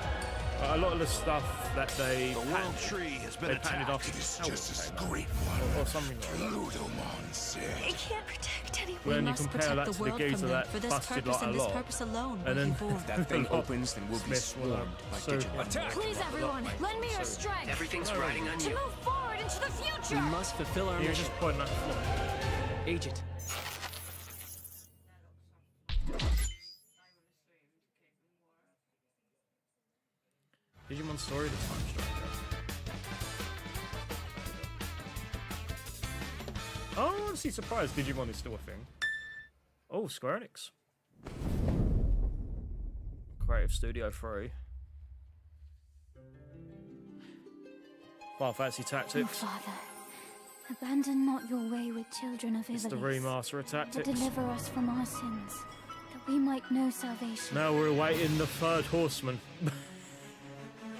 A lot of the stuff that they The world tree has been patented attacked. off It is power just a came out, great one. or something like that. Ludomon said. It can't protect anyone. When you must compare protect that the to the world geezer from them. that For this busted purpose like a and this lot, purpose alone and were you then born. If that thing opens, then we'll be Smith will, swarmed by so- Digimon. Attack! Please, everyone, lend me your strength. Everything's riding on To you. move forward into the We future. must fulfill our You're mission. just pointing at the floor. Agent, Digimon Story, the Time Striker. Oh, I'm honestly surprised Digimon is still a thing. Oh, Square Enix. Creative Studio 3. Final Fantasy Oh, Tactics. Father, abandon not your way with children of It's the Ivalice, remaster of but Tactics. deliver us from our sins, that we might know salvation. Now we're awaiting the third horseman.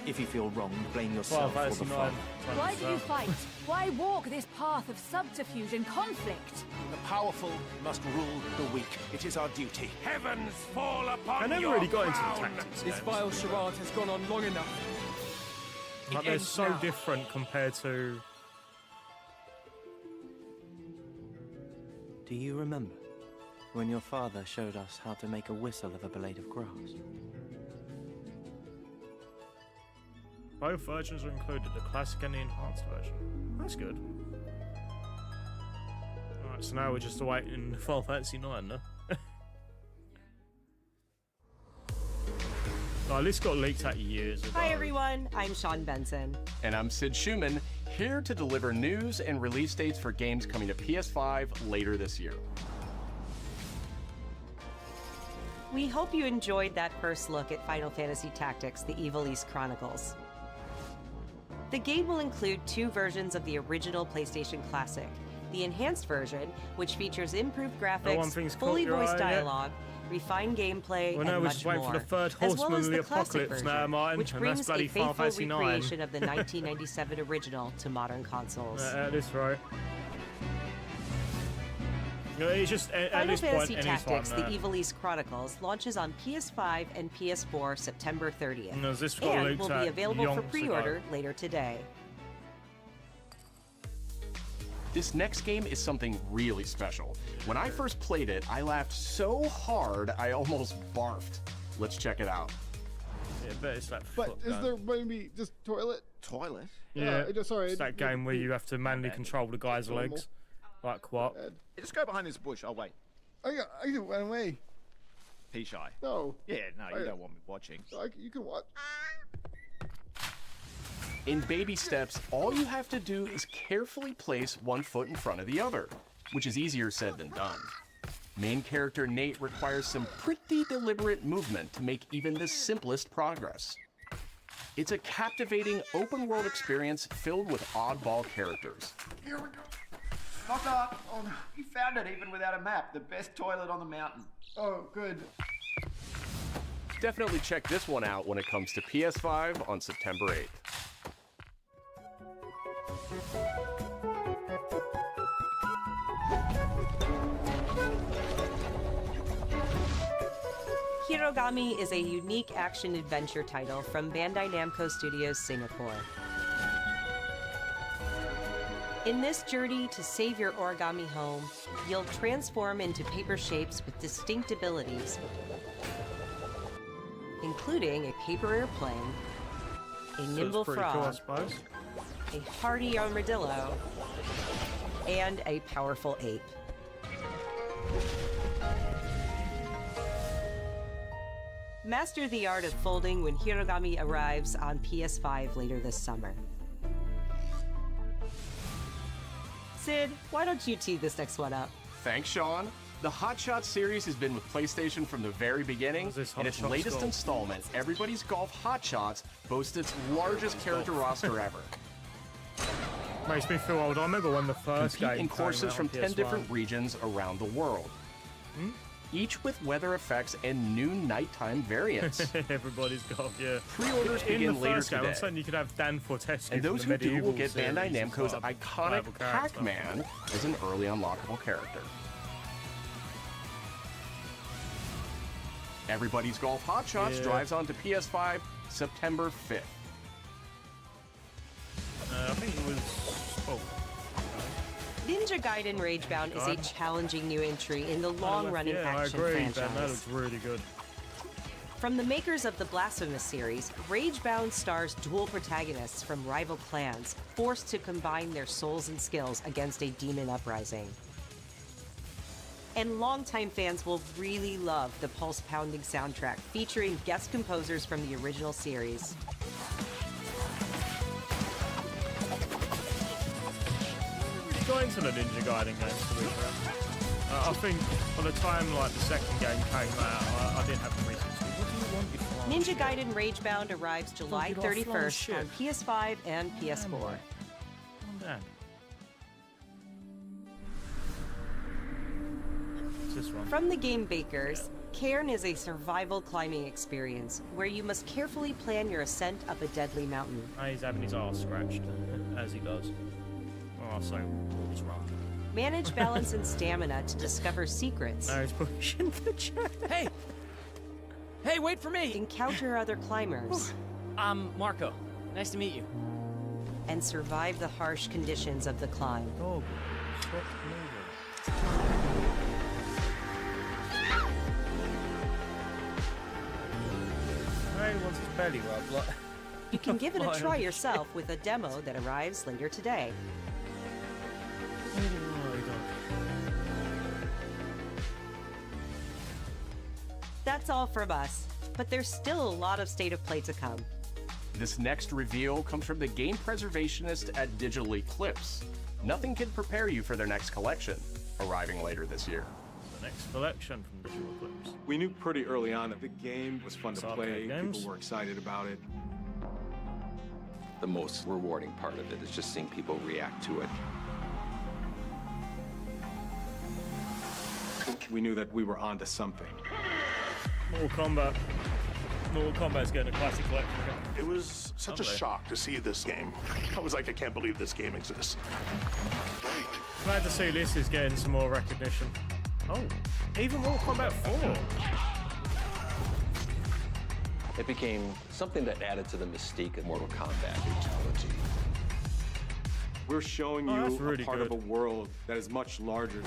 If you feel wrong, blame Final yourself or Fantasy the 9. Father. Why do you fight? Why walk this path of subterfuge and conflict? The powerful must rule the weak. It is our duty. Heavens fall upon I never your really got into the crown. tactics. this games. vile charade has gone on long enough. Like, It they're ends so now. different compared to. Do you remember when your father showed us how to make a whistle of a blade of grass? Both versions are included, the classic and the enhanced version. That's good. Alright, so now we're just awaiting Final Fantasy 9, no? Oh, this got leaked out years ago. Hi everyone, I'm Sean Benson. And I'm Sid Schumann, here to deliver news and release dates for games coming to PS5 later this year. We hope you enjoyed that first look at Final Fantasy Tactics: The Ivalice Chronicles. The game will include 2 versions of the original PlayStation Classic. The enhanced version, which features improved one graphics, thing's fully caught your voiced eye yet? dialogue, refined gameplay, Well, now and we're much just waiting more, for the third as well horseman as of the the classic apocalypse version, now, Martin, which and brings that's a bloody Final faithful Fantasy 9. recreation of the 1997 original to modern consoles. That's right. No, it's just at Final this Fantasy point, Tactics: The anytime. Ivalice Chronicles launches on PS5 and PS4 September 30th, No, this got and leaked will be out available for yonks ago. pre-order later today. This next game is something really special. When I first played it, I laughed so hard I almost barfed. Let's check it out. Yeah, but it's that But foot is gun. there maybe just toilet? Toilet? Yeah, sorry. it's that game where you have to manually control the guy's normal. legs. Like what? Just go behind this bush. I'll wait. I can run away. Pea shy. No. Yeah, no, you don't want me watching. You can watch. In baby steps, all you have to do is carefully place one foot in front of the other, which is easier said than done. Main character Nate requires some pretty deliberate movement to make even the simplest progress. It's a captivating open-world experience filled with oddball characters. Here we go. Knock up. Oh no, he found it even without a map. The best toilet on the mountain. Oh, good. Definitely check this one out when it comes to PS5 on September 8th. Hirogami is a unique action-adventure title from Bandai Namco Studios Singapore. In this journey to save your origami home, you'll transform into paper shapes with distinct abilities, including a paper airplane, a nimble pretty frog, cool, I suppose. a hardy armadillo, and a powerful ape. Master the art of folding when Hirogami arrives on PS5 later this summer. Sid, why don't you tee this next one up? Thanks, Sean. The Hot Shots series has been with PlayStation from the very beginning, and its latest installment, Everybody's Golf Hot Shots, boasts its largest character roster ever. Makes me feel old. I remember when the first game Compete in courses from 10 different regions around the world. Each with weather effects and new nighttime variants. Everybody's Golf, yeah. Pre-orders begin later today. I'm saying you could have Dan Fortescue. And those from the who do will get Medieval Bandai series Namco's as iconic playable character. Pac-Man as an early unlockable character. Everybody's Golf Hot Shots drives onto PS5 September 5th. I think it was... Oh. Ninja Gaiden Ragebound is a challenging new entry in the long-running action franchise. That looks really good. From the makers of the Blasphemous series, Ragebound stars dual protagonists from rival clans, forced to combine their souls and skills against a demon uprising. And longtime fans will really love the pulse-pounding soundtrack featuring guest composers from the original series. Got into the Ninja Gaiden games, to be fair. I think by the time like the second game came out, I didn't have the reasons. What do you want Ninja Gaiden Ragebound arrives July 31st on PS5 and PS4. This one. From the game bakers, Cairn is a survival climbing experience where you must carefully plan your ascent up a deadly mountain. He's having his arse scratched, as he does. Oh, so he's wrong. Manage balance and stamina to discover secrets. No, he's pushing the chair. Hey! Hey, wait for me! Encounter other climbers. I'm Marco. Nice to meet you. And survive the harsh conditions of the climb. Oh, stop moving. Hey, he wants his belly rubbed. Like... You can give it a try yourself with a demo that arrives later today. That's all from us, but there's still a lot of State of Play to come. This next reveal comes from the game preservationist at Digital Eclipse. Nothing can prepare you for their next collection, arriving later this year. The next collection from Digital Eclipse. We knew pretty early on that the game was fun to play, people were excited about it. The most rewarding part of it is just seeing people react to it. We knew that we were onto something. Mortal Kombat. Mortal Kombat's getting a classic collection. It was such a shock to see this game. I was like, I can't believe this game exists. Glad to see this is getting some more recognition. Oh, even Mortal Kombat 4. It became something that added to the mystique of Mortal Kombat fatality. We're showing you a part of a world that is much larger.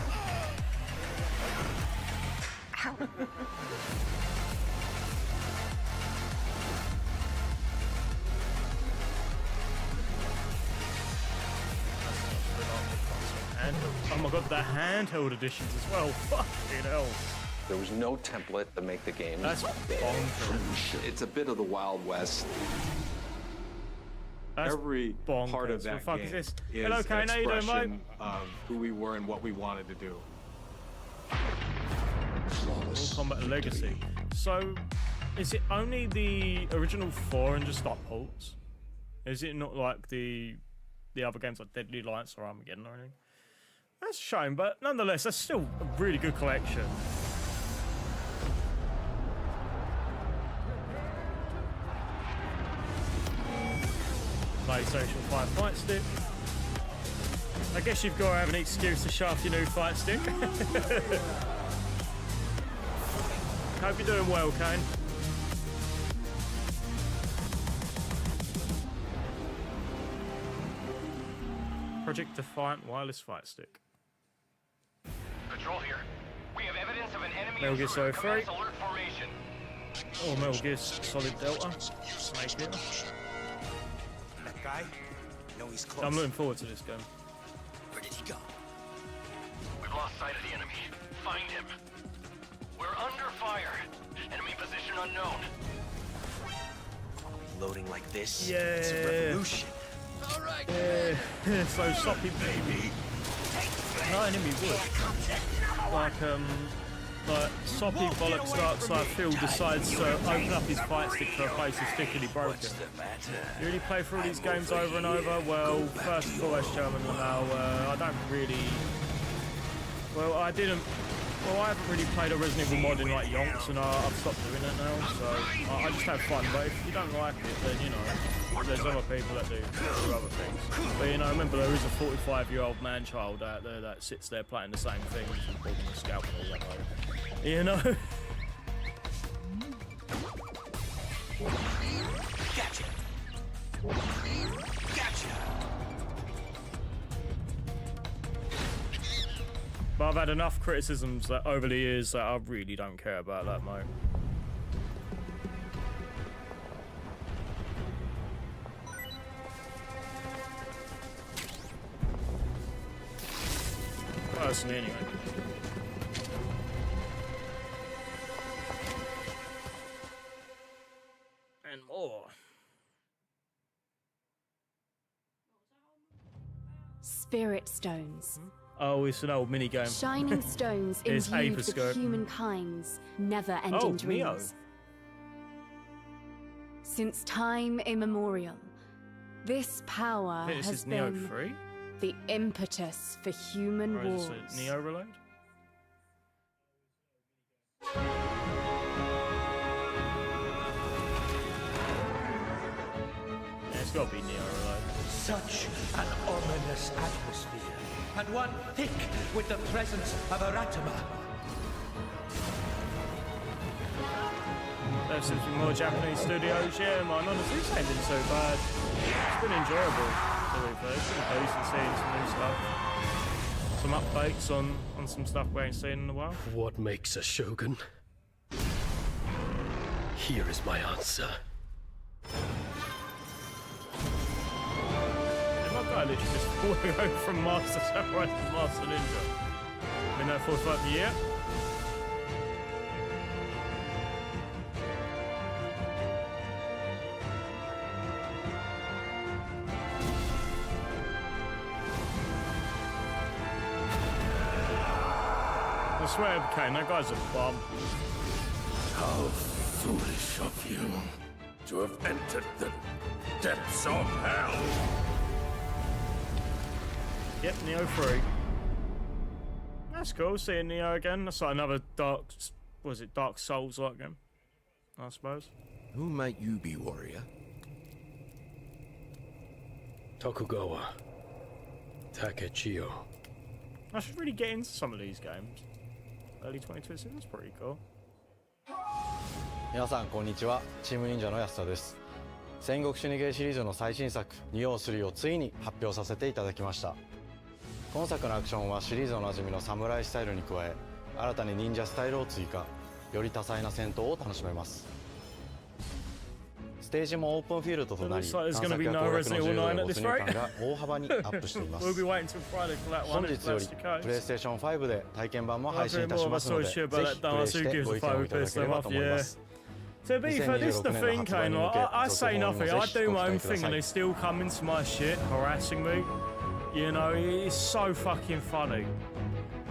And oh my god, the handheld editions as well. Fucking hell. There was no template to make the game. That's bonkers. It's a bit of the Wild West. That's Every part of that game is Hello, an Kane, how you doing, expression mate? of who we were and what we wanted to do. Mortal Kombat Legacy. So, is it only the original 4 and just stop ports? Is it not like the other games like Deadly Alliance or Armageddon or anything? That's a shame, but nonetheless, that's still a really good collection. PlayStation 5 fight stick. I guess you've got to have an excuse to shaft your new fight stick. Hope you're doing well, Kane. Project Defiant wireless fight stick. Patrol here. We have evidence of an enemy Metal Gear Solid 3. alert formation. Oh, Metal Gear Solid Delta. Snake Eater. That guy? No, he's close. I'm looking forward to this game. Where did he go? We've lost sight of the enemy. Find him. We're under fire. Enemy Position unknown. Loading like this. Yeah. It's a revolution. All right. Yeah. So soppy baby. No enemy would. Like soppy bollocks Darkside Phil decides to open up his fight stick to replace the stick and he broke it. You really play through these games over and over? Well, first of all, as German now, I don't really. Well, I haven't really played a Resident Evil mod in like yonks, and I've stopped doing it now. So I just have fun. But if you don't like it, then you know, there's other people that do other things. But you know, remember there is a 45-year-old man-child out there that sits there playing the same things and holding a scalpel or whatever. You know. Gotcha. Gotcha. But I've had enough criticisms that over the years that I really don't care about that, mate. Personally, anyway. And more. Spirit stones. Oh, it's an old minigame. Shining stones It's imbued with Aperscope. humankind's never-ending dreams. Neo. Since time immemorial, this power Wait, this has is Neo been 3? the impetus for human Or is wars. it Neo Reload? Yeah, it's gotta be Neo Reload. Such an ominous atmosphere, and one thick with the presence of Aratama. There's some more Japanese studios, yeah, man. Honestly, this ain't been so bad. It's been enjoyable, to be fair. It's been decent seeing some new stuff. Some updates on some stuff we ain't seen in a while. What makes a shogun? Here is my answer. My guy literally just falling over from Master Samurai to Master Ninja. Been there for 5 years. I swear, Kane, that guy's a bum. How foolish of you to have entered the depths of hell. Yep, Neo 3. That's cool, seeing Neo again. That's like another Dark Souls-like game, I suppose. Who might you be, warrior? Tokugawa. Takechiyo. I should really get into some of these games. Early 2026, that's pretty cool. 皆さんこんにちは、チーム忍者の安田です。戦国死にゲーシリーズの最新作2王3をついに発表させていただきました。今作のアクションはシリーズおなじみのサムライスタイルに加え、新たに忍者スタイルを追加、より多彩な戦闘を楽しめます。ステージもオープンフィールドとなり、探索や攻略の自由度の没入感が大幅にアップしています。本日よりプレイステーション5で体験版も配信いたしますので、ぜひプレイしてご意見をいただければと思います。 To be fair, this is the thing, Kane. I say nothing. I do my own thing, and they still come into my shit, harassing me. You know, it's so fucking funny.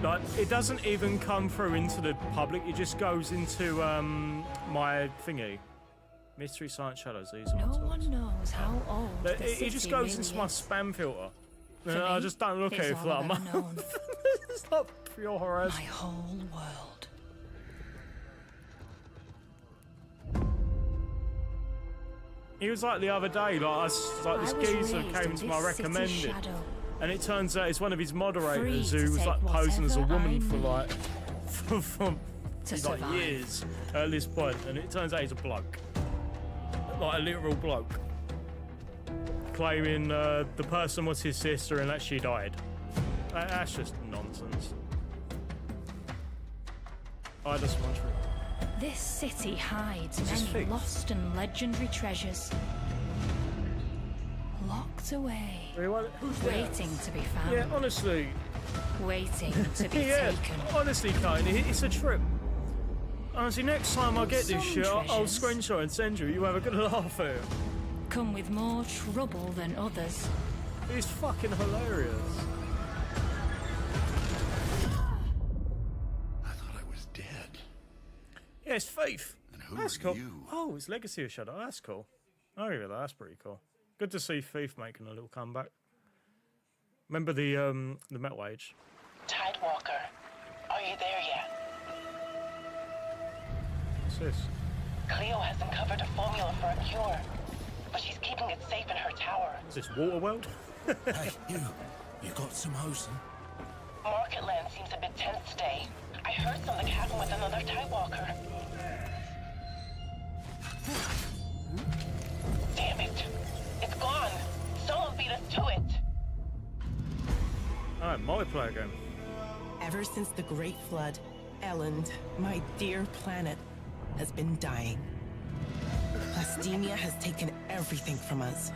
Like, it doesn't even come through into the public. It just goes into my thingy. Mystery Science Shadows. These No one knows how old it just goes into my spam filter. And I just don't look at it for that month. It's not pure harassment. My whole world. He was like the other day, this geezer came to my recommended, and it turns out it's one of his moderators who was like posing as a woman for like like years at this point, and it turns out he's a bloke, like a literal bloke, claiming the person was his sister and that she died. That's just nonsense. I just want to. This city hides many lost and legendary treasures. Locked away. Waiting to be found. Yeah, honestly. Waiting to be yeah, taken. Honestly, Kane, it's a trip. Honestly, next time I get this shit, I'll screenshot and send you. You have a good laugh at it. Come with more trouble than others. It's fucking hilarious. I thought I was dead. Yeah, it's Thief. And who That's are cool. you? Oh, it's Legacy of Shadow. That's cool. I agree with that. That's pretty cool. Good to see Thief making a little comeback. Remember the Metal Age? Tidewalker, are you there yet? What's this? Cleo has uncovered a formula for a cure, but she's keeping it safe in her tower. Is this Waterworld? Hey, you got some hosen? Marketland seems a bit tense today. I heard something happen with another Tidewalker. Damn it. It's gone. Someone beat us to it. Alright, multiplayer game. Ever since the Great Flood, Elland, my dear planet, has been dying. Plastemia has taken everything from us.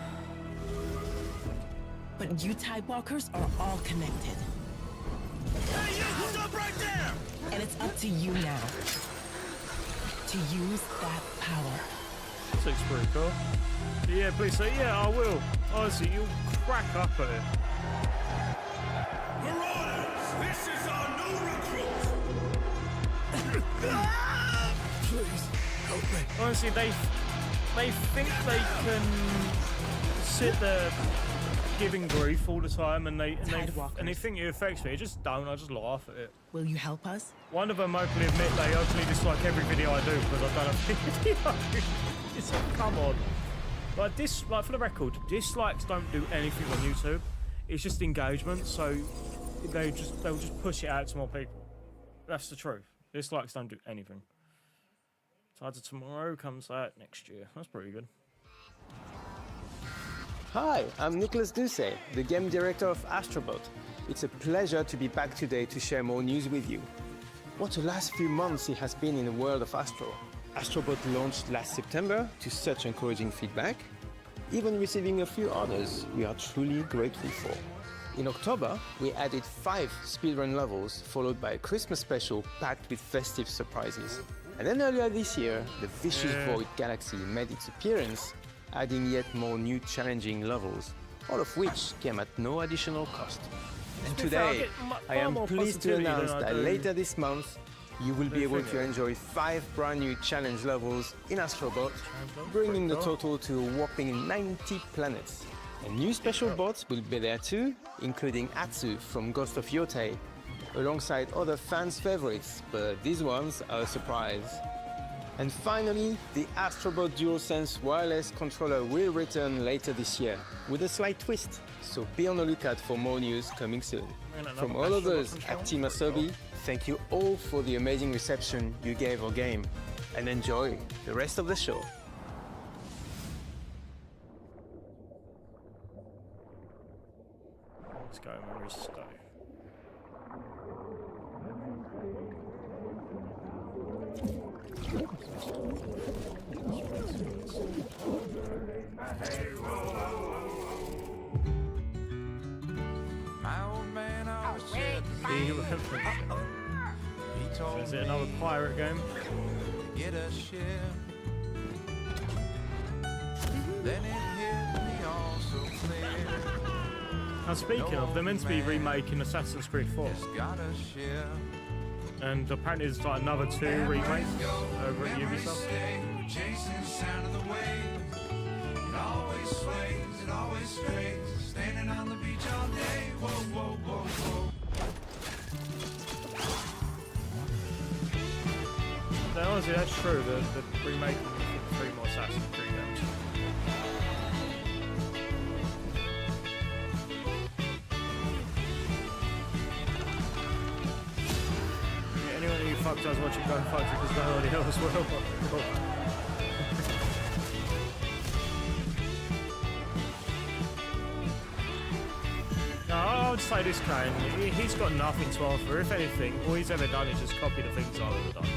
But you Tidewalkers are all connected. Hey, you! Stop right there! And it's up to you now to use that power. This looks pretty cool. Yeah, please say, yeah, I will. Honestly, you'll crack up at it. Marauders! This is our new recruit! Please, help me. Honestly, they think they can sit there giving grief all the time, and they think it affects me. I just don't. I just laugh at it. Will you help us? One of them openly admit they openly dislike every video I do because I've done a video. It's like, come on. Like this, like for the record, dislikes don't do anything on YouTube. It's just engagement, so they'll just push it out to more people. That's the truth. Dislikes don't do anything. Tides of Tomorrow comes out next year. That's pretty good. Hi, I'm Nicholas Ducey, the game director of Astrobot. It's a pleasure to be back today to share more news with you. What a last few months it has been in the world of Astro. Astrobot launched last September to such encouraging feedback, even receiving a few honors we are truly grateful for. In October, we added 5 speedrun levels, followed by a Christmas special packed with festive surprises. And then earlier this year, the Vicious Void Galaxy made its appearance, adding yet more new challenging levels, all of which came at no additional cost. And today, I am pleased to announce that later this month, you will be able to enjoy 5 brand new challenge levels in Astrobot, bringing the total to a whopping 90 planets. And new special bots will be there too, including Atsu from Ghost of Yotei, alongside other fans' favorites, but these ones are a surprise. And finally, the Astrobot DualSense wireless controller will return later this year, with a slight twist. So be on the lookout for more news coming soon. From all of us at Team Asobi, thank you all for the amazing reception you gave our game, and enjoy the rest of the show. Let's go and restart. My old man always said to me, he told Is it another pirate game? me, get a ship. Then it hit me all so clear. Now speaking of, they're meant to be remaking Assassin's Creed 4. Got a ship. And apparently there's like another 2 remakes over at Ubisoft. Chasing the sound of the waves. It always sways, it always strays. Standing on the beach all day. Whoa, whoa, whoa, whoa. Then honestly, that's true. The remake of 3 more Assassin's Creed games. Yeah, anyone who fucked us watching Go Fuck it because nobody else will. No, I'll say this, Kane. He's got nothing to offer. If anything, all he's ever done is just copy the things I've ever done.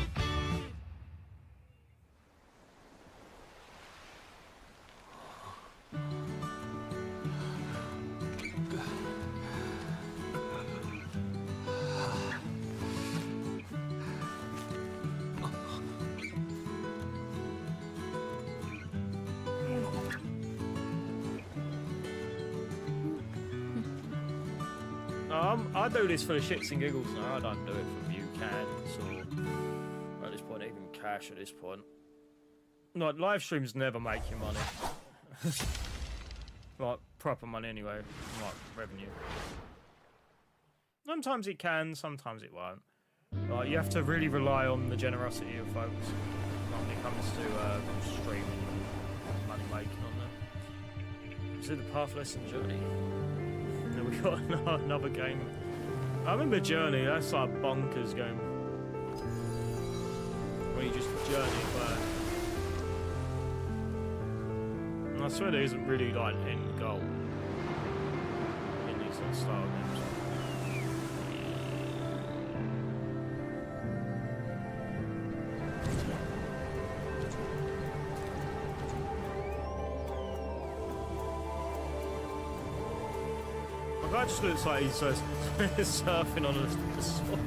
I do this for the shits and giggles now. I don't do it for view cans or at this point even cash at this point. Like live streams never make you money. Like proper money anyway, like revenue. Sometimes it can, sometimes it won't. Like you have to really rely on the generosity of folks when it comes to streaming and money making on them. Is it the Pathless and Journey? We got another game. I remember Journey, that's like bonkers game. Where you just journey back. And I swear there isn't really like an end goal in these sort of style games. The guy just looks like he's surfing on a sword.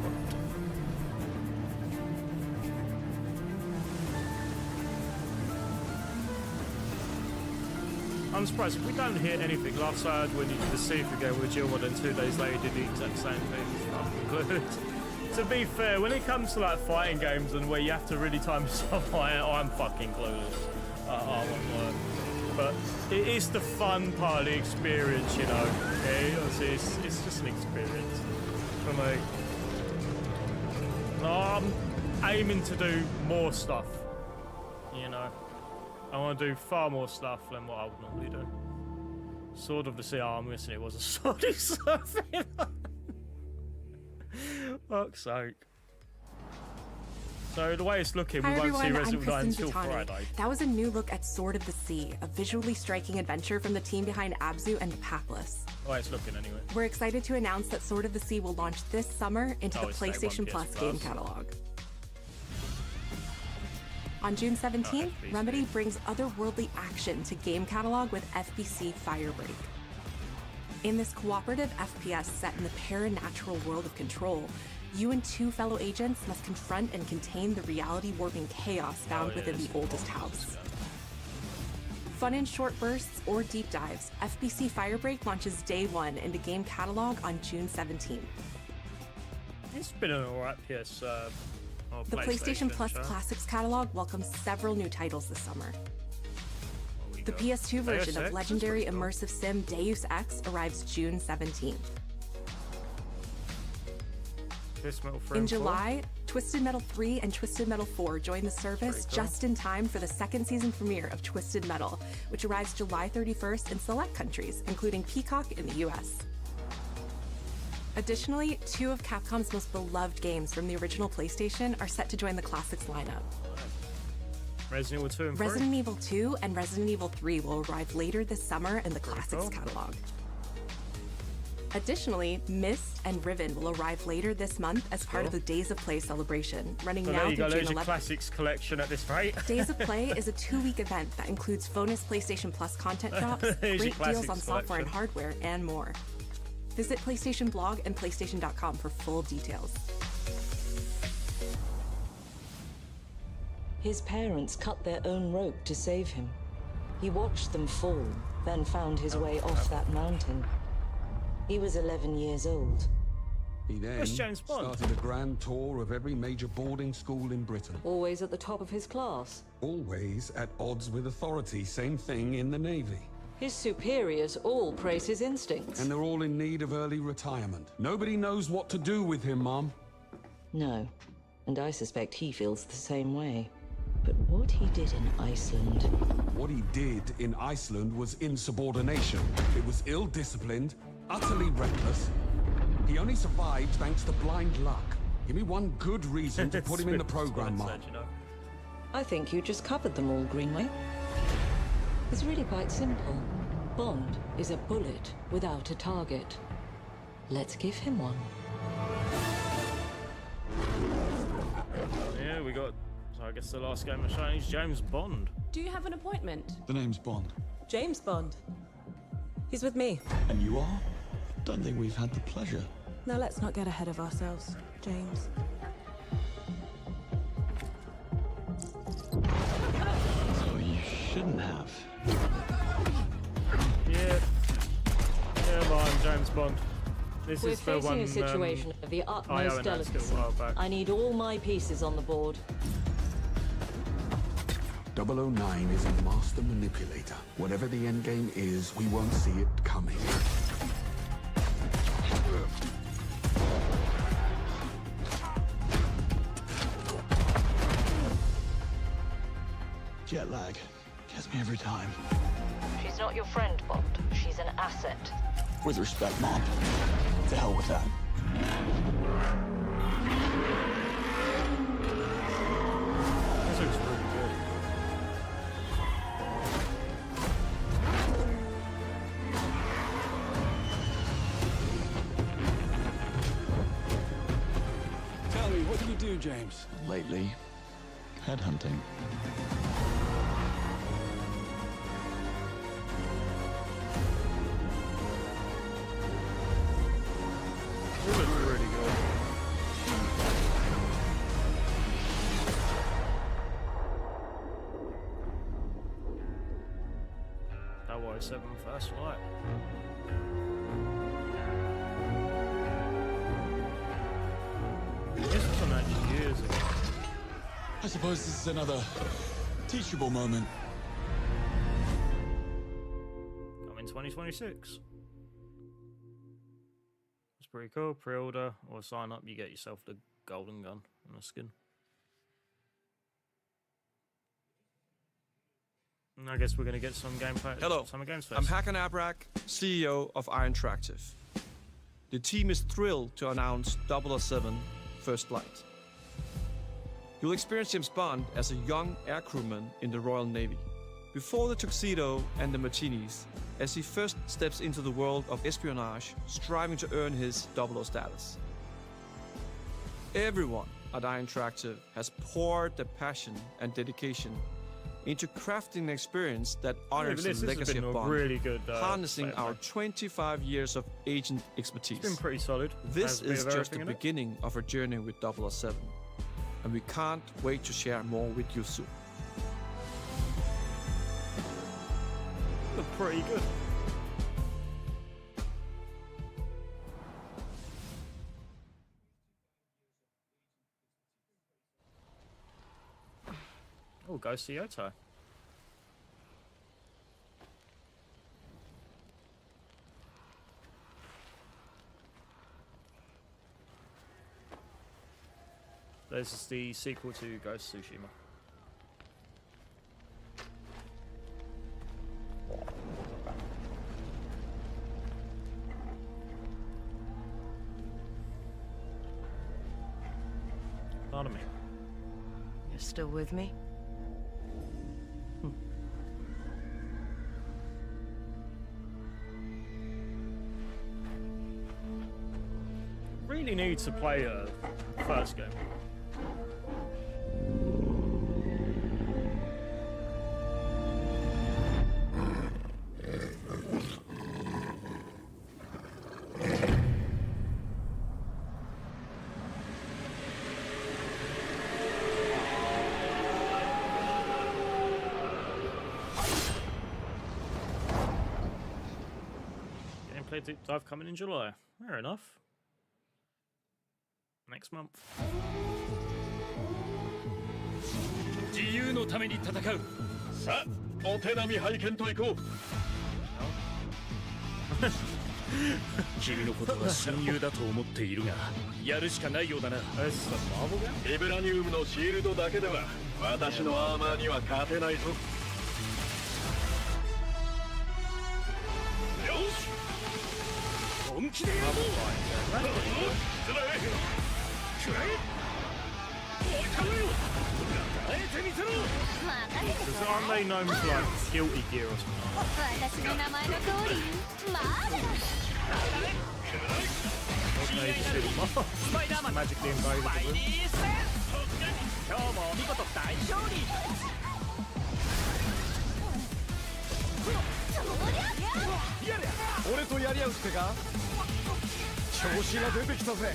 I'm surprised if we don't hear anything. Last I heard when you did the Seafood game with Jill, and 2 days later did the exact same thing. It's fucking clueless. To be fair, when it comes to like fighting games and where you have to really time yourself, I'm fucking clueless. I won't work. But it is the fun part of the experience, you know. Okay? It's just an experience for me. No, I'm aiming to do more stuff, you know. I want to do far more stuff than what I would normally do. Sword of the Sea, I'm missing it was a sword surfing. Fuck's sake. So the way it's looking, Hi we won't see everyone, Resident Evil 9 I'm until Kristen Vitani. Friday. That was a new look at Sword of the Sea, a visually striking adventure from the team behind Abzu and the Pathless. Oh, it's looking anyway. We're excited to announce that Sword of the Sea will launch this summer into the it's day one PlayStation PS Plus Plus. game catalog. On June 17th, Remedy brings otherworldly action to game catalog with FBC Firebreak. In this cooperative FPS set in the paranatural world of Control, you and 2 fellow agents must confront and contain the reality-warping chaos found within the oldest house. Fun in short bursts or deep dives, FBC Firebreak launches day 1 into game catalog on June 17th. It's been an alright PS. The PlayStation Plus show. Classics catalog welcomes several new titles this summer. The PS2 version Deus of Ex? legendary immersive sim Deus Ex arrives June 17th. In July, Twisted Metal 3 and Twisted Metal 4 join the service just in time for the second season premiere of Twisted Metal, which arrives July 31st in select countries, including Peacock in the US. Additionally, 2 of Capcom's most beloved games from the original PlayStation are set to join the Classics lineup. Resident Evil 2 and 3? Resident Evil 2 and Resident Evil 3 will arrive later this summer in the Classics catalog. Additionally, Myst and Riven will arrive later this month as part of the Days of Play celebration, running So now there you through go, June there's your 11th. Classics collection at this rate. Days of Play is a 2-week event that includes bonus PlayStation Plus content drops, There's your great deals on Classics software and collection. hardware, and more. Visit PlayStation Blog and PlayStation.com for full details. His parents cut their own rope to save him. He watched them fall, then found his way off that mountain. He was 11 years old. He then Where's James Bond? started a grand tour of every major boarding school in Britain. Always at the top of his class. Always at odds with authority. Same thing in the Navy. His superiors all praise his instincts. And they're all in need of early retirement. Nobody knows what to do with him, Mom. No, and I suspect he feels the same way. But what he did in Iceland... What he did in Iceland was insubordination. It was ill-disciplined, utterly reckless. He only survived thanks to blind luck. Give me one good reason to put him in the program, Mom. I think you just covered them all, Greenway. It's really quite simple. Bond is a bullet without a target. Let's give him one. Yeah, we got. So I guess the last game of showing is James Bond. Do you have an appointment? The name's Bond. James Bond. He's with me. And you are? Don't think we've had the pleasure. Now let's not get ahead of ourselves, James. So you shouldn't have. Yeah. Yeah, well, I'm James Bond. This We're is the facing one, a situation of the I utmost announced it a delicacy. while back. I need all my pieces on the board. 009 is a master manipulator. Whatever the end game is, we won't see it coming. Jet lag gets me every time. She's not your friend, Bond. She's an asset. With respect, Mom. To hell with that. This looks really good. Tell me, what do you do, James? Lately, headhunting. This looks really good. That was 7 first flight. This was on actually years ago. I suppose this is another teachable moment. Coming 2026. It's pretty cool. Pre-order or sign up, you get yourself the golden gun and a skin. And I guess we're going to get some gameplay. Hello, Summer Games Fest. I'm Hakan Abrak, CEO of Iron Interactive. The team is thrilled to announce 007 First Flight. You'll experience James Bond as a young air crewman in the Royal Navy. Before the tuxedo and the martinis, as he first steps into the world of espionage, striving to earn his 00 status. Everyone at Iron Interactive has poured their passion and dedication into crafting an experience that honors the legacy of Bond, really good, harnessing our 25 years of agent expertise. It's been pretty solid. This is just the beginning of our journey with 007, and we can't wait to share more with you soon. Look pretty good. Oh, go see Yoto. This is the sequel to Ghost of Tsushima. Pardon me. You're still with me? Really need to play first game. Gameplay deep dive coming in July. Fair enough. Next month. 自由のために戦う。さあ、お手並み拝見といこう。君のことは親友だと思っているが、やるしかないようだな。ビブラニウムのシールドだけでは私のアーマーには勝てないぞ。よし。本気でやろう。つらい。くらえ。おいかめよ。耐えてみせろ。 Aren't they known for like guilty gear or something? 私の名前の通り、マーベラス。 Magically invaded the room. 今日も見事大勝利。俺とやり合うってか？調子が出てきたぜ。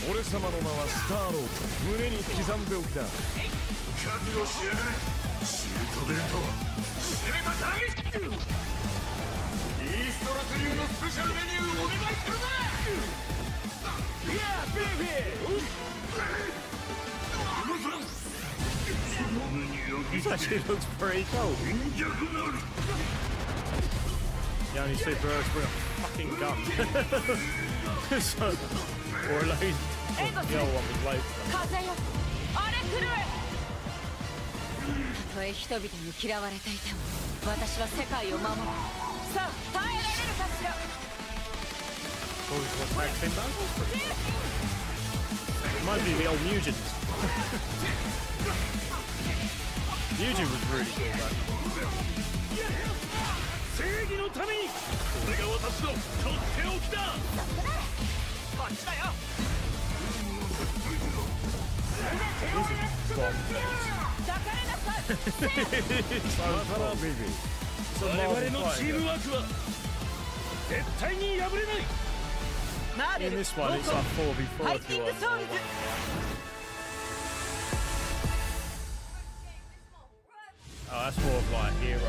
俺様の名はスターロード。胸に刻んでおきだ。覚悟しやがれ。シュートベルト。攻めたターゲット。イースト He actually looks pretty cool. The only superhero to bring a fucking gun. So, or a laser. The other one was laser. たとえ人々に嫌われていても私は世界を守るさあ耐えられるかしら Might be the old Mugens. Mugen was really cool back. 正義のためにこれが私のとっておきだこっちだよ 我々のチームワークは絶対に破れない In this one, it's like 4v4 if you want. Oh, that's more of like hero.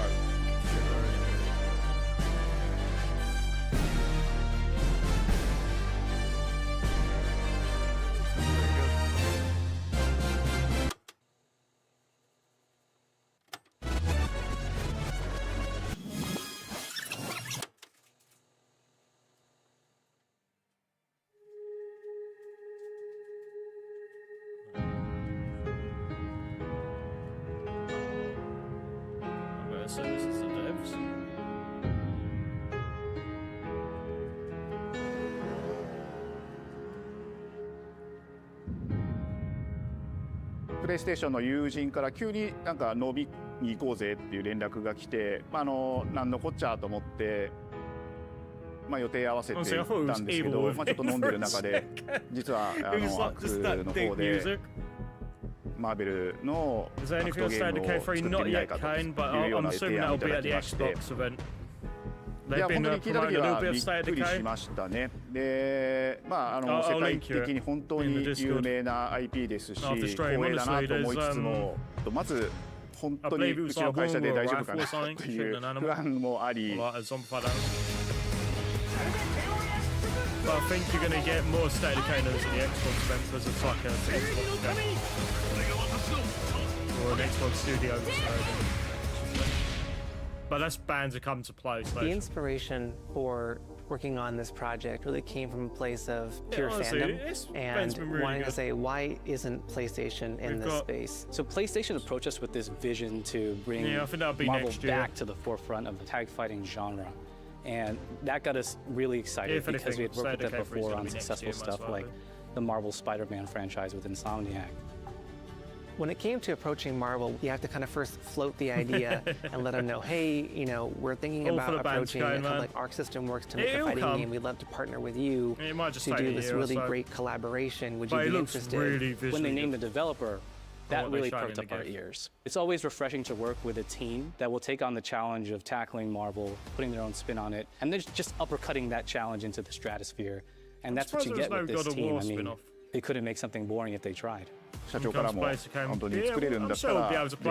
So this is the devs. プレイステーションの友人から急になんか飲みに行こうぜっていう連絡が来て、なんのこっちゃと思って、予定合わせて行ったんですけど、ちょっと飲んでる中で実はアックの方で。マーベルの格闘ゲームを作ってみないかというような提案をいただきまして、いや本当に聞いた時はびっくりしましたね。で、世界的に本当に有名な IP ですし、光栄だなと思いつつも、まず本当にうちの会社で大丈夫かなという不安もあり。But I think you're going to get more State of Decay news in the Xbox event because it's like an Xbox game. Or an Xbox Studio. But that's bound to come to play. The inspiration for working on this project really came from a place of pure fandom and really wanting to say, why isn't PlayStation in this space? So PlayStation approached us with this vision to bring Marvel back to the forefront of the tag fighting genre. And that got us really excited because we had worked with them before on successful stuff like the Marvel Spider-Man franchise with Insomniac. When it came to approaching Marvel, you have to kind of first float the idea and let them know, hey, we're thinking about approaching a company like Arc System Works to make a fighting game. We'd love to partner with you to do this really great collaboration. Would you be interested? When they named the developer, that really perked up our ears. It's always refreshing to work with a team that will take on the challenge of tackling Marvel, putting their own spin on it, and then just uppercutting that challenge into the stratosphere. And that's what you get with this team. I mean, they couldn't make something boring if they tried. 社長からも本当に作れるんだったらぜひ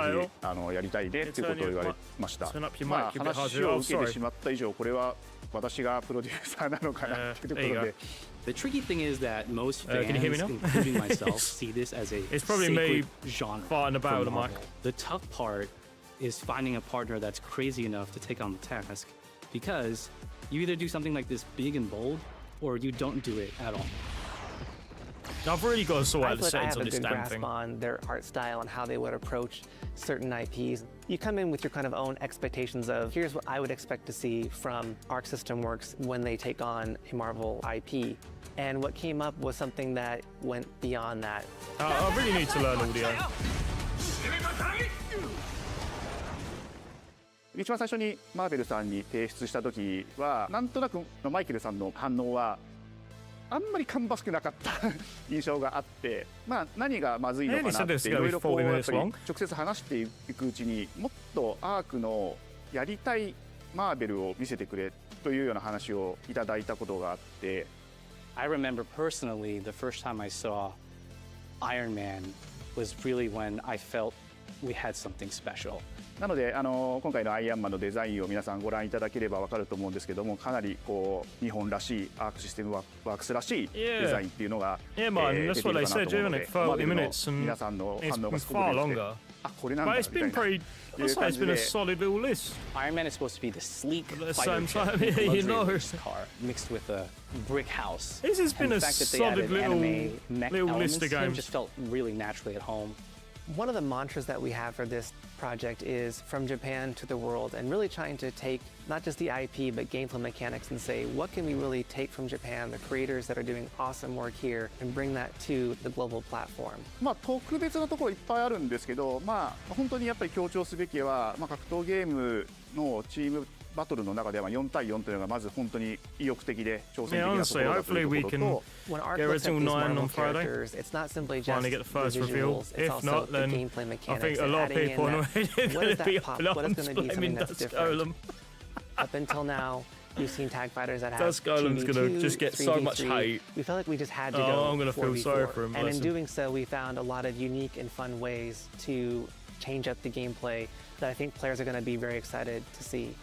やりたいねっていうことを言われました。話を受けてしまった以上これは私がプロデューサーなのかなっていうところで。The tricky thing is that most fans, including myself, see this as a sacred genre for Marvel. The tough part is finding a partner that's crazy enough to take on the task, because you either do something like this big and bold, or you don't do it at all. I've really got to sort out the settings on this damn thing. I have a good grasp on their art style and how they would approach certain IPs. You come in with your kind of own expectations of, here's what I would expect to see from Arc System Works when they take on a Marvel IP. And what came up was something that went beyond that. I really need to learn audio. 一番最初にマーベルさんに提出した時はなんとなくマイケルさんの反応はあんまり芳しくなかった印象があって、何がまずいのかなっていろいろこうやっぱり直接話していくうちにもっとアークのやりたいマーベルを見せてくれというような話をいただいたことがあって。I remember personally the first time I saw Iron Man was really when I felt we had something special. なので今回のアイアンマンのデザインを皆さんご覧いただければ分かると思うんですけども、かなりこう日本らしいアークシステムワークスらしいデザインっていうのが出ているかなと思うので、ここまでの皆さんの反応がすごく嬉しくて、あ、これなんだみたいな。It's been a solid little list. Iron Man is supposed to be the sleek fighter jet, you know, car mixed with a brick house. This has been a solid little list of games. Just felt really naturally at home. One of the mantras that we have for this project is from Japan to the world, and really trying to take not just the IP but gameplay mechanics and say, what can we really take from Japan, the creators that are doing awesome work here, and bring that to the global platform. まあ特別なところいっぱいあるんですけど、まあ本当にやっぱり強調すべきは、まあ格闘ゲームのチームバトルの中では4対4というのがまず本当に意欲的で挑戦的なところだというところと、when Ark looks at these Marvel characters, it's not simply just the visuals, it's also the gameplay mechanics. And adding in that, what is that pop? What is going to be something that's different? Up until now, you've seen tag fighters that have Dusk Golem's going to just get so much hate. We felt like we just had to go. I'm going to feel sorry for him. And in doing so, we found a lot of unique and fun ways to change up the gameplay that I think players are going to be very excited to see.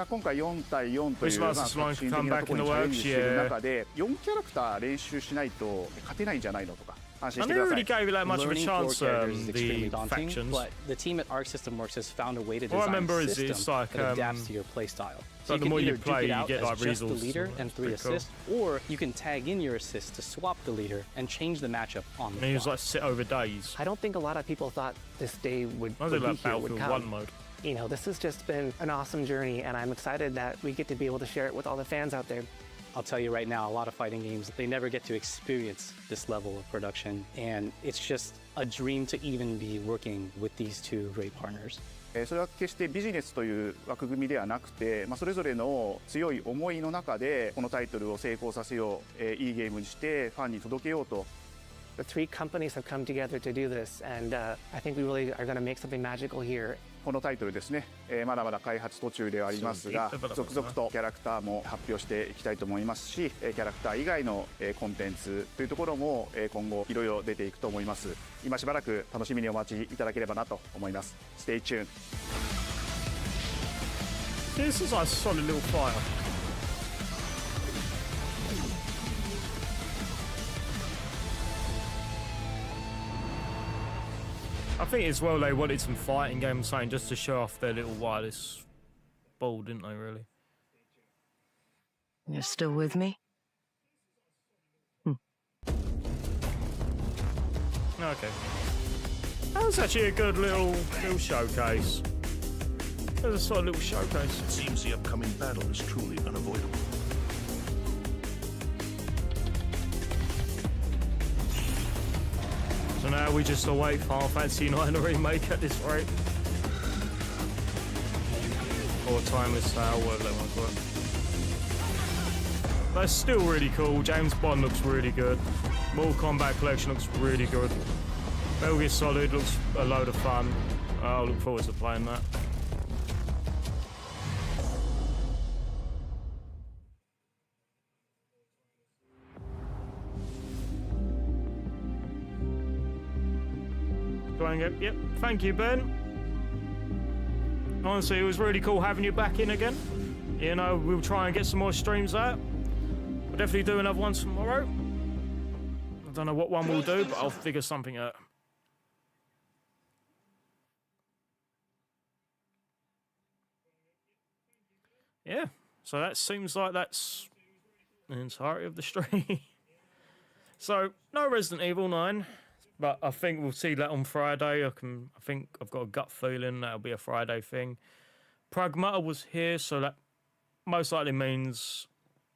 今回4対4という革新的なところにチャレンジしている中で4キャラクター練習しないと勝てないんじゃないのとか安心してください。I never really gave it that much of a chance. The factions, but the team at Arc System Works has found a way to design I remember a system it's like, that adapts to your playstyle. So you the can more either you play, duke it you out get as like just the results. leader and 3 assists, or you can tag in your assists to swap the leader and change the matchup on the fly. And he was like sit over days. I don't think a lot of people thought this day would I be like here, would Battlefield come. 1 mode. You know, this has just been an awesome journey, and I'm excited that we get to be able to share it with all the fans out there. I'll tell you right now, a lot of fighting games, they never get to experience this level of production, and it's just a dream to even be working with these two great partners. それは決してビジネスという枠組みではなくて、それぞれの強い思いの中でこのタイトルを成功させよう、いいゲームにしてファンに届けようと。The 3 companies have come together to do this, and I think we really are going to make something magical here. このタイトルですね、まだまだ開発途中ではありますが、続々とキャラクターも発表していきたいと思いますし、キャラクター以外のコンテンツというところも今後いろいろ出ていくと思います。今しばらく楽しみにお待ちいただければなと思います。Stay tuned. This is like a solid little fire. I think as well they wanted some fighting games, saying just to show off their little wireless ball, didn't they? Really? You're still with me? Okay. That was actually a good little showcase. That was a sort of little showcase. It seems the upcoming battle is truly unavoidable. So now we just await Final Fantasy IX remake at this rate. Or Timeless Sale, whatever they want to call it. That's still really cool. James Bond looks really good. Mortal Kombat Collection looks really good. Metal Gear Solid looks a load of fun. I look forward to playing that. Yep, thank you, Ben. Honestly, it was really cool having you back in again. You know, we'll try and get some more streams out. We'll definitely do another one tomorrow. I don't know what one we'll do, but I'll figure something out. Yeah, so that seems like that's the entirety of the stream. So, no Resident Evil 9. But I think we'll see that on Friday. I think I've got a gut feeling that'll be a Friday thing. Pragmata was here, so that most likely means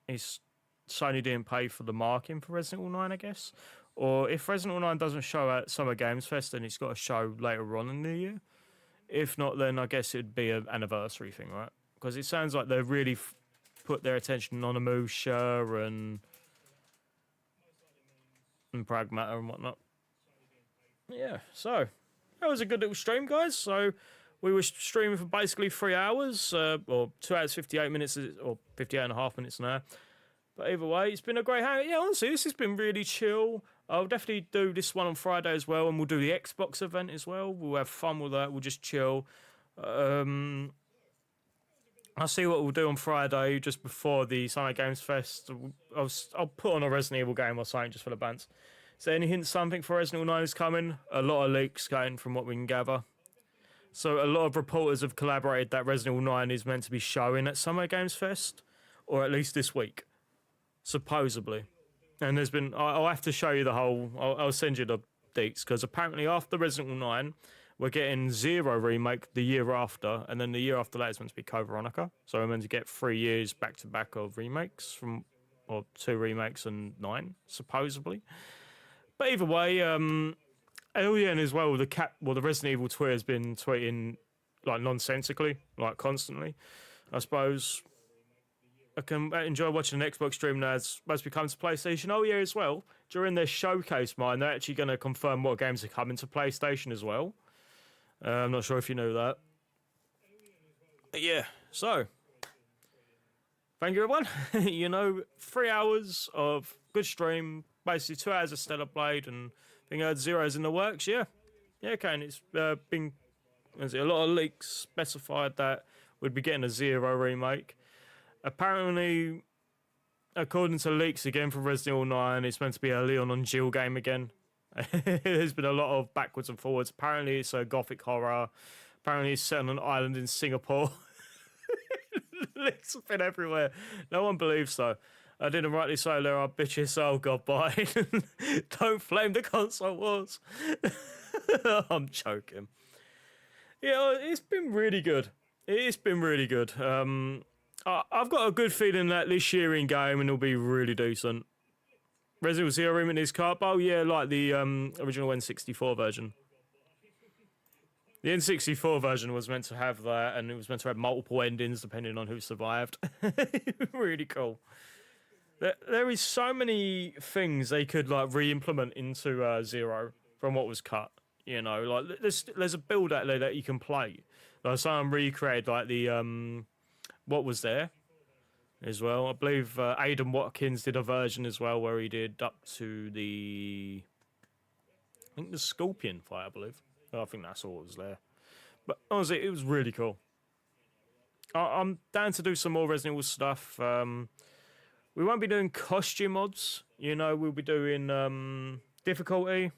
Sony didn't pay for the marketing for Resident Evil 9, I guess. Or if Resident Evil 9 doesn't show at Summer Games Fest, then it's got to show later on in the year. If not, then I guess it'd be an anniversary thing, right? Because it sounds like they've really put their attention on Amusha and Pragmata and whatnot. Yeah, so that was a good little stream, guys. So we were streaming for basically 3 hours, or 2 hours, 58 minutes, or 58 and a half minutes now. But either way, it's been a great hang. Yeah, honestly, this has been really chill. I'll definitely do this one on Friday as well, and we'll do the Xbox event as well. We'll have fun with that. We'll just chill. I'll see what we'll do on Friday, just before the Summer Games Fest. I'll put on a Resident Evil game or something just for the bands. Is there any hint something for Resident Evil 9 is coming? A lot of leaks going from what we can gather. So a lot of reporters have collaborated that Resident Evil 9 is meant to be showing at Summer Games Fest, or at least this week, supposedly. And there's been, I'll have to show you the whole, I'll send you the deets, because apparently after Resident Evil 9, we're getting Zero remake the year after, and then the year after that is meant to be Code Veronica. So we're meant to get 3 years back-to-back of remakes, or 2 remakes and 9, supposedly. But either way, Alien as well, the Resident Evil Twitter has been tweeting like nonsensically, like constantly. I suppose I can enjoy watching an Xbox stream now as most becomes PlayStation. Oh yeah, as well. During their showcase, they're actually going to confirm what games are coming to PlayStation as well. I'm not sure if you knew that. But yeah, so thank you everyone. 3 hours of good stream, basically 2 hours of Stellar Blade, and I think I had Zero's in the works. Yeah, okay, and it's been a lot of leaks specified that we'd be getting a Zero remake. Apparently, according to leaks again from Resident Evil 9, it's meant to be a Leon and Jill game again. There's been a lot of backwards and forwards. Apparently, it's a gothic horror. Apparently, it's set on an island in Singapore. Leaks have been everywhere. No one believes so. I didn't rightly say there are bitches. Oh, God, bye. Don't flame the console wars. I'm joking. Yeah, it's been really good. It's been really good. I've got a good feeling that this year in game and it'll be really decent. Resident Evil Zero remake is card. Oh yeah, like the original N64 version. The N64 version was meant to have that, and it was meant to have multiple endings depending on who survived. Really cool. There is so many things they could like re-implement into Zero from what was cut. Like there's a build out there that you can play. Like someone recreated like the what was there as well. I believe Aidan Watkins did a version as well where he did up to the Scorpion fight, I believe. I think that's all that was there. But honestly, it was really cool. I'm down to do some more Resident Evil stuff. We won't be doing costume mods. We'll be doing difficulty.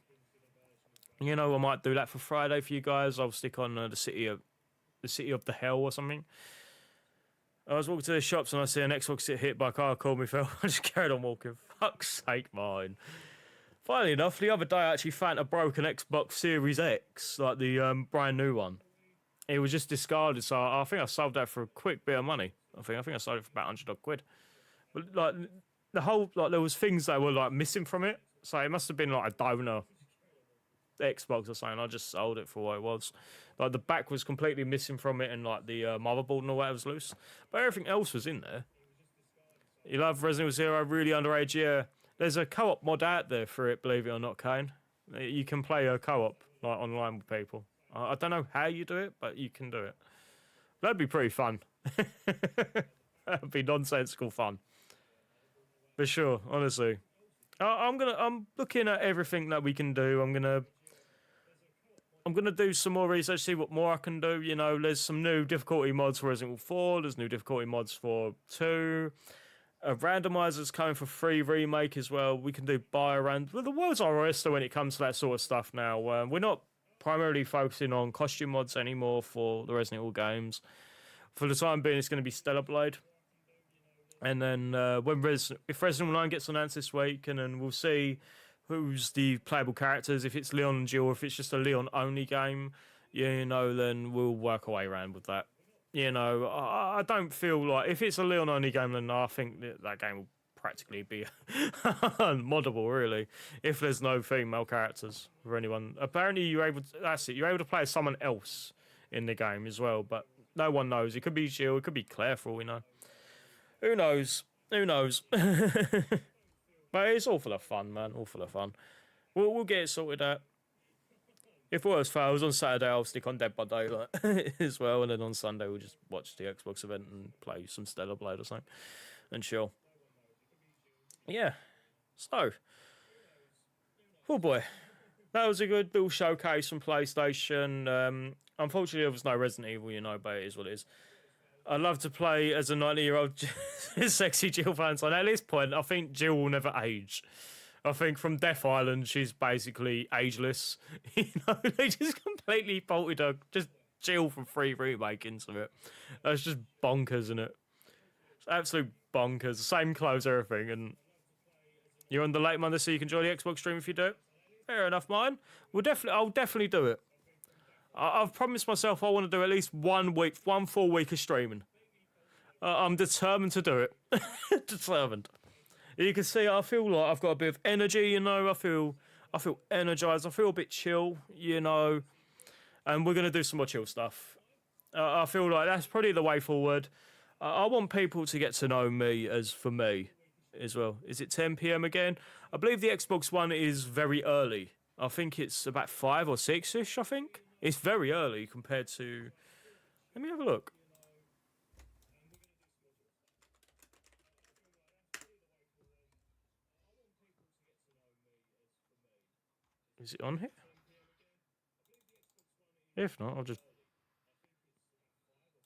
I might do that for Friday for you guys. I'll stick on the City of the Hell or something. I was walking to the shops and I see an Xbox get hit by a car, called me, fell. I just carried on walking. Fuck's sake, mine. Funnily enough, the other day I actually found a broken Xbox Series X, like the brand new one. It was just discarded, so I think I sold that for a quick bit of money. I think I sold it for about 100 odd quid. But like the whole, like there was things that were like missing from it, so it must have been like a donor Xbox or something. I just sold it for what it was. Like the back was completely missing from it, and like the motherboard and all that was loose, but everything else was in there. You love Resident Evil Zero, really underage. Yeah, there's a co-op mod out there for it, believe it or not, Kane. You can play a co-op like online with people. I don't know how you do it, but you can do it. That'd be pretty fun. That'd be nonsensical fun for sure. Honestly, I'm looking at everything that we can do. I'm gonna do some more research, see what more I can do. There's some new difficulty mods for Resident Evil 4. There's new difficulty mods for 2. Randomizers coming for 3 remake as well. We can do bio-rand. Well, the world's our oyster when it comes to that sort of stuff now. We're not primarily focusing on costume mods anymore for the Resident Evil games. For the time being, it's going to be Stellar Blade. And then if Resident Evil 9 gets announced this week, and then we'll see who's the playable characters, if it's Leon and Jill, or if it's just a Leon-only game, then we'll work our way around with that. I don't feel like, if it's a Leon-only game, then I think that game will practically be unmoddable, really, if there's no female characters for anyone. Apparently, you're able to play as someone else in the game as well, but no one knows. It could be Jill, it could be Claire, for all we know. Who knows? But it's all full of fun, man. All full of fun. We'll get it sorted out. If worse fails, on Saturday I'll stick on Dead by Daylight as well, and then on Sunday we'll just watch the Xbox event and play some Stellar Blade or something, and chill. Yeah. So, Oh boy, that was a good little showcase from PlayStation. Unfortunately, there was no Resident Evil, you know, but it is what it is. I'd love to play as a 90-year-old sexy Jill Valentine. At this point, I think Jill will never age. I think from Death Island, she's basically ageless. You know, they just completely bolted her, just Jill from 3 remake into it. That's just bonkers, isn't it? It's absolute bonkers. Same clothes, everything, and you're on the late Monday, so you can join the Xbox stream if you do it. Fair enough, mine. I'll definitely do it. I've promised myself I want to do at least 1 week, 1 full week of streaming. I'm determined to do it. Determined. You can see I feel like I've got a bit of energy, you know. I feel energized. I feel a bit chill, you know. And we're going to do some more chill stuff. I feel like that's probably the way forward. I want people to get to know me as for me as well. Is it 10 p.m. again? I believe the Xbox One is very early. I think it's about 5 or 6-ish, I think. It's very early compared to... Let me have a look. Is it on here? If not, I'll just...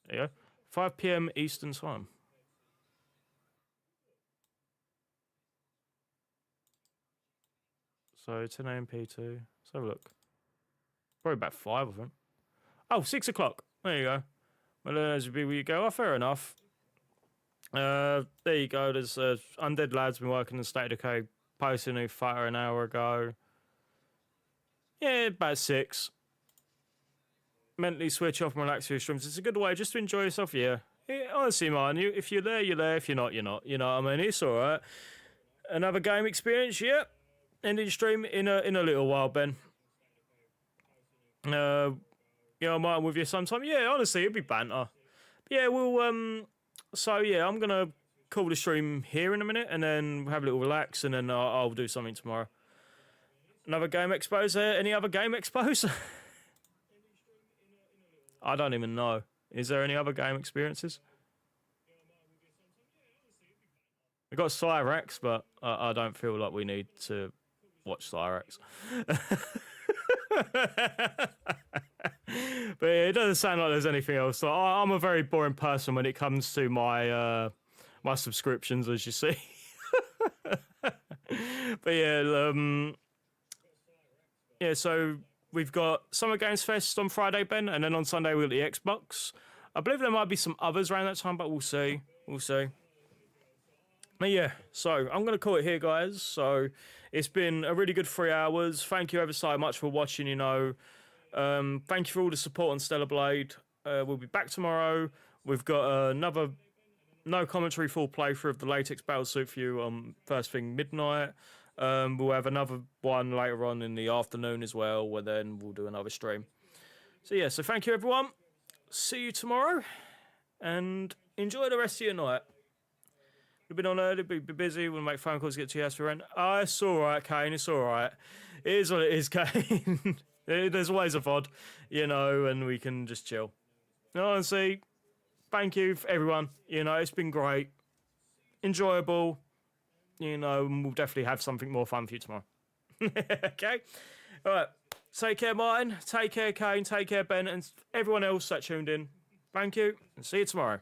There you go. 5 p.m. Eastern Time. So 10 a.m. P2. Let's have a look. Probably about 5 of them. Oh, 6 o'clock. There you go. Well, there's where you go. Oh, fair enough. There you go. There's Undead Lad's been working in State of Decay, posting a new photo an hour ago. Yeah, about 6. Mentally switch off and relax your streams. It's a good way just to enjoy yourself. Yeah, honestly, man. If you're there, you're there. If you're not, you're not. You know what I mean? It's all right. Another game experience. Yep. Ending stream in a little while, Ben. I might with you sometime. Yeah, honestly, it'd be banter. But yeah, we'll so yeah, I'm gonna call the stream here in a minute, and then we'll have a little relax, and then I'll do something tomorrow. Another game expos. Any other game expos? I don't even know. Is there any other game experiences? We got Cyrax, but I don't feel like we need to watch Cyrax. But yeah, it doesn't sound like there's anything else. So I'm a very boring person when it comes to my my subscriptions, as you see. But yeah, yeah. So we've got Summer Games Fest on Friday, Ben, and then on Sunday we've got the Xbox. I believe there might be some others around that time, but we'll see. We'll see. But yeah, so I'm going to call it here, guys. So it's been a really good 3 hours. Thank you ever so much for watching, you know. Thank you for all the support on Stellar Blade. We'll be back tomorrow. We've got another no commentary full playthrough of the Latex Battlesuit for you on first thing midnight. We'll have another one later on in the afternoon as well, where then we'll do another stream. So yeah, so thank you everyone. See you tomorrow, and enjoy the rest of your night. We've been on early, be busy, we'll make phone calls to get to your house for rent. Oh, it's alright, Kane, it's alright. It is what it is, Kane. There's ways of VOD, you know, and we can just chill. Honestly, thank you for everyone. You know, it's been great. Enjoyable. You know, and we'll definitely have something more fun for you tomorrow. Okay? Alright. Take care, Martin. Take care, Kane. Take care, Ben. And everyone else that tuned in. Thank you. And see you tomorrow.